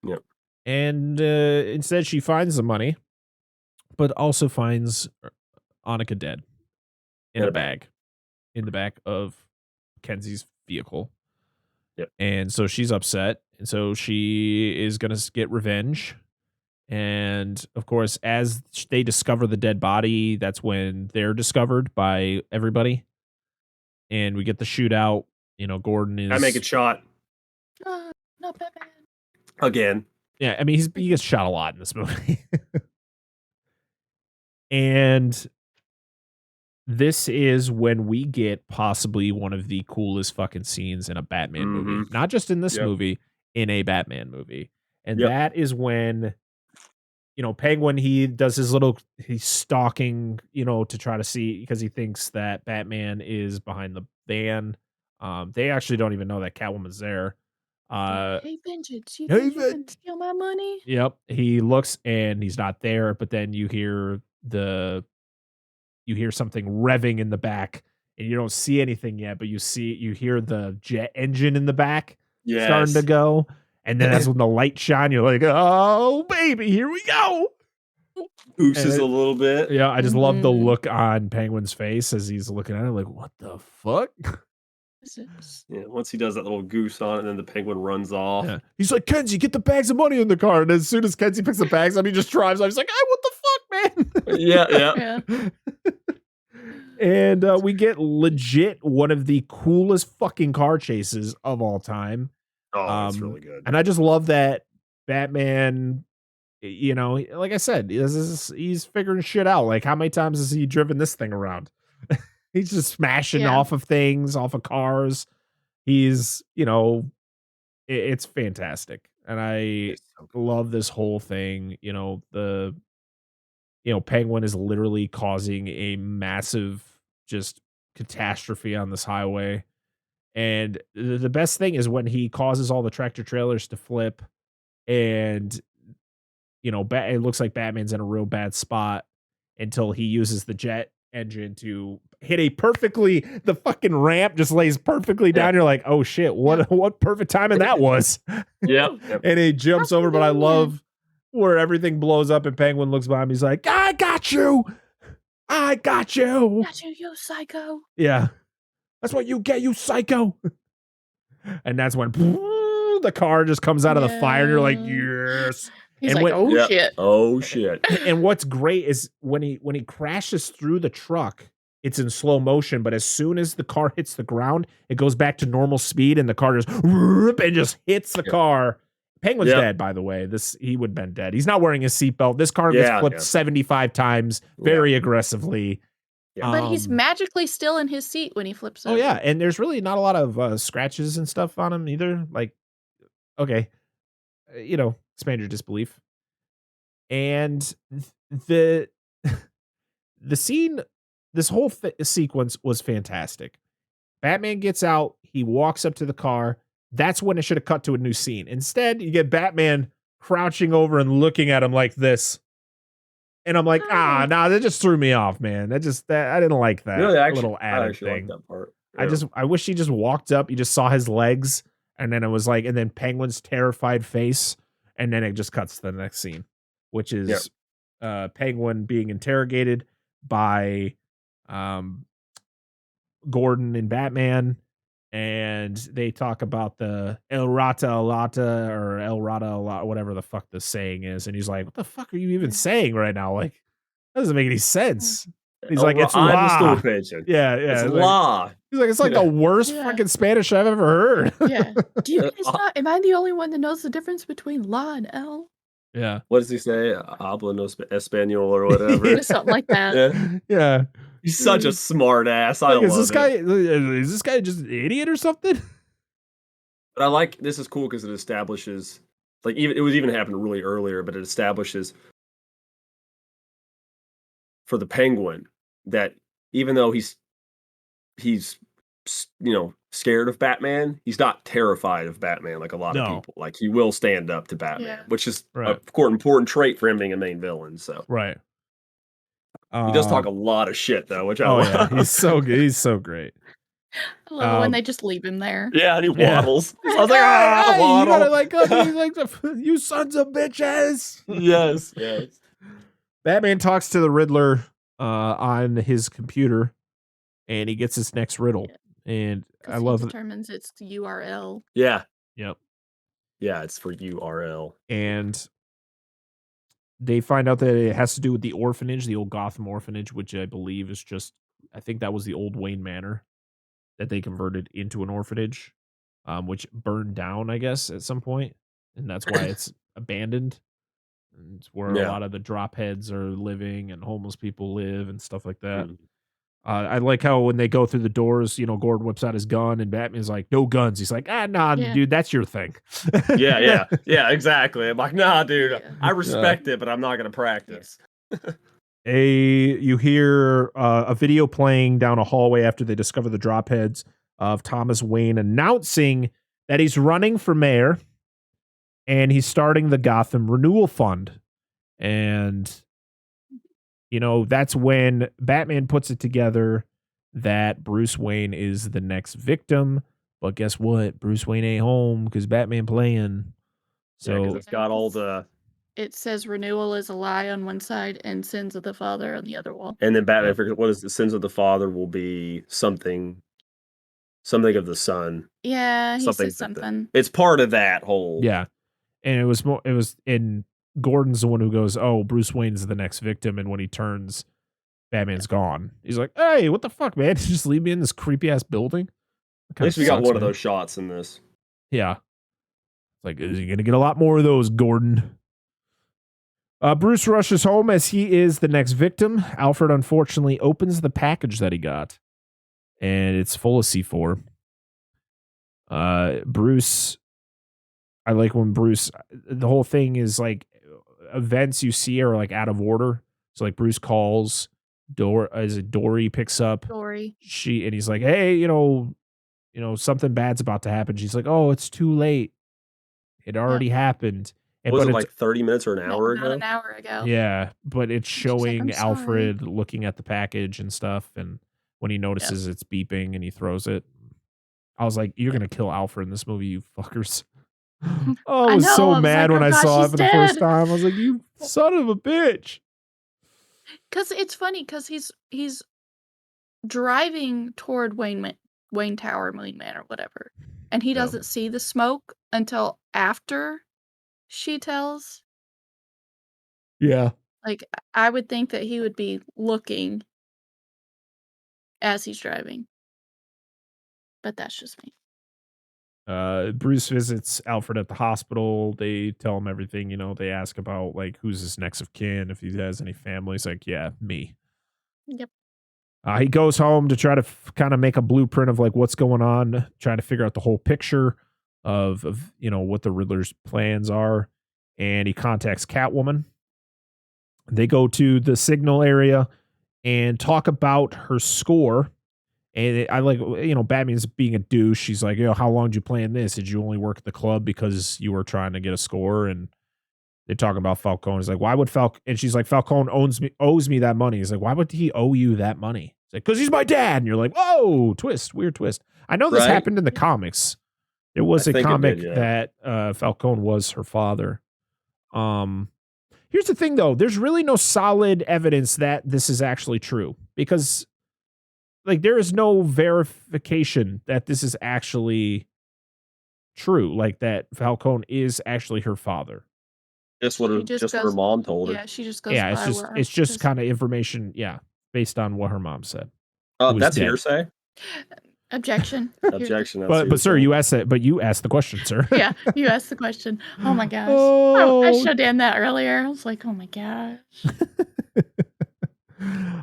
Yep. And instead she finds the money, but also finds Annika dead in a bag in the back of Kenzie's vehicle. Yep. And so she's upset. And so she is going to get revenge. And of course, as they discover the dead body, that's when they're discovered by everybody. And we get the shootout. You know, Gordon is. I make it shot Not Batman. again. Yeah, I mean, he gets shot a lot in this movie. And this is when we get possibly one of the coolest fucking scenes in a Batman movie. Not just in this movie, in a Batman movie. And that is when, you know, Penguin, he's stalking, you know, to try to see, because he thinks that Batman is behind the van. They actually don't even know that Catwoman's there. Hey, Vengeance, you think you can steal my money? Yep. He looks and he's not there, but then you hear something revving in the back, and you don't see anything yet, but you hear the jet engine in the back starting to go. And then that's when the light shine, you're like, oh baby, here we go. Ooses a little bit. Yeah, I just love the look on Penguin's face as he's looking at it like, what the fuck? Yeah, once he does that little goose on it, and then the Penguin runs off. Yeah. He's like, Kenzie, get the bags of money in the car. And as soon as Kenzie picks the bags up, he just drives. I was like, hey, what the fuck, man? Yeah. And we get legit one of the coolest fucking car chases of all time. Oh, that's really good. And I just love that Batman, you know, like I said, he's figuring shit out. Like, how many times has he driven this thing around? He's just smashing off of things, off of cars. He's, you know, it's fantastic. And I love this whole thing. You know, Penguin is literally causing a massive just catastrophe on this highway. And the best thing is when he causes all the tractor trailers to flip, and, you know, it looks like Batman's in a real bad spot until he uses the jet engine to hit the fucking ramp just lays perfectly down. You're like, oh shit, what perfect timing that was. Yep. And he jumps over, but I love where everything blows up and Penguin looks behind him. He's like, I got you. Got you, you psycho. Yeah. That's what you get, you psycho. And that's when the car just comes out of the fire and you're like, yes. He's like, shit. Oh shit. And what's great is when he crashes through the truck, it's in slow motion, but as soon as the car hits the ground, it goes back to normal speed and the car just hits the car. Penguin's dead, by the way. He would have been dead. He's not wearing his seatbelt. This car gets flipped 75 times very aggressively. Yeah. But he's magically still in his seat when he flips over. Oh, yeah. And there's really not a lot of scratches and stuff on him either. Like, okay, you know, expand your disbelief. And the scene, this whole sequence was fantastic. Batman gets out. He walks up to the car. That's when it should have cut to a new scene. Instead, you get Batman crouching over and looking at him like this. And I'm like, that just threw me off, man. I didn't like that little added thing. Like that part. Yeah. I wish he just walked up. You just saw his legs, and then it was like, and then Penguin's terrified face, and then it just cuts to the next scene, which is Penguin being interrogated by Gordon and Batman. And they talk about the El Rata, whatever the fuck the saying is. And he's like, what the fuck are you even saying right now? Like, that doesn't make any sense. He's like, it's la. Yeah. It's la. He's like, it's like the worst fucking Spanish I've ever heard. Yeah. Do you guys not? Am I the only one that knows the difference between la and el? Yeah. What does he say? Habla no Espanol or whatever. Something like that. Yeah. He's such a smart ass. I love is this guy just an idiot or something? But I like this is cool because it establishes, like, it was even happened really earlier, but it establishes for the Penguin that even though he's scared of Batman, he's not terrified of Batman like a lot of people. Like, he will stand up to Batman, which is an important trait for him being a main villain. So right. He does talk a lot of shit though, which I love. Yeah. He's so good. He's so great. I love it when they just leave him there. Yeah, and he waddles. I was like, you gotta he's like, you sons of bitches. Yes. Batman talks to the Riddler on his computer, and he gets his next riddle. And I Because he love it. determines it's the URL. Yeah. Yep. Yeah, it's for URL. And they find out that it has to do with the orphanage, the old Gotham orphanage, which I believe is just, I think that was the old Wayne Manor that they converted into an orphanage, which burned down, I guess, at some point, and that's why it's abandoned. And it's where a lot of the drop heads are living and homeless people live and stuff like that. Mhm. I like how when they go through the doors, Gordon whips out his gun and Batman's like, "No guns." He's like, nah, Yeah. dude, that's your thing. Yeah, exactly. I'm like, nah, dude, Yeah. I respect it, but I'm not gonna practice. You hear a video playing down a hallway after they discover the drop heads of Thomas Wayne announcing that he's running for mayor and he's starting the Gotham Renewal Fund. And that's when Batman puts it together that Bruce Wayne is the next victim. But guess what? Bruce Wayne ain't home because Batman playing. So So it's got all the. It says renewal is a lie on one side and sins of the father on the other wall. And then Batman figures what is the sins of the father will be something of the son. Yeah, he Something says like that. something. It's part of that whole. yeah, and it was in Gordon's the one who goes, "Oh, Bruce Wayne's the next victim," and when he turns, Batman's gone. He's like, "Hey, what the fuck, man? Just leave me in this creepy ass building." At least we got one of those shots in this. Yeah, like, is he gonna get a lot more of those, Gordon? Bruce rushes home as he is the next victim. Alfred unfortunately opens the package that he got, and it's full of C4. Bruce, I like when Bruce, the whole thing is like events you see are like out of order. So like Bruce calls Dory picks up Dory. and he's like, "Hey, something bad's about to happen." She's like, "Oh, it's too late. It already happened." Was it like 30 minutes or an hour ago? About an hour ago. Yeah, but it's showing "I'm Alfred looking at the package and stuff, and when he notices it's beeping and he throws it. I was like, "You're gonna kill Alfred in this movie, you fuckers." Oh, I was so mad when I saw it for the first time. I was like, "You son of a bitch." Because it's funny because he's driving toward Wayne Tower, Wayne Manor, whatever, and he doesn't see the smoke until after she tells. Yeah. Like, I would think that he would be looking as he's driving. But that's just me. Bruce visits Alfred at the hospital. They tell him everything, they ask about like who's his next of kin, if he has any family. He's like, "Yeah, me." Yep. He goes home to try to kind of make a blueprint of like what's going on, trying to figure out the whole picture of what the Riddler's plans are. And he contacts Catwoman. They go to the Signal area and talk about her score. And I like, Batman's being a douche. She's like, "How long did you plan this? Did you only work at the club because you were trying to get a score?" And they talk about Falcone. He's like, "Why would Falcone?" And she's like, "Falcone owes me that money." He's like, "Why would he owe you that money?" He's like, "Because he's my dad." And you're like, "Whoa, weird twist." I know this happened in the comics. There was a comic that Falcone was her father. Here's the thing, though. There's really no solid evidence that this is actually true because, like, there is no verification that this is actually true, like that Falcone is actually her father. Just what her mom told her. Yeah, she just goes. Yeah, it's just kind of information, based on what her mom said. That's hearsay. Objection. Objection. But sir, you asked it. But you asked the question, sir. Yeah, you asked the question. Oh my gosh. I should have done that earlier. I was like, oh my gosh.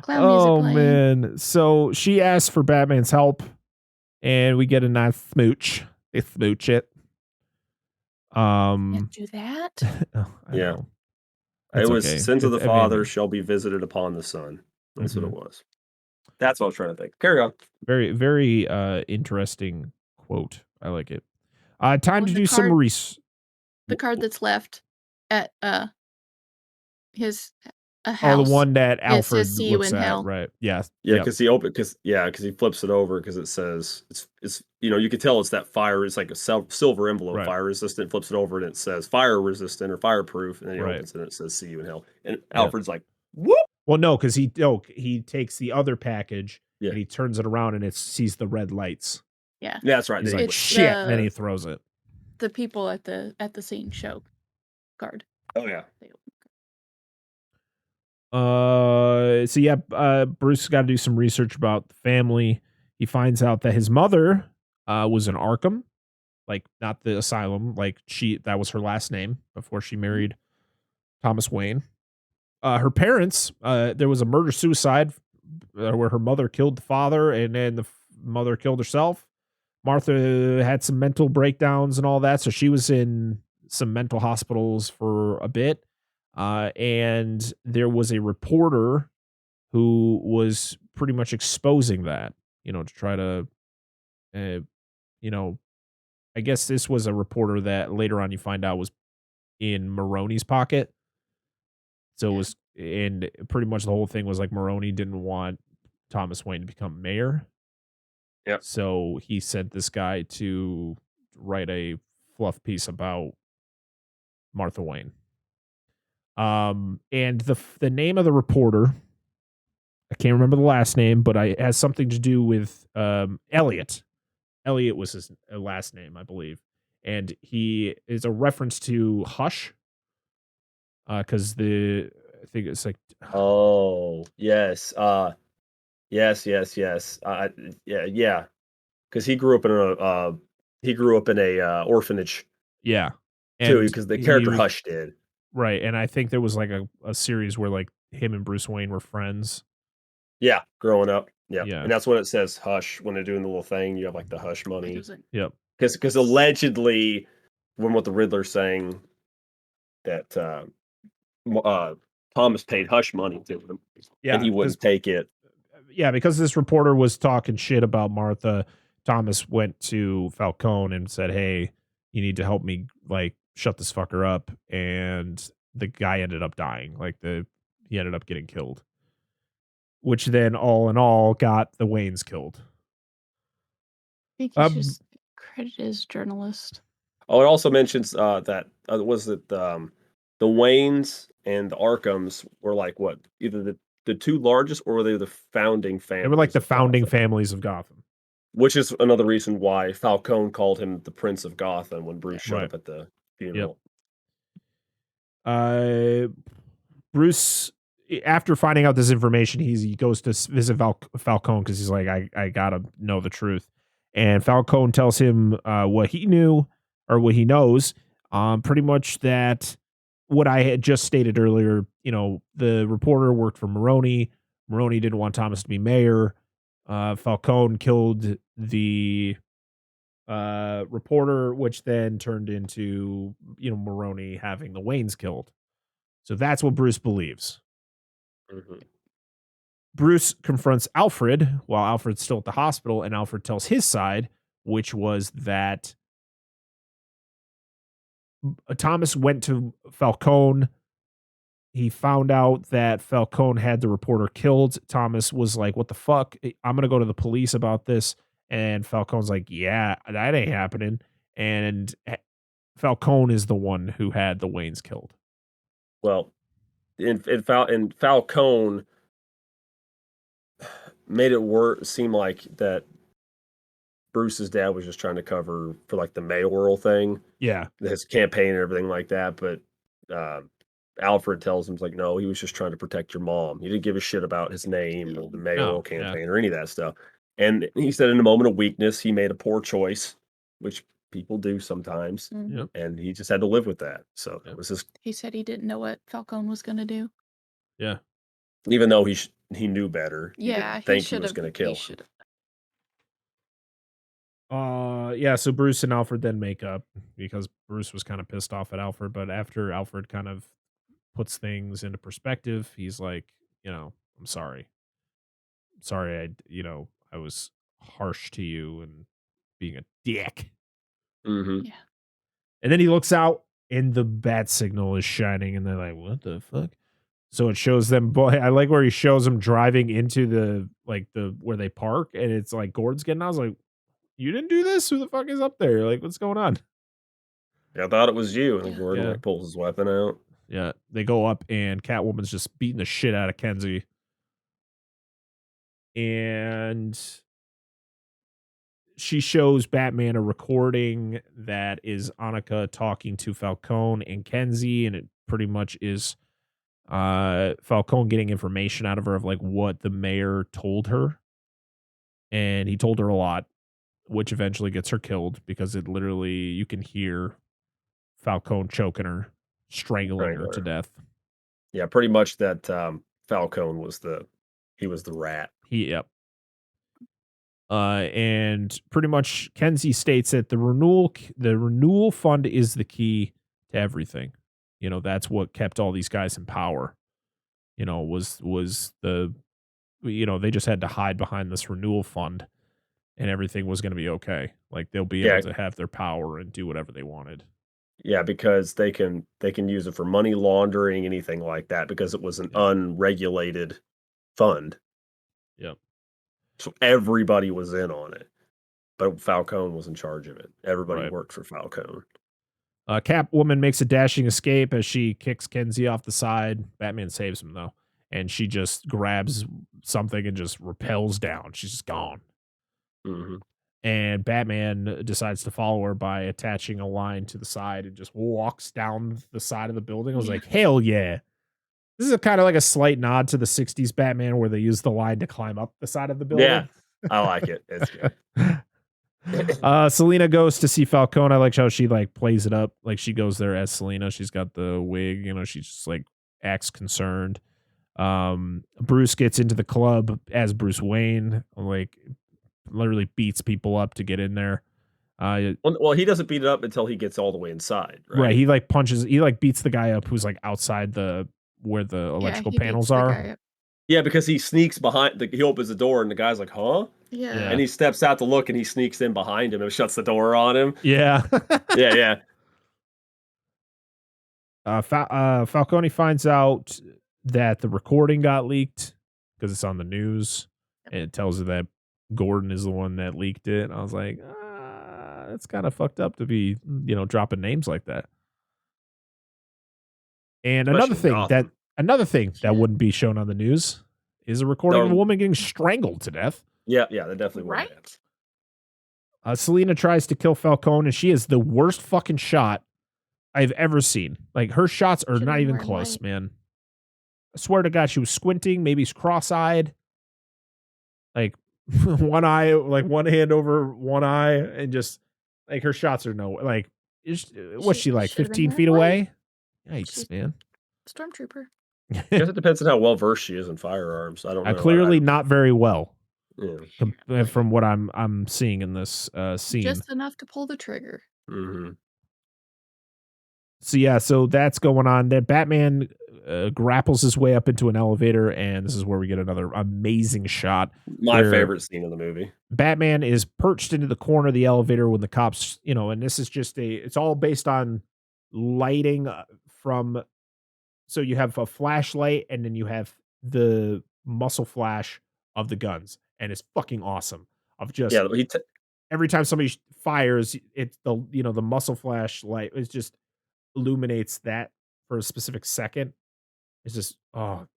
Oh man. So she asked for Batman's help, and we get a nice smooch. They smooch it. Can't do that. Yeah. It was sins of the father shall be visited upon the son. That's what it was. That's what I was trying to think. Carry on. Very, very interesting quote. I like it. Time to do some research. The card that's left at his house. Oh, the one that Alfred says, "See you looks in at, hell." right? Yeah. Yeah, because he flips it over because it says it's you can tell it's that fire. It's like a silver envelope, fire resistant. Flips it over and it says fire resistant or fireproof, and then he opens it and it says "See you in hell." And Alfred's like, "Whoop." Well, no, because he takes the other package Yeah. and he turns it around and it sees the red lights. Yeah. Yeah, that's right. He's Then like, It's shit, and then he throws it. the people at the scene show guard. oh yeah. So yeah, Bruce got to do some research about the family. He finds out that his mother was in Arkham, like not the asylum, like that was her last name before she married Thomas Wayne. Her parents, there was a murder suicide where her mother killed the father and then the mother killed herself. Martha had some mental breakdowns and all that, so she was in some mental hospitals for a bit. And there was a reporter who was pretty much exposing that, to try to, I guess this was a reporter that later on you find out was in Maroney's pocket. So it was, and pretty much the whole thing was like Maroni didn't want Thomas Wayne to become mayor. Yep. So he sent this guy to write a fluff piece about Martha Wayne. And the name of the reporter, I can't remember the last name, but it has something to do with Elliot. Elliot was his last name, I believe. And he is a reference to Hush. Because I think it's like, Oh yes. Yes. Yeah. Because he grew up in a orphanage yeah. too. Because the character was- Hush did. Right. And I think there was like a series where like him and Bruce Wayne were friends. Yeah, growing up. Yeah. Yeah. And that's when it says Hush when they're doing the little thing. You have like the Hush money. Yep. Because allegedly, when what the Riddler's saying that Thomas paid Hush money to him, and he wouldn't take it. Yeah, because this reporter was talking shit about Martha, Thomas went to Falcone and said, "Hey, you need to help me, like, shut this fucker up." And the guy ended up dying. Like, he ended up getting killed, which then, all in all, got the Waynes killed. I think he's just credited as journalist. Oh, it also mentions that was it the Waynes and the Arkhams were like what, either the two largest, or were they the founding families? They were like the of founding Gotham? families of Gotham. Which is another reason why Falcone called him the Prince of Gotham when Bruce showed up at the funeral. Bruce, after finding out this information, he goes to visit Falcone because he's like, I gotta know the truth. And Falcone tells him what he knew, or what he knows, pretty much that what I had just stated earlier. The reporter worked for Maroni. Maroni didn't want Thomas to be mayor. Falcone killed the reporter, which then turned into Maroni having the Waynes killed. So that's what Bruce believes. Mm-hmm. Bruce confronts Alfred while Alfred's still at the hospital, and Alfred tells his side, which was that Thomas went to Falcone. He found out that Falcone had the reporter killed. Thomas was like, "What the fuck? I'm going to go to the police about this." And Falcone's like, "Yeah, that ain't happening." And Falcone is the one who had the Waynes killed. Well, in Falcone made it seem like that Bruce's dad was just trying to cover for like the mayoral thing. Yeah. His campaign and everything like that. But Alfred tells him, like, no, he was just trying to protect your mom. He didn't give a shit about his name or the mayoral campaign or any of that stuff. And he said in a moment of weakness, he made a poor choice, which people do sometimes. Mm-hmm. Yep. And he just had to live with that. So it was just... He said he didn't know what Falcone was going to do. Yeah. Even though he knew better. Yeah, he think he was going to kill him. Yeah, so Bruce and Alfred then make up because Bruce was kind of pissed off at Alfred, but after Alfred kind of puts things into perspective, he's like, I'm sorry. I was harsh to you and being a dick. Mm-hmm. Yeah. And then he looks out and the bat signal is shining and they're like, what the fuck? So it shows them, boy, I like where he shows them driving into the where they park, and it's like Gordon's getting out. I was like, you didn't do this? Who the fuck is up there? Like, what's going on? Yeah, I thought it was you. And Gordon pulls his weapon out. Yeah, they go up and Catwoman's just beating the shit out of Kenzie. And she shows Batman a recording that is Annika talking to Falcone and Kenzie, and it pretty much is Falcone getting information out of her of like what the mayor told her. And he told her a lot, which eventually gets her killed because it literally, you can hear Falcone choking her, strangling her to death. Yeah, pretty much that Falcone was the rat. Yep. And pretty much Kenzie states that the renewal fund is the key to everything. You know, that's what kept all these guys in power. You know, was the, you know, they just had to hide behind this renewal fund and everything was going to be okay. Like they'll be able to have their power and do whatever they wanted. Yeah, because they can use it for money laundering, anything like that, because it was an unregulated fund. Yep. So everybody was in on it. But Falcone was in charge of it. Everybody worked for Falcone. Catwoman makes a dashing escape as she kicks Kenzie off the side. Batman saves him, though. And she just grabs something and just rappels down. She's just gone. Mm-hmm. And Batman decides to follow her by attaching a line to the side and just walks down the side of the building. I was like, hell yeah. This is kind of like a slight nod to the 60s Batman where they use the line to climb up the side of the building. Yeah, I like it. It's good. Selena goes to see Falcone. I like how she like plays it up. Like she goes there as Selena. She's got the wig, you know, she just like acts concerned. Bruce gets into the club as Bruce Wayne, like literally beats people up to get in there. Well, he doesn't beat it up until he gets all the way inside, right? Right. He like punches, he like beats the guy up who's like outside where the electrical panels are. Yeah, because he sneaks behind he opens the door and the guy's like, huh? Yeah. And he steps out to look and he sneaks in behind him and shuts the door on him. Yeah. Yeah. Falcone finds out that the recording got leaked because it's on the news. And it tells her that Gordon is the one that leaked it. And I was like, it's kind of fucked up to be, you know, dropping names like that. And another thing that wouldn't be shown on the news is a recording of a woman getting strangled to death. Yeah, that definitely would have. Selena tries to kill Falcone, and she is the worst fucking shot I've ever seen. Like, her shots are not even close, man. I swear to God, she was squinting. Maybe she's cross-eyed. Like, one eye, like one hand over one eye, and just, like, her shots are what's she like, 15 feet away? Yikes, man. Stormtrooper. I guess it depends on how well versed she is in firearms. I don't know. Clearly not very well. Yeah. From what I'm seeing in this scene. Just enough to pull the trigger. Mm-hmm. So that's going on there. Batman grapples his way up into an elevator, and this is where we get another amazing shot. My favorite scene of the movie. Batman is perched into the corner of the elevator when the cops, you know, and this is just it's all based on lighting from, so you have a flashlight and then you have the muzzle flash of the guns, and it's fucking awesome. Of just every time somebody fires, it's the muzzle flash light is just illuminates that for a specific second. It's just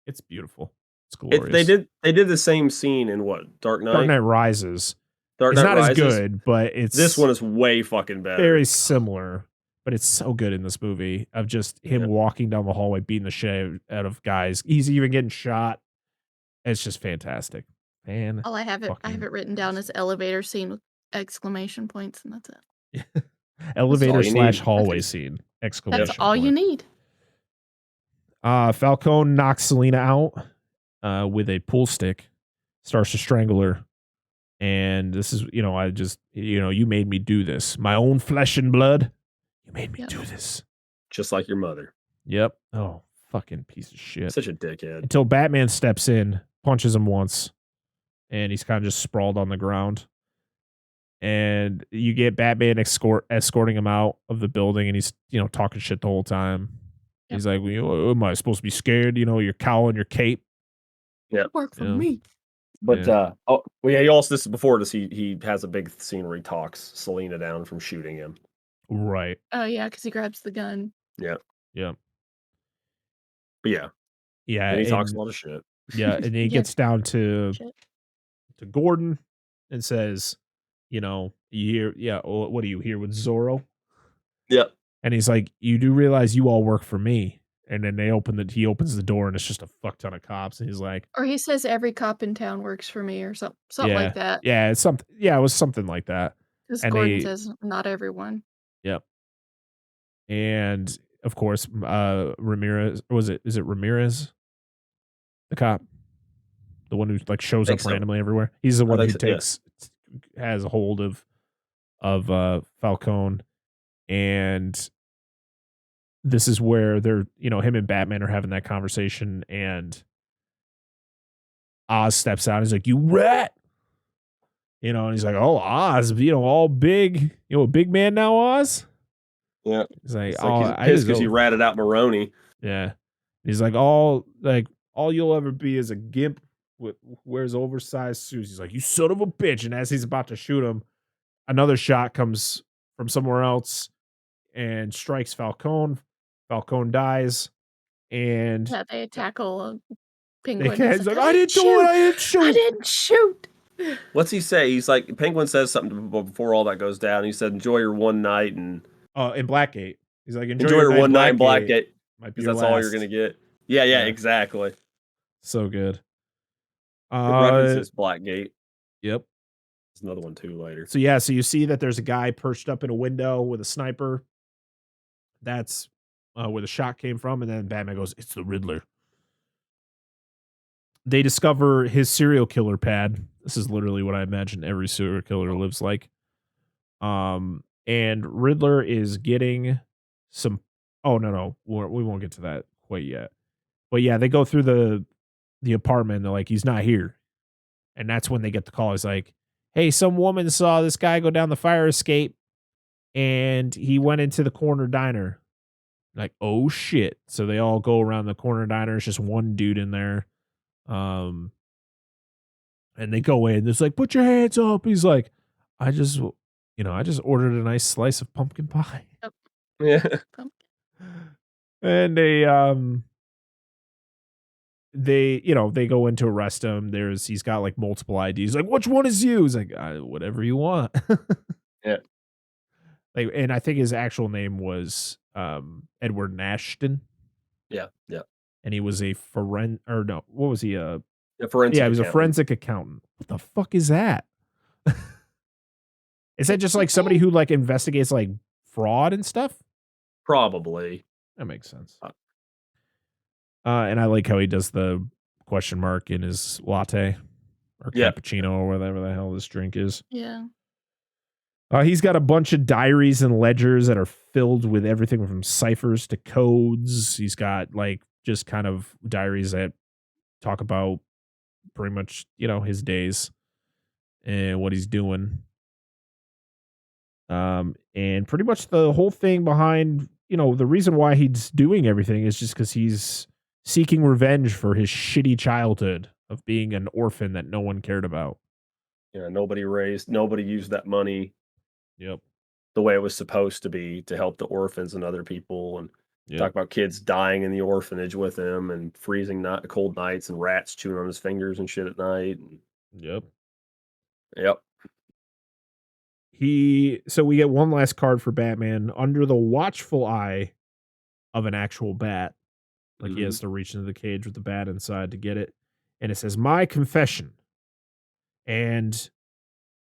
it's beautiful. It's glorious. They did the same scene in what? Dark Knight? Dark Knight Rises. It's not as good, but this one is way fucking better. Very similar, but it's so good in this movie of just him walking down the hallway beating the shit out of guys. He's even getting shot. It's just fantastic. Man. I have it written down as elevator scene with exclamation points, and that's it. Elevator / hallway scene. Exclamation. That's all you need. Falcone knocks Selena out with a pool stick, starts to strangle her. And this is, you made me do this. My own flesh and blood. You made me do this. Just like your mother. Yep. Oh, fucking piece of shit. Such a dickhead. Until Batman steps in, punches him once, and he's kind of just sprawled on the ground. And you get Batman escorting him out of the building, and he's, talking shit the whole time. Yep. He's like, am I supposed to be scared? Your cowl and your cape. Yeah. Work for me. But he also, this is before this, he has a big scene where he talks Selena down from shooting him. Right. Oh yeah, because he grabs the gun. Yeah. Yeah. But yeah, Yeah, and he talks a and lot of shit. and he Yeah. gets down to Shit. Gordon and says, you hear, what are you here with Zorro? Yep. And he's like, you do realize you all work for me. And then he opens the door and it's just a fuck ton of cops. And he's like, Or he says every cop in town works for me or something yeah, like that. yeah, it was something like that. Because And Gordon says not everyone. yep. And of course, Ramirez, is it Ramirez? The cop? The one who like shows up So. randomly everywhere. He's the one who Yeah. has a hold of Falcone. And this is where they're, him and Batman are having that conversation, and Oz steps out. He's like, "You rat," and he's like, "Oh, Oz, all big, a big man now, Oz." Yeah. He's like, It's "Oh, like he's pissed because he ratted out Maroni. Yeah. He's like, all you'll ever be is a gimp with wears oversized suits." He's like, "You son of a bitch!" And as he's about to shoot him, another shot comes from somewhere else and strikes Falcone. Falcone dies, and Yeah, they tackle a penguin. he's like, "I didn't do it. I didn't shoot. I didn't shoot." What's he say? He's like, Penguin says something before all that goes down. He said, "Enjoy your one night," and in Blackgate, he's like, enjoy your one night in Blackgate. Might be Because that's all you're gonna get. Yeah, exactly. So good. It references Blackgate. Yep. There's another one too later. So so you see that there's a guy perched up in a window with a sniper. That's where the shot came from, and then Batman goes, "It's the Riddler." They discover his serial killer pad. This is literally what I imagine every serial killer lives like. And Riddler is getting some. Oh no, we won't get to that quite yet. But yeah, they go through the apartment. And they're like, "He's not here," and that's when they get the call. He's like, "Hey, some woman saw this guy go down the fire escape, and he went into the corner diner." Like, oh shit. So they all go around the corner diner. It's just one dude in there. And they go in. It's like, "Put your hands up." He's like, I just ordered a nice slice of pumpkin pie." Yeah. And they go in to arrest him. He's got like multiple IDs. Like, "Which one is you?" He's like, "Whatever you want." Yeah. Like, and I think his actual name was Edward Nashton. Yeah. And he was a what was he? A forensic. Yeah, he was accountant. a forensic accountant. What the fuck is that? Is that just like somebody who like investigates like fraud and stuff? Probably. That makes sense. And I like how he does the question mark in his latte or cappuccino or whatever the hell this drink is. Yeah. He's got a bunch of diaries and ledgers that are filled with everything from ciphers to codes. He's got like just kind of diaries that talk about pretty much, his days and what he's doing. And pretty much the whole thing behind, the reason why he's doing everything is just because he's seeking revenge for his shitty childhood of being an orphan that no one cared about. Yeah, nobody used that money. Yep. The way it was supposed to be to help the orphans and other people, and talk about kids dying in the orphanage with him and freezing cold nights and rats chewing on his fingers and shit at night. Yep. So we get one last card for Batman under the watchful eye of an actual bat. Like he has to reach into the cage with the bat inside to get it. And it says, "My confession." And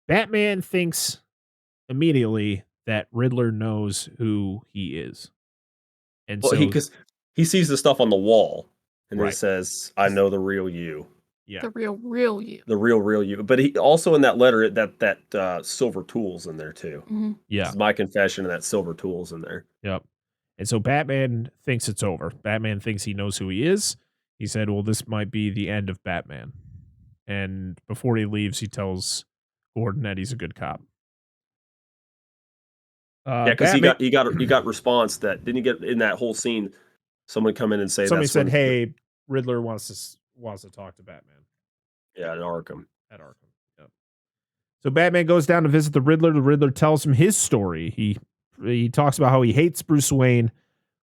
Batman thinks immediately that Riddler knows who he is. And because he sees the stuff on the wall and Right. it says, "I know the real you." Yeah. The real you. The real you. But he also in that letter that silver tool's in there too. Mm-hmm. Yeah. This is my confession, and that silver tool's in there. Yep. And so Batman thinks it's over. Batman thinks he knows who he is. He said, "Well, this might be the end of Batman." And before he leaves, he tells Gordon that he's a good cop. Because he got response that didn't he get in that whole scene. Someone come in and say somebody said, "Hey, Riddler wants to talk to Batman." Yeah, at Arkham. Yep. So Batman goes down to visit the Riddler. The Riddler tells him his story. He talks about how he hates Bruce Wayne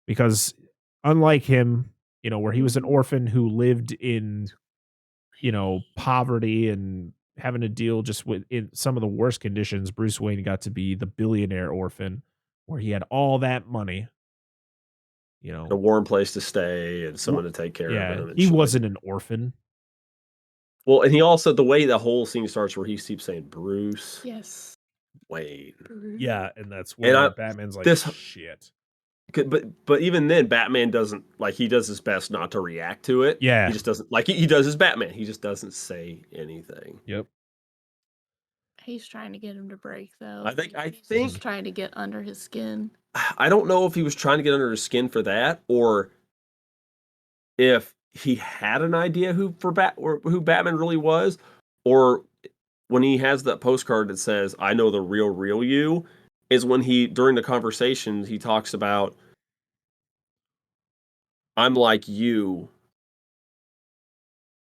because, unlike him, where he was an orphan who lived in, poverty and having to deal just with in some of the worst conditions. Bruce Wayne got to be the billionaire orphan where he had all that money, A warm place to stay and someone to take care of Yeah, him. And he shit like wasn't an orphan. Well, and he also, the way the whole scene starts where he keeps saying Bruce Yes. Wayne. Yeah, and that's And where Batman's like, this- shit. But even then, Batman doesn't, like, he does his best not to react to it. Yeah. He just doesn't, like, he does his Batman. He just doesn't say anything. Yep. He's trying to get him to break, though. I think He's trying to get under his skin. I don't know if he was trying to get under his skin for that, or if he had an idea who Batman really was, or when he has that postcard that says "I know the real you," is when he, during the conversations, he talks about, "I'm like you,"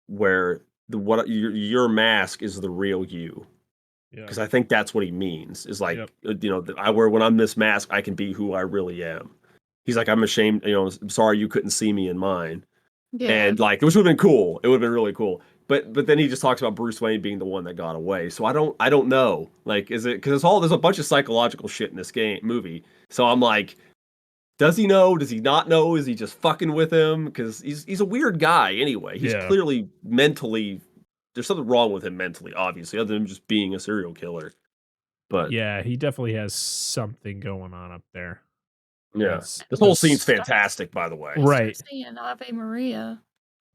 where your mask is the real you. Because I think that's what he means. Is like, when I'm this mask, I can be who I really am. He's like, I'm ashamed. I'm sorry you couldn't see me in mine. Yeah. And like, which would have been cool. It would have been really cool. But then he just talks about Bruce Wayne being the one that got away. So I don't know. Like, is it because there's a bunch of psychological shit in this movie. So I'm like, does he know? Does he not know? Is he just fucking with him? Because he's a weird guy anyway. He's clearly mentally, there's something wrong with him mentally, obviously, other than just being a serial killer. But yeah, he definitely has something going on up there. Yeah, this whole scene's fantastic, by the way. Right. Saying Ave Maria.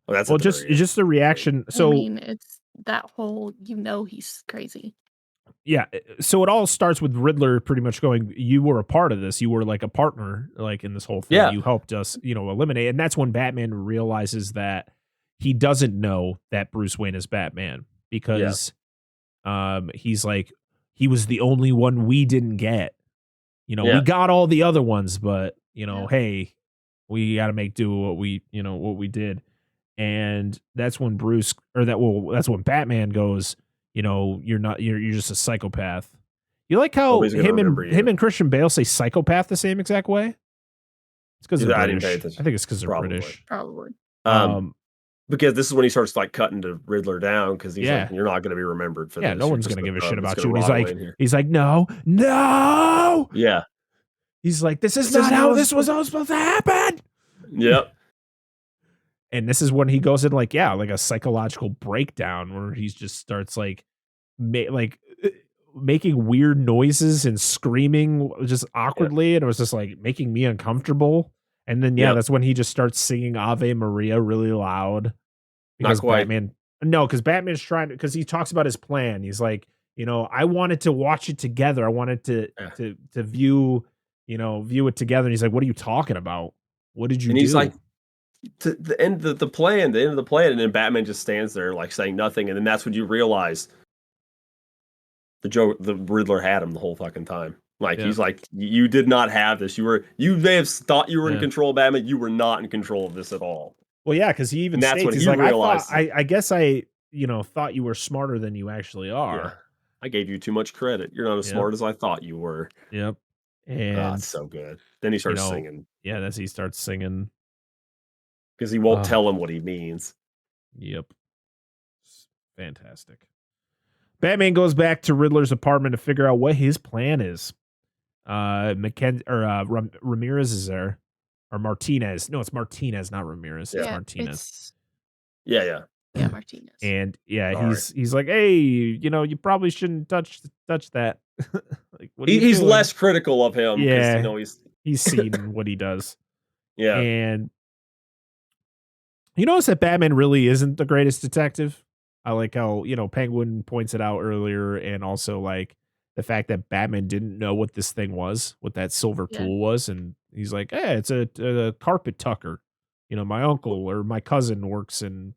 Oh, that's just the reaction. So I mean, it's that whole, he's crazy. Yeah, so it all starts with Riddler pretty much going, you were a part of this. You were like a partner, like in this whole thing. Yeah. You helped us, eliminate. And that's when Batman realizes that he doesn't know that Bruce Wayne is Batman because he's like, he was the only one we didn't get. We got all the other ones, but hey, we got to make do what we did. And that's when that's when Batman goes, you're just a psychopath. You like how him and Christian Bale say psychopath the same exact way? It's because they're British. I think it's because they're British. Probably. Because this is when he starts like cutting to Riddler down because he's like, you're not going to be remembered for this. Yeah, no one's going to give a shit about you. And he's like, no. Yeah. He's like, this is not how this was all supposed to happen. Yep. And this is when he goes in like a psychological breakdown where he just starts like making weird noises and screaming just awkwardly. And it was just like making me uncomfortable. And then, that's when he just starts singing Ave Maria really loud. Because not quite. because Batman's because he talks about his plan. He's like, I wanted to watch it together. I wanted to view, view it together. And he's like, what are you talking about? What did you do? And he's like, to the end of the plan, and then Batman just stands there like saying nothing, and then that's when you realize the Riddler had him the whole fucking time. Like he's like, you did not have this. You may have thought you were in control of Batman. You were not in control of this at all. Well, yeah, because he even states he's like, I guess I thought you were smarter than you actually are. Yeah. I gave you too much credit. You're not as smart as I thought you were. Yep. And it's so good. Then he starts singing. Yeah, he starts singing. Because he won't tell him what he means. Yep. Fantastic. Batman goes back to Riddler's apartment to figure out what his plan is. Ramirez is there. Or Martinez. No, it's Martinez, not Ramirez. Yeah, it's Martinez. Yeah, Martinez. And he's like, hey, you probably shouldn't touch that. Like, he's less critical of him. Yeah, he's seen what he does. Yeah. And you notice that Batman really isn't the greatest detective. I like how, Penguin points it out earlier, and also like the fact that Batman didn't know what this thing was, what that silver tool was, and he's like, hey, it's a carpet tucker. My uncle or my cousin works and,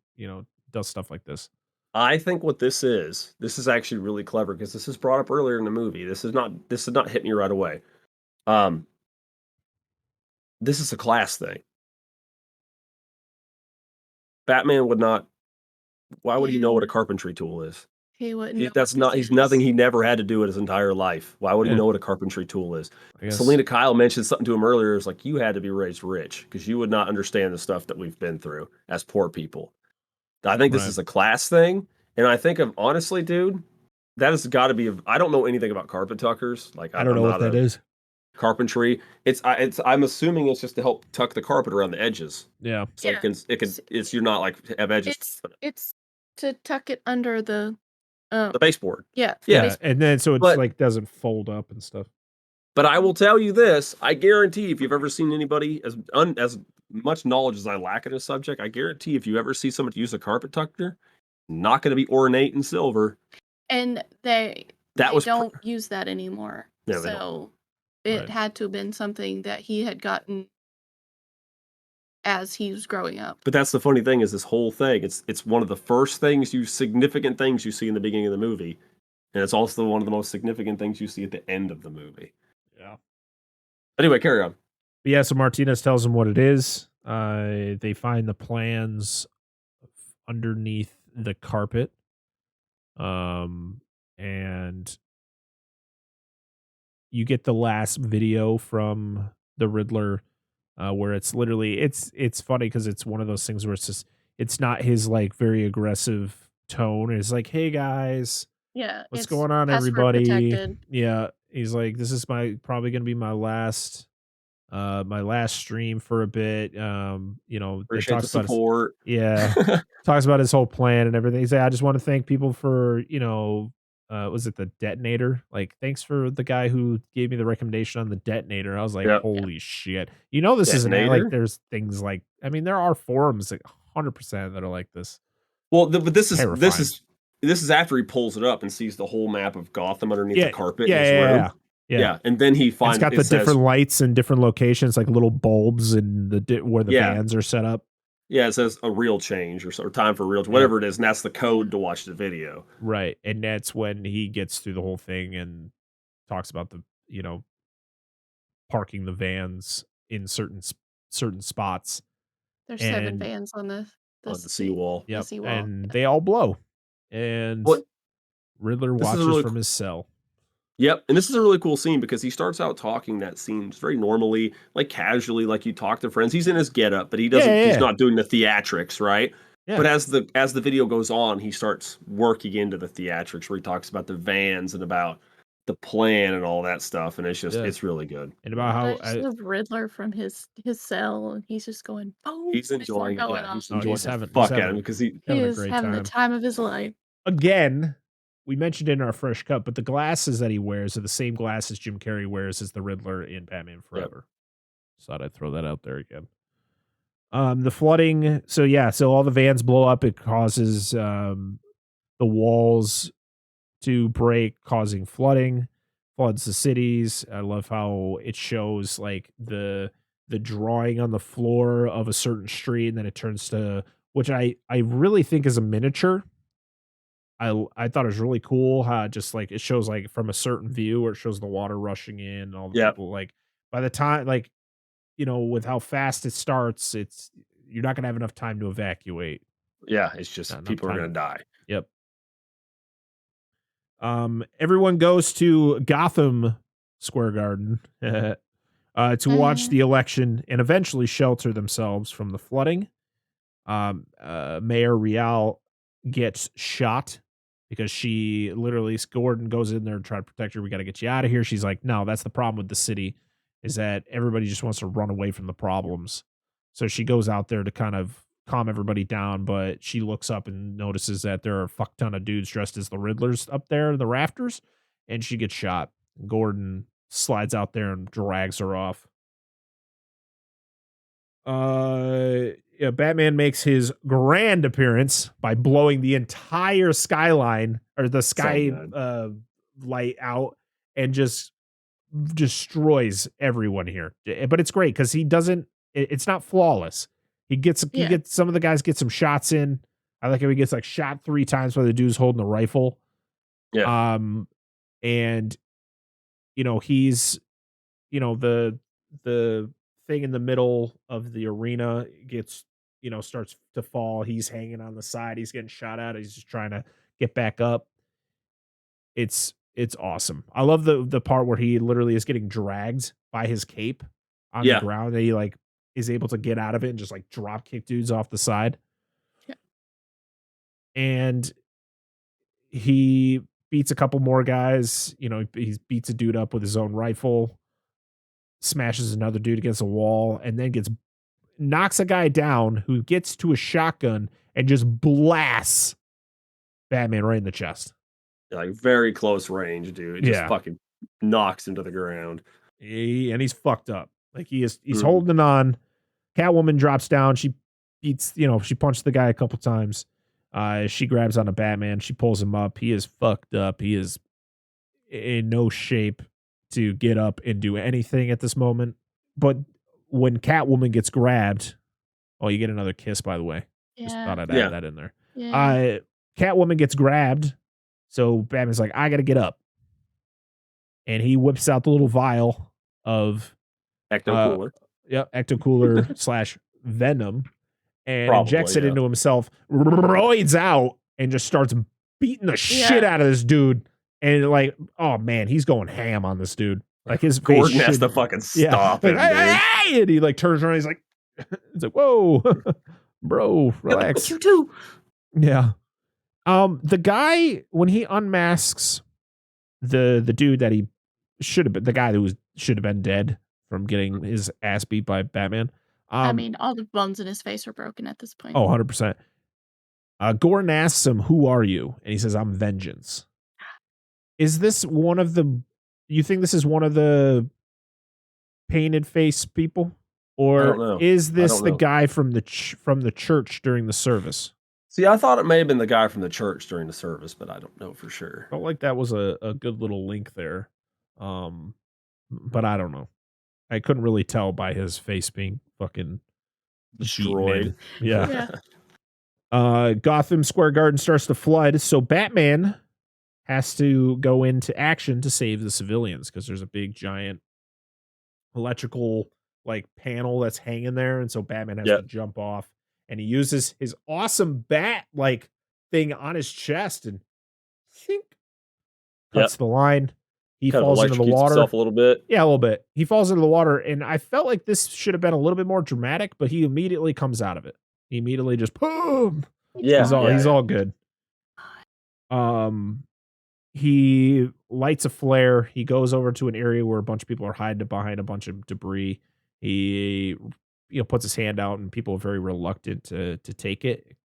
does stuff like this. I think what this is actually really clever because this is brought up earlier in the movie. This did not hit me right away. This is a class thing. Batman would not. Why would he know what a carpentry tool is? He wouldn't know That's what not. this He's nothing is. he never had to do in his entire life. Why would he Yeah. know what a carpentry tool is? I guess. Selena Kyle mentioned something to him earlier. It's like, you had to be raised rich because you would not understand the stuff that we've been through as poor people. I think this Right. is a class thing, and I think of honestly, dude, that has got to be. I don't know anything about carpet tuckers. Like I don't know what that is. carpentry. I'm assuming it's just to help tuck the carpet around the edges. Yeah. So Yeah. it's you're not like have edges. It's to tuck it under the The baseboard. yeah. Yeah. Yeah. And then so it's But- like doesn't fold up and stuff. But I will tell you this: I guarantee, if you've ever seen anybody as much knowledge as I lack in a subject, I guarantee if you ever see someone use a carpet tucker, not going to be ornate and silver. And they That was don't use that anymore. Yeah, they so it Right. had to have been something that he had gotten as he was growing up. But that's the funny thing is this whole thing. It's one of the first significant things you see in the beginning of the movie, and it's also one of the most significant things you see at the end of the movie. Yeah. Anyway, carry on. But yeah, so Martinez tells him what it is. They find the plans underneath the carpet. And you get the last video from the Riddler, where it's literally it's funny because it's one of those things where it's not his like very aggressive tone. It's like, hey guys, Yeah. what's it's going on, password everybody? protected. Yeah, he's like, this is probably gonna be my last stream for a bit. Appreciate the talks about support. talks about his whole plan and everything. He's like, I just want to thank people for, was it the detonator? Like, thanks for the guy who gave me the recommendation on the detonator. I was like, Yep. holy shit. This isn't Detonator? like there's things like, I mean, there are forums like 100% that are like this. Well, but this Terrifying. is after he pulls it up and sees the whole map of Gotham underneath the carpet in his Yeah. room. Yeah, and then he finds it's got the different lights in different locations, like little bulbs and where the vans are set up. Yeah, it says a real change or time for real, whatever it is, and that's the code to watch the video. Right, and that's when he gets through the whole thing and talks about the parking the vans in certain spots. There's 7 vans on the seawall. Yep, seawall. and they all blow. And Riddler watches from his cell. Yep, and this is a really cool scene because he starts out talking that scene just very normally, like casually, like you talk to friends. He's in his getup, but he doesn't. He's not doing the theatrics, right? Yeah. But as the video goes on, he starts working into the theatrics where he talks about the vans and about the plan and all that stuff, and it's really good. And about how I love Riddler from his cell, and he's just going, oh, he's enjoying it. Yeah, he's enjoying having the fuck out of him because he is having the time of his life. Again, we mentioned in our fresh cut, but the glasses that he wears are the same glasses Jim Carrey wears as the Riddler in Batman Forever. Yep. So I'd throw that out there again. The flooding. So all the vans blow up. It causes the walls to break, causing flooding. Floods the cities. I love how it shows like the drawing on the floor of a certain street, and then it turns to, which I really think is a miniature. I thought it was really cool how just like it shows like from a certain view where it shows the water rushing in and all the people, like by the time with how fast it starts, you're not gonna have enough time to evacuate. Yeah, it's just people are gonna die. Yep. Everyone goes to Gotham Square Garden to watch the election and eventually shelter themselves from the flooding. Mayor Real gets shot because Gordon goes in there and try to protect her. We got to get you out of here. She's like, no, that's the problem with the city, is that everybody just wants to run away from the problems. So she goes out there to kind of calm everybody down, but she looks up and notices that there are a fuck ton of dudes dressed as the Riddlers up there in the rafters, and she gets shot. Gordon slides out there and drags her off. Batman makes his grand appearance by blowing the entire skyline or the sky light out and just destroys everyone here. But it's great because it's not flawless. He gets some of the guys get some shots in. I like how he gets like shot 3 times by the dude's holding the rifle. Yeah. And he's the thing in the middle of the arena gets starts to fall. He's hanging on the side. He's getting shot at. He's just trying to get back up. It's awesome. I love the part where he literally is getting dragged by his cape on the Yeah. ground, and he like is able to get out of it and just like drop kick dudes off the side. Yeah. And he beats a couple more guys. You know, he beats a dude up with his own rifle, smashes another dude against a wall, and then knocks a guy down who gets to a shotgun and just blasts Batman right in the chest. Like very close range, dude. It just Yeah. fucking knocks him to the ground. And he's fucked up. Like he's Mhm. holding on. Catwoman drops down. She beats, she punched the guy a couple times. She grabs onto Batman. She pulls him up. He is fucked up. He is in no shape to get up and do anything at this moment. But when Catwoman gets grabbed, you get another kiss, by the way. Just thought I'd add that in there. Yeah. Catwoman gets grabbed. So Batman's like, I got to get up. And he whips out the little vial of Ecto Cooler. Ecto Cooler / Venom, and Probably, injects it yeah. into himself, roids out, and just starts beating the shit out of this dude. And like, oh man, he's going ham on this dude. Like his face Gordon has to fucking stop him, like, dude. hey! And he like turns around. He's like, whoa, bro, relax. You too. Yeah. The guy, when he unmasks the dude that he should have been, the guy who should have been dead from getting his ass beat by Batman. I mean, all the bones in his face are broken at this point. 100%. Gordon asks him, "Who are you?" And he says, "I'm Vengeance." Is this one of the? You think this is one of the painted face people, I don't know. or is this don't the know. guy from the church during the service? See, I thought it may have been the guy from the church during the service, but I don't know for sure. Felt like that was a good little link there, but I don't know. I couldn't really tell by his face being fucking Destroyed. Yeah. Yeah. Gotham Square Garden starts to flood, so Batman has to go into action to save the civilians because there's a big giant electrical like panel that's hanging there, and so Batman has to jump off, and he uses his awesome bat like thing on his chest and cuts the line. He Kind of falls into the electrocutes water himself a little bit. Yeah, a little bit. He falls into the water, and I felt like this should have been a little bit more dramatic, but he immediately comes out of it. He immediately just boom. Yeah, He's all good. He lights a flare. He goes over to an area where a bunch of people are hiding behind a bunch of debris. He puts his hand out, and people are very reluctant to take it.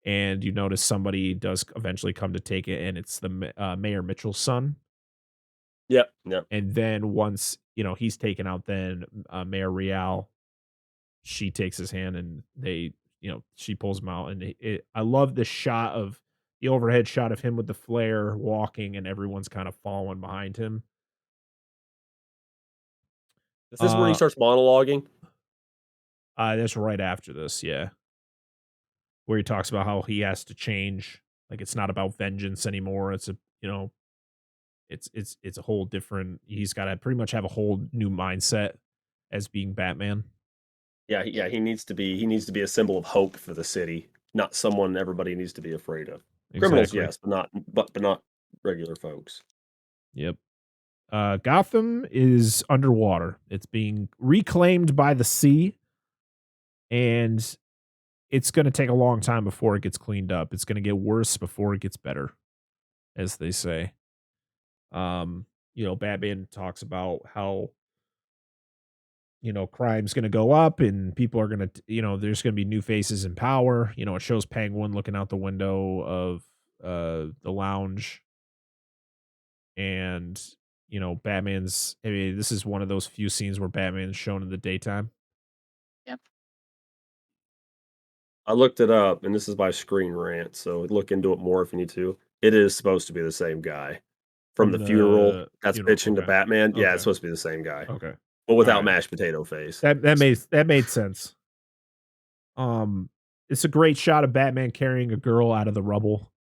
And you notice somebody does eventually come to take it, and it's the Mayor Mitchell's son. Yep. And then once, he's taken out, then Mayor Real, she takes his hand and they, she pulls him out. And I love the overhead shot of him with the flare walking and everyone's kind of following behind him. Is this where he starts monologuing? That's right after this, yeah. Where he talks about how he has to change. Like, it's not about vengeance anymore. It's it's a whole different. He's got to pretty much have a whole new mindset as being Batman. Yeah. He needs to be a symbol of hope for the city, not someone everybody needs to be afraid of. Exactly. Criminals, yes, but not regular folks. Yep. Gotham is underwater. It's being reclaimed by the sea, and it's going to take a long time before it gets cleaned up. It's going to get worse before it gets better, as they say. Batman talks about how, crime's going to go up and people are going to, there's going to be new faces in power. It shows Penguin looking out the window of the lounge. And, this is one of those few scenes where Batman is shown in the daytime. Yep. I looked it up, and this is by Screen Rant, so look into it more if you need to. It is supposed to be the same guy from the funeral that's pitching to Batman. Yeah, it's supposed to be the same guy. Okay. But without mashed potato face. That made sense. It's a great shot of Batman carrying a girl out of the rubble.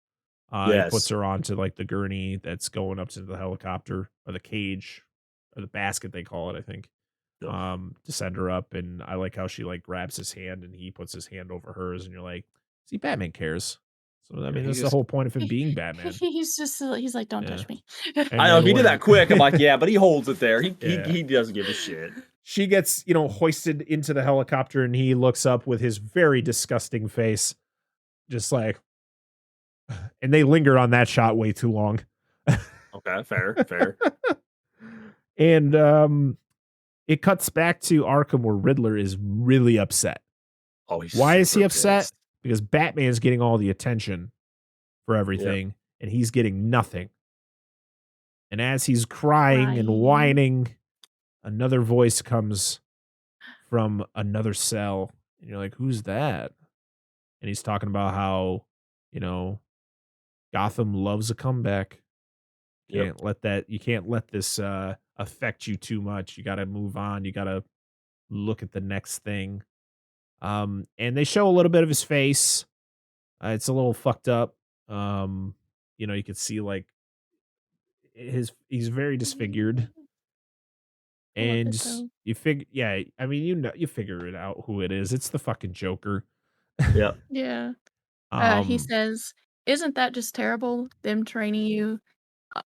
He puts her onto like the gurney that's going up to the helicopter or the cage or the basket they call it, I think. To send her up, and I like how she like grabs his hand and he puts his hand over hers, and you're like, see, Batman cares. So, I Yeah, mean, he that's the just whole point of him being Batman. He's like, don't Yeah. touch me. And I know if then he did when- that quick, I'm like, yeah, but he holds it there. He Yeah. he doesn't give a shit. She gets, hoisted into the helicopter and he looks up with his very disgusting face. Just like, and they linger on that shot way too long. Okay, fair. And it cuts back to Arkham where Riddler is really upset. Oh, he's Why is he super upset? pissed. Because Batman's getting all the attention for everything and he's getting nothing. And as he's crying and whining, another voice comes from another cell. And you're like, who's that? And he's talking about how, Gotham loves a comeback. You can't let this affect you too much. You got to move on. You got to look at the next thing. And they show a little bit of his face. It's a little fucked up. You could see like he's very disfigured. And you figure, I mean, you figure it out who it is. It's the fucking Joker. Yeah. Yeah. He Um, says, "Isn't that just terrible? Them training you,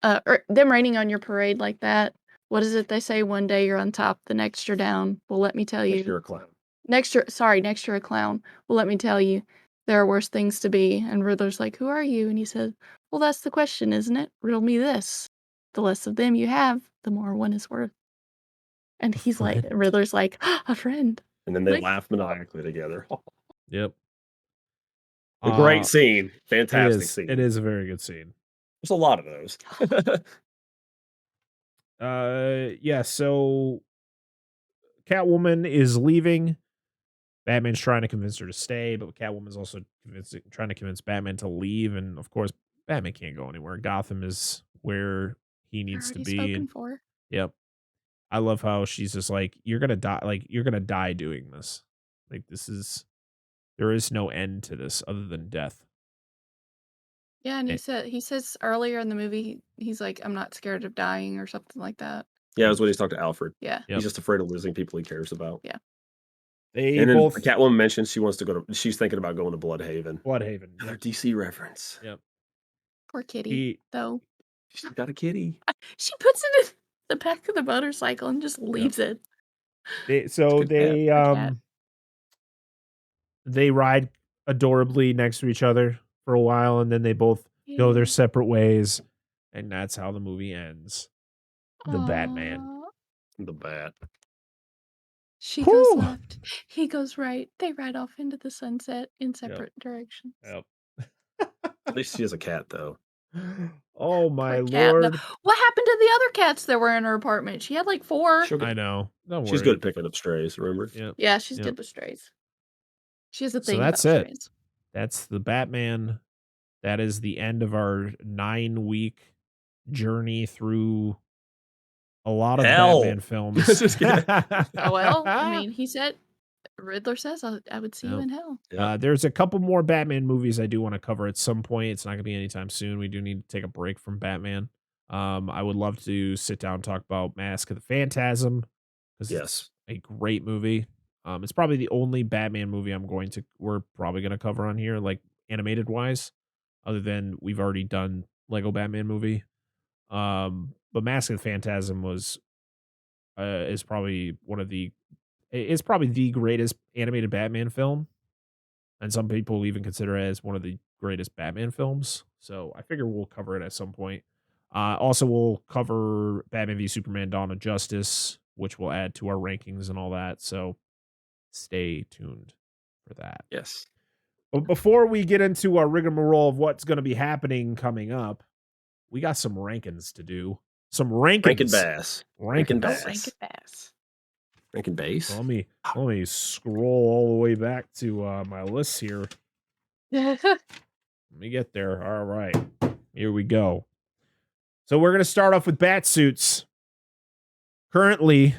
or them raining on your parade like that. What is it they say? One day you're on top, the next you're down. Well, let me tell Like you, you're a clown. next you're a clown. Well, let me tell you, there are worse things to be." And Riddler's like, "Who are you?" And he says, "Well, that's the question, isn't it? Riddle me this. The less of them you have, the more one is worth." And he's like, friend. Riddler's like, "A friend." And then they Like- laugh maniacally together. Yep. A great scene. Fantastic scene. It is a very good scene. There's a lot of those. Yeah, so Catwoman is leaving. Batman's trying to convince her to stay, but Catwoman's also trying to convince Batman to leave. And of course, Batman can't go anywhere. Gotham is where he needs to Already be. spoken And, for. yep. I love how she's just like, you're gonna die. Like, you're gonna die doing this. Like, there is no end to this other than death. Yeah, and Eh. he says earlier in the movie, he's like, "I'm not scared of dying" or something like that. Yeah, that's what he's talking to Alfred. Yeah. Yep. He's just afraid of losing people he cares about. Yeah. They And then both Catwoman mentions she's thinking about going to Bloodhaven. Bloodhaven. Another DC reference. Yep. Poor kitty, though. She's got a kitty. She puts it in the back of the motorcycle and just leaves it. They cat. they ride adorably next to each other for a while, and then they both go their Yeah. separate ways, and that's how the movie ends. The Batman. Aw. The bat. She Whew. goes left. He goes right. They ride off into the sunset in separate directions. Yep. At least she has a cat, though. Oh my Poor cat. lord! What happened to the other cats that were in her apartment? She had like 4. I know. Don't She's worry. good at picking up strays, remember? Yep. Yeah, she's Yep. good with strays. She has a So thing that's about it. strays. That's the Batman. That is the end of our 9-week journey through a lot of Hell. Batman films. Just kidding. Oh, well, I mean, he said, Riddler says, I would see you Yep. in hell. Yeah. There's a couple more Batman movies I do want to cover at some point. It's not going to be anytime soon. We do need to take a break from Batman. I would love to sit down and talk about Mask of the Phantasm because Yes. it's a great movie. It's probably the only Batman movie we're probably going to cover on here, like animated wise, other than we've already done Lego Batman movie. But Mask of the Phantasm is probably it's probably the greatest animated Batman film. And some people even consider it as one of the greatest Batman films. So I figure we'll cover it at some point. Also, we'll cover Batman v Superman Dawn of Justice, which will add to our rankings and all that. So stay tuned for that. Yes. But before we get into our rigmarole of what's going to be happening coming up, we got some rankings to do. Some rankings. Rankin Bass. Rankin Rankings. Bass. Rank it fast. Rankin Bass. So let me scroll all the way back to my list here. Let me get there. All right. Here we go. So we're going to start off with Batsuits. Currently,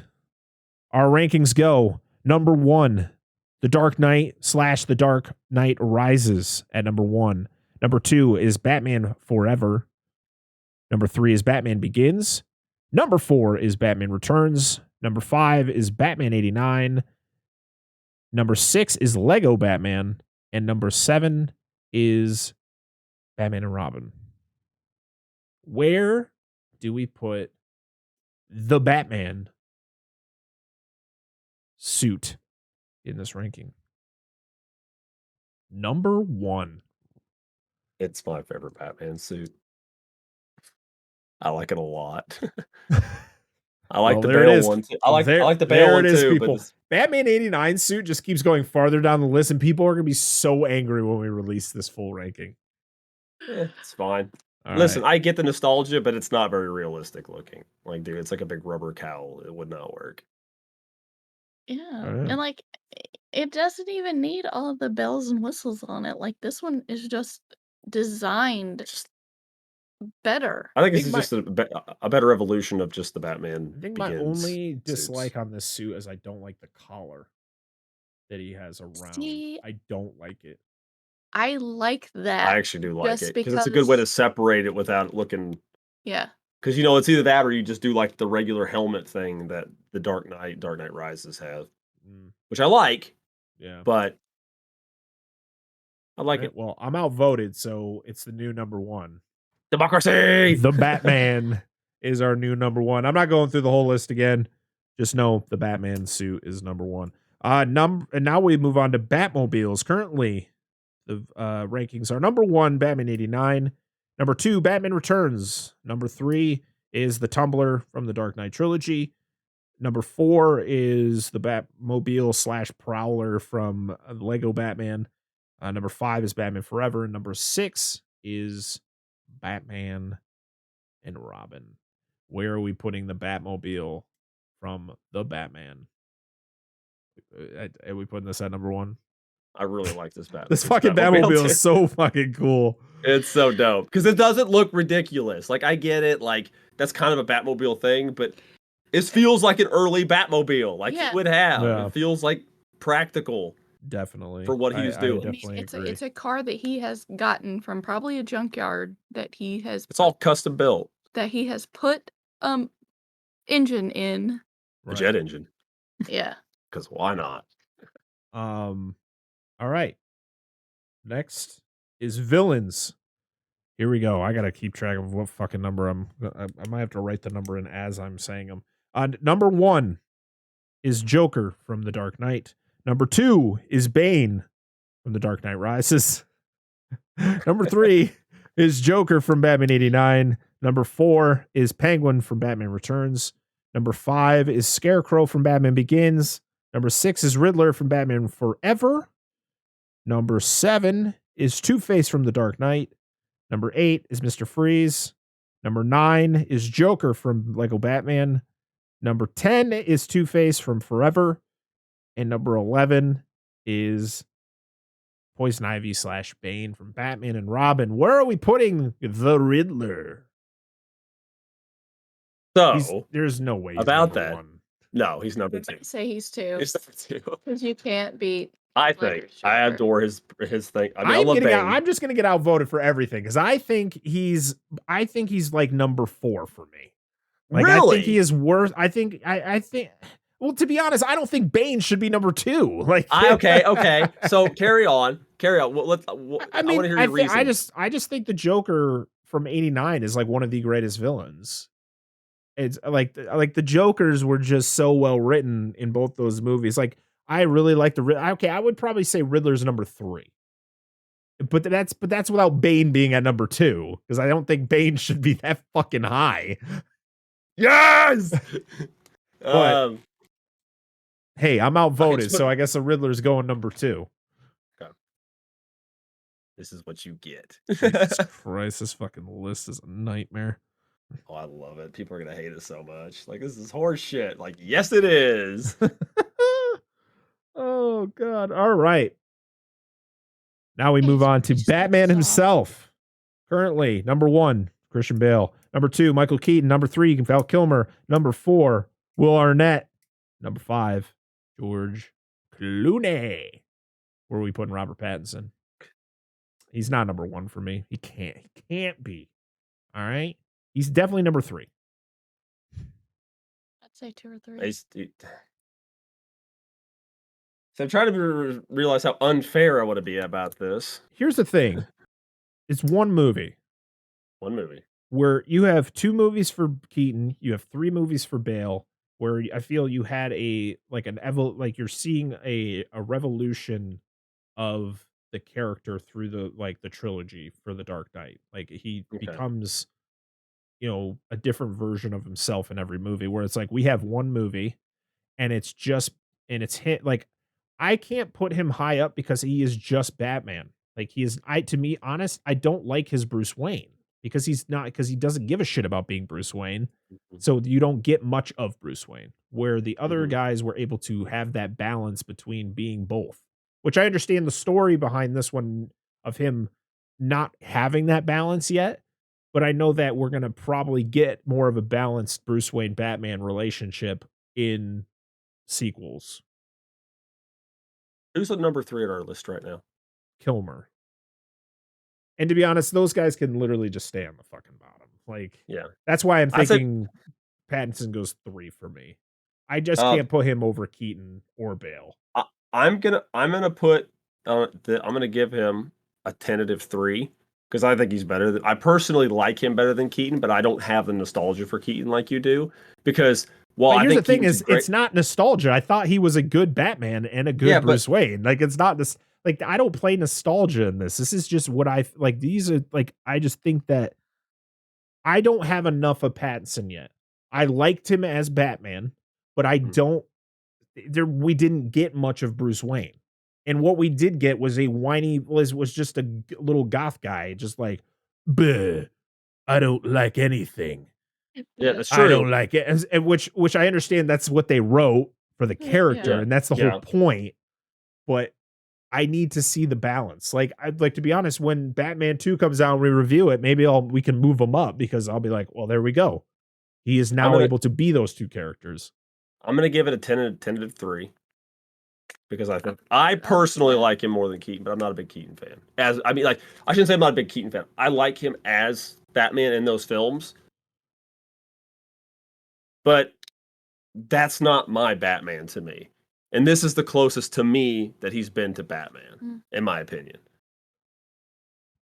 our rankings go. Number 1, The Dark Knight / The Dark Knight Rises at number 1. Number 2 is Batman Forever. Number 3 is Batman Begins. Number 4 is Batman Returns. Number 5 is Batman 89. Number 6 is Lego Batman. And number 7 is Batman and Robin. Where do we put the Batman suit in this ranking? Number 1. It's my favorite Batman suit. I like it a lot. I like the there it Bale is. one too. I like the Bale there one it is, too. people. Batman 89 suit just keeps going farther down the list, and people are gonna be so angry when we release this full ranking. It's fine. All Listen, right. I get the nostalgia, but it's not very realistic looking. Like, dude, it's like a big rubber cowl. It would not work. Yeah. Oh, yeah. And like it doesn't even need all of the bells and whistles on it. Like this one is just designed better. I think this think is just a better evolution of just the Batman. I think my Begins only suits. dislike on this suit is I don't like the collar that he has around. See, I don't like it. I like that. I actually do like just it because it's a good way to because- separate it without it looking. Yeah. Because it's either that or you just do like the regular helmet thing that the Dark Knight Rises have, which I like. Yeah, but I like Right, it. well, I'm outvoted, so it's the new number 1. Democracy. The Batman is our new number 1. I'm not going through the whole list again. Just know the Batman suit is number 1. And now we move on to Batmobiles. Currently, the rankings are number 1, Batman 89. Number 2, Batman Returns. Number 3 is the Tumbler from the Dark Knight trilogy. Number 4 is the Batmobile / Prowler from Lego Batman. Number 5 is Batman Forever. And number 6 is Batman and Robin. Where are we putting the Batmobile from the Batman? Are we putting this at number 1? I really like this Batman. This fucking Batmobile is so fucking cool. It's so dope because it doesn't look ridiculous. Like, I get it. Like, that's kind of a Batmobile thing, but it feels like an early Batmobile. Like he would have. Yeah. It feels like practical. Definitely. For what he was doing. I definitely agree. It's a car that he has gotten from probably a junkyard that he has. It's all custom built. That he has put engine in. A jet engine. Yeah. Because why not? All right. Next is villains. Here we go. I gotta keep track of what fucking number I might have to write the number in as I'm saying them. Number 1 is Joker from The Dark Knight. Number 2 is Bane from The Dark Knight Rises. Number 3 is Joker from Batman 89. Number 4 is Penguin from Batman Returns. Number 5 is Scarecrow from Batman Begins. Number 6 is Riddler from Batman Forever. Number 7 is Two-Face from The Dark Knight. Number 8 is Mr. Freeze. Number 9 is Joker from Lego Batman. Number 10 is Two-Face from Forever. And number 11 is Poison Ivy / Bane from Batman and Robin. Where are we putting the Riddler? So there's no way he's about number that. 1. No, he's number 2. I'd say he's 2. He's number 2. Because you can't beat. I think I adore his thing. I mean, I love Bane. I'm just gonna get outvoted for everything because I think he's like number 4 for me. Like, really? I think he is worse. I think. Well, to be honest, I don't think Bane should be number 2. Like, okay. So carry on. Well, I want to hear your reason. I just think the Joker from '89 is like one of the greatest villains. It's like the Jokers were just so well written in both those movies. Like, I really like I would probably say Riddler's number 3. But that's without Bane being at number 2 because I don't think Bane should be that fucking high. Yes. But, hey, I'm outvoted, so I guess the Riddler's going number 2. Okay. This is what you get. Jesus Christ, this fucking list is a nightmare. Oh, I love it. People are gonna hate it so much. Like, this is horse shit. Like, yes, it is. Oh God! All right. Now we move on to Batman himself. Currently, number 1, Christian Bale. Number 2, Michael Keaton. Number 3, Val Kilmer. Number 4, Will Arnett. Number 5, George Clooney. Where are we putting Robert Pattinson? He's not number 1 for me. He can't be. All right. He's definitely number 3. I'd say 2 or 3. So I'm trying to realize how unfair I want to be about this. Here's the thing. it's one movie. One movie. Where you have 2 movies for Keaton, you have 3 movies for Bale, where I feel you had you're seeing a revolution of the character through the trilogy for The Dark Knight. Like, he Okay. becomes, a different version of himself in every movie, where it's like we have one movie and it's hit like, I can't put him high up because he is just Batman. Like, to me, honest, I don't like his Bruce Wayne because he doesn't give a shit about being Bruce Wayne. Mhm. So you don't get much of Bruce Wayne, where the other Mhm. guys were able to have that balance between being both, which I understand the story behind this one of him not having that balance yet. But I know that we're going to probably get more of a balanced Bruce Wayne Batman relationship in sequels. Who's the number 3 on our list right now? Kilmer. And to be honest, those guys can literally just stay on the fucking bottom. Like, Yeah. that's why I'm I said thinking Pattinson goes 3 for me. I just um, can't put him over Keaton or Bale. I'm gonna put I'm gonna give him a tentative 3 because I think he's better I personally like him better than Keaton, but I don't have the nostalgia for Keaton like you do because But I here's the think thing Keaton's is, great. it's not nostalgia. I thought he was a good Batman and a Yeah, good but Bruce Wayne. Like, it's not this. Like, I don't play nostalgia in this. This is just what I like. These are like, I just think that I don't have enough of Pattinson yet. I liked him as Batman, but I Mhm. don't. We didn't get much of Bruce Wayne, and what we did get was a whiny was just a little goth guy, just like, "Bleh, I don't like anything. Yeah, that's I true. don't like it," and which I understand that's what they wrote for the character, Yeah. and that's the whole Yeah. point. But I need to see the balance. Like, I'd like to be honest, when Batman 2 comes out and we review it, maybe we can move him up because I'll be like, well, there we go. He is I'm now gonna able to be those 2 characters. I'm gonna give it a tentative 3 because I personally like him more than Keaton, but I'm not a big Keaton fan. I shouldn't say I'm not a big Keaton fan. I like him as Batman in those films, but that's not my Batman to me. And this is the closest to me that he's been to Batman, in my opinion.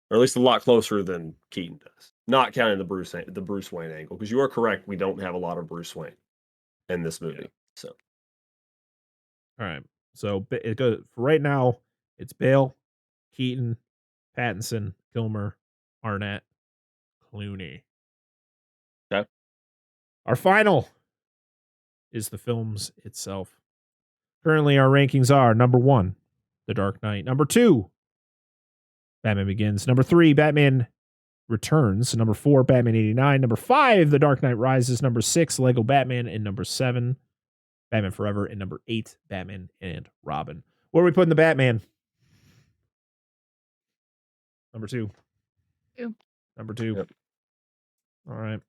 Or at least a lot closer than Keaton does. Not counting the Bruce Wayne angle, because you are correct, we don't have a lot of Bruce Wayne in this movie. So All right. So it goes for right now. It's Bale, Keaton, Pattinson, Kilmer, Arnett, Clooney. okay. Our final is the films itself. Currently, our rankings are number 1, The Dark Knight. Number 2, Batman Begins. Number 3, Batman Returns. Number 4, Batman 89. Number 5, The Dark Knight Rises. Number 6, Lego Batman. And number 7, Batman Forever. And number 8, Batman and Robin. Where are we putting the Batman? Number 2. 2. Number 2. Yep. All right.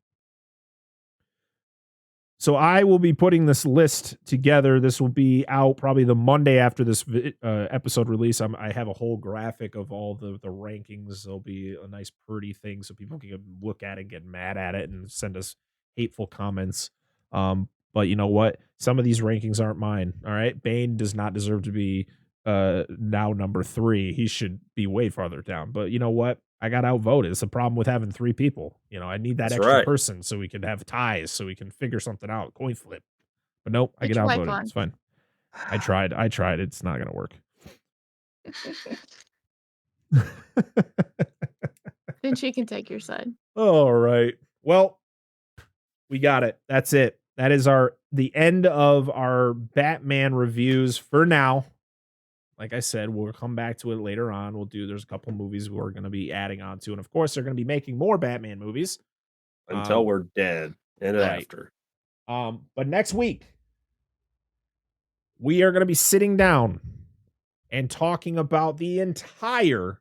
So I will be putting this list together. This will be out probably the Monday after this episode release. I have a whole graphic of all the rankings. There'll be a nice pretty thing so people can look at it, get mad at it, and send us hateful comments. But you know what? Some of these rankings aren't mine. All right. Bane does not deserve to be now number 3. He should be way farther down. But you know what? I got outvoted. It's a problem with having 3 people. I need that That's extra right. person so we can have ties, so we can figure something out. Coin flip. But nope, I Get get your wife outvoted. on. It's fine. I tried. It's not gonna work. Then she can take your side. All right. Well, we got it. That's it. That is the end of our Batman reviews for now. Like I said, we'll come back to it later on. There's a couple movies we're going to be adding on to. And of course, they're going to be making more Batman movies. Until we're dead and right. after. But next week, we are going to be sitting down and talking about the entire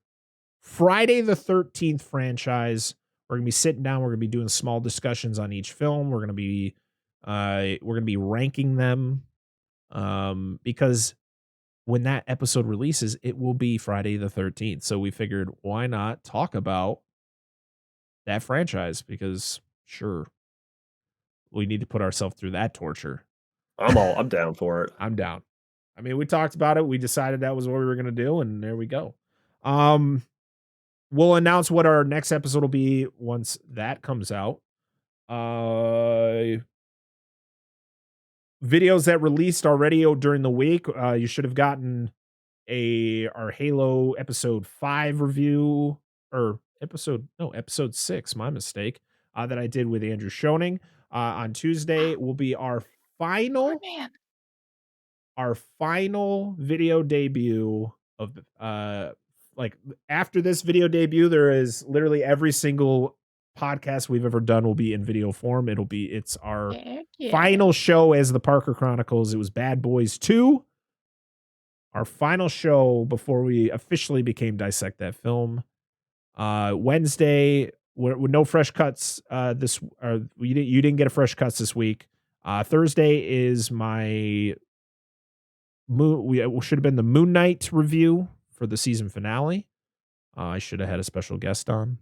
Friday the 13th franchise. We're going to be sitting down. We're going to be doing small discussions on each film. We're going to be ranking them because when that episode releases, it will be Friday the 13th. So we figured, why not talk about that franchise? Because sure, we need to put ourselves through that torture. I'm down for it. I'm down. I mean, we talked about it. We decided that was what we were going to do, and there we go. we'll announce what our next episode will be once that comes out. Videos that released already during the week. You should have gotten our Halo episode 5 review, or episode 6, my mistake, that I did with Andrew Schoening. On Tuesday will be our final video debut of like after this video debut, there is literally every single podcast we've ever done will be in video form. It's our final show as the Parker Chronicles. It was Bad Boys 2. Our final show before we officially became Dissect That Film. Wednesday, with no fresh cuts. You didn't get a fresh cuts this week. Thursday is my should have been the Moon Knight review for the season finale. I should have had a special guest on.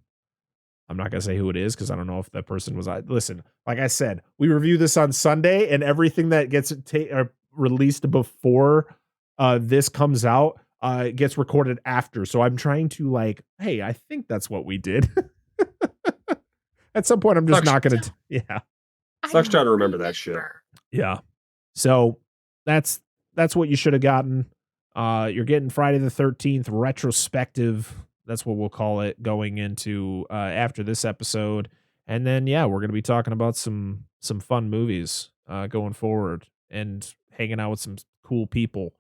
I'm not going to say who it is because I don't know if that person was. Listen, like I said, we review this on Sunday, and everything that gets released before this comes out gets recorded after. So I'm trying to hey, I think that's what we did. At some point, I'm just not going to. Yeah. Sucks trying to remember that shit. Yeah. So that's what you should have gotten. You're getting Friday the 13th retrospective. That's what we'll call it going into after this episode. And then, we're going to be talking about some fun movies going forward and hanging out with some cool people.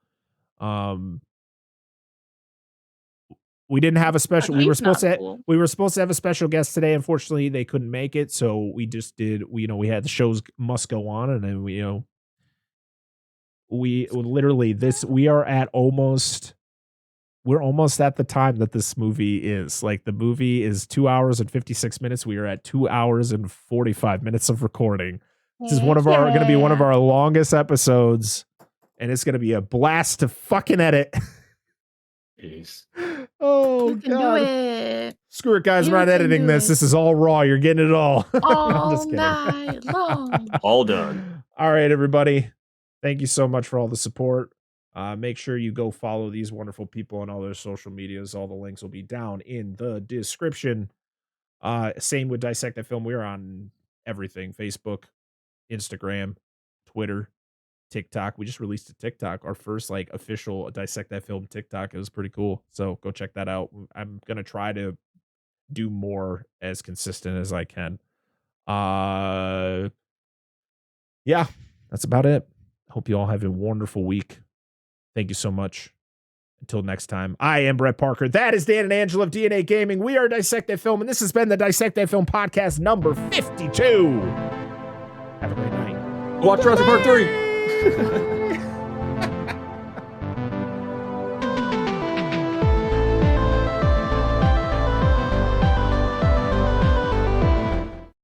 We didn't have a special. We were supposed to have a special guest today. Unfortunately, they couldn't make it, so we just did. We had the shows must go on, and then we literally we're almost at the time that this movie is. Like, the movie is 2 hours and 56 minutes. We are at 2 hours and 45 minutes of recording. This is going to be one of our longest episodes, and it's going to be a blast to fucking edit. Jeez. Oh, God. Screw it, guys. I'm not editing this. This is all raw. You're getting it all. All night long. All done. All right, everybody. Thank you so much for all the support. Make sure you go follow these wonderful people on all their social medias. All the links will be down in the description. Same with Dissect That Film. We're on everything: Facebook, Instagram, Twitter, TikTok. We just released a TikTok, our first official Dissect That Film TikTok. It was pretty cool. So go check that out. I'm going to try to do more as consistent as I can. Yeah, that's about it. Hope you all have a wonderful week. Thank you so much. Until next time, I am Brett Parker. That is Dan and Angela of DNA Gaming. We are Dissect That Film, and this has been the Dissect That Film podcast number 52. Have a great night. Watch Jurassic Park 3.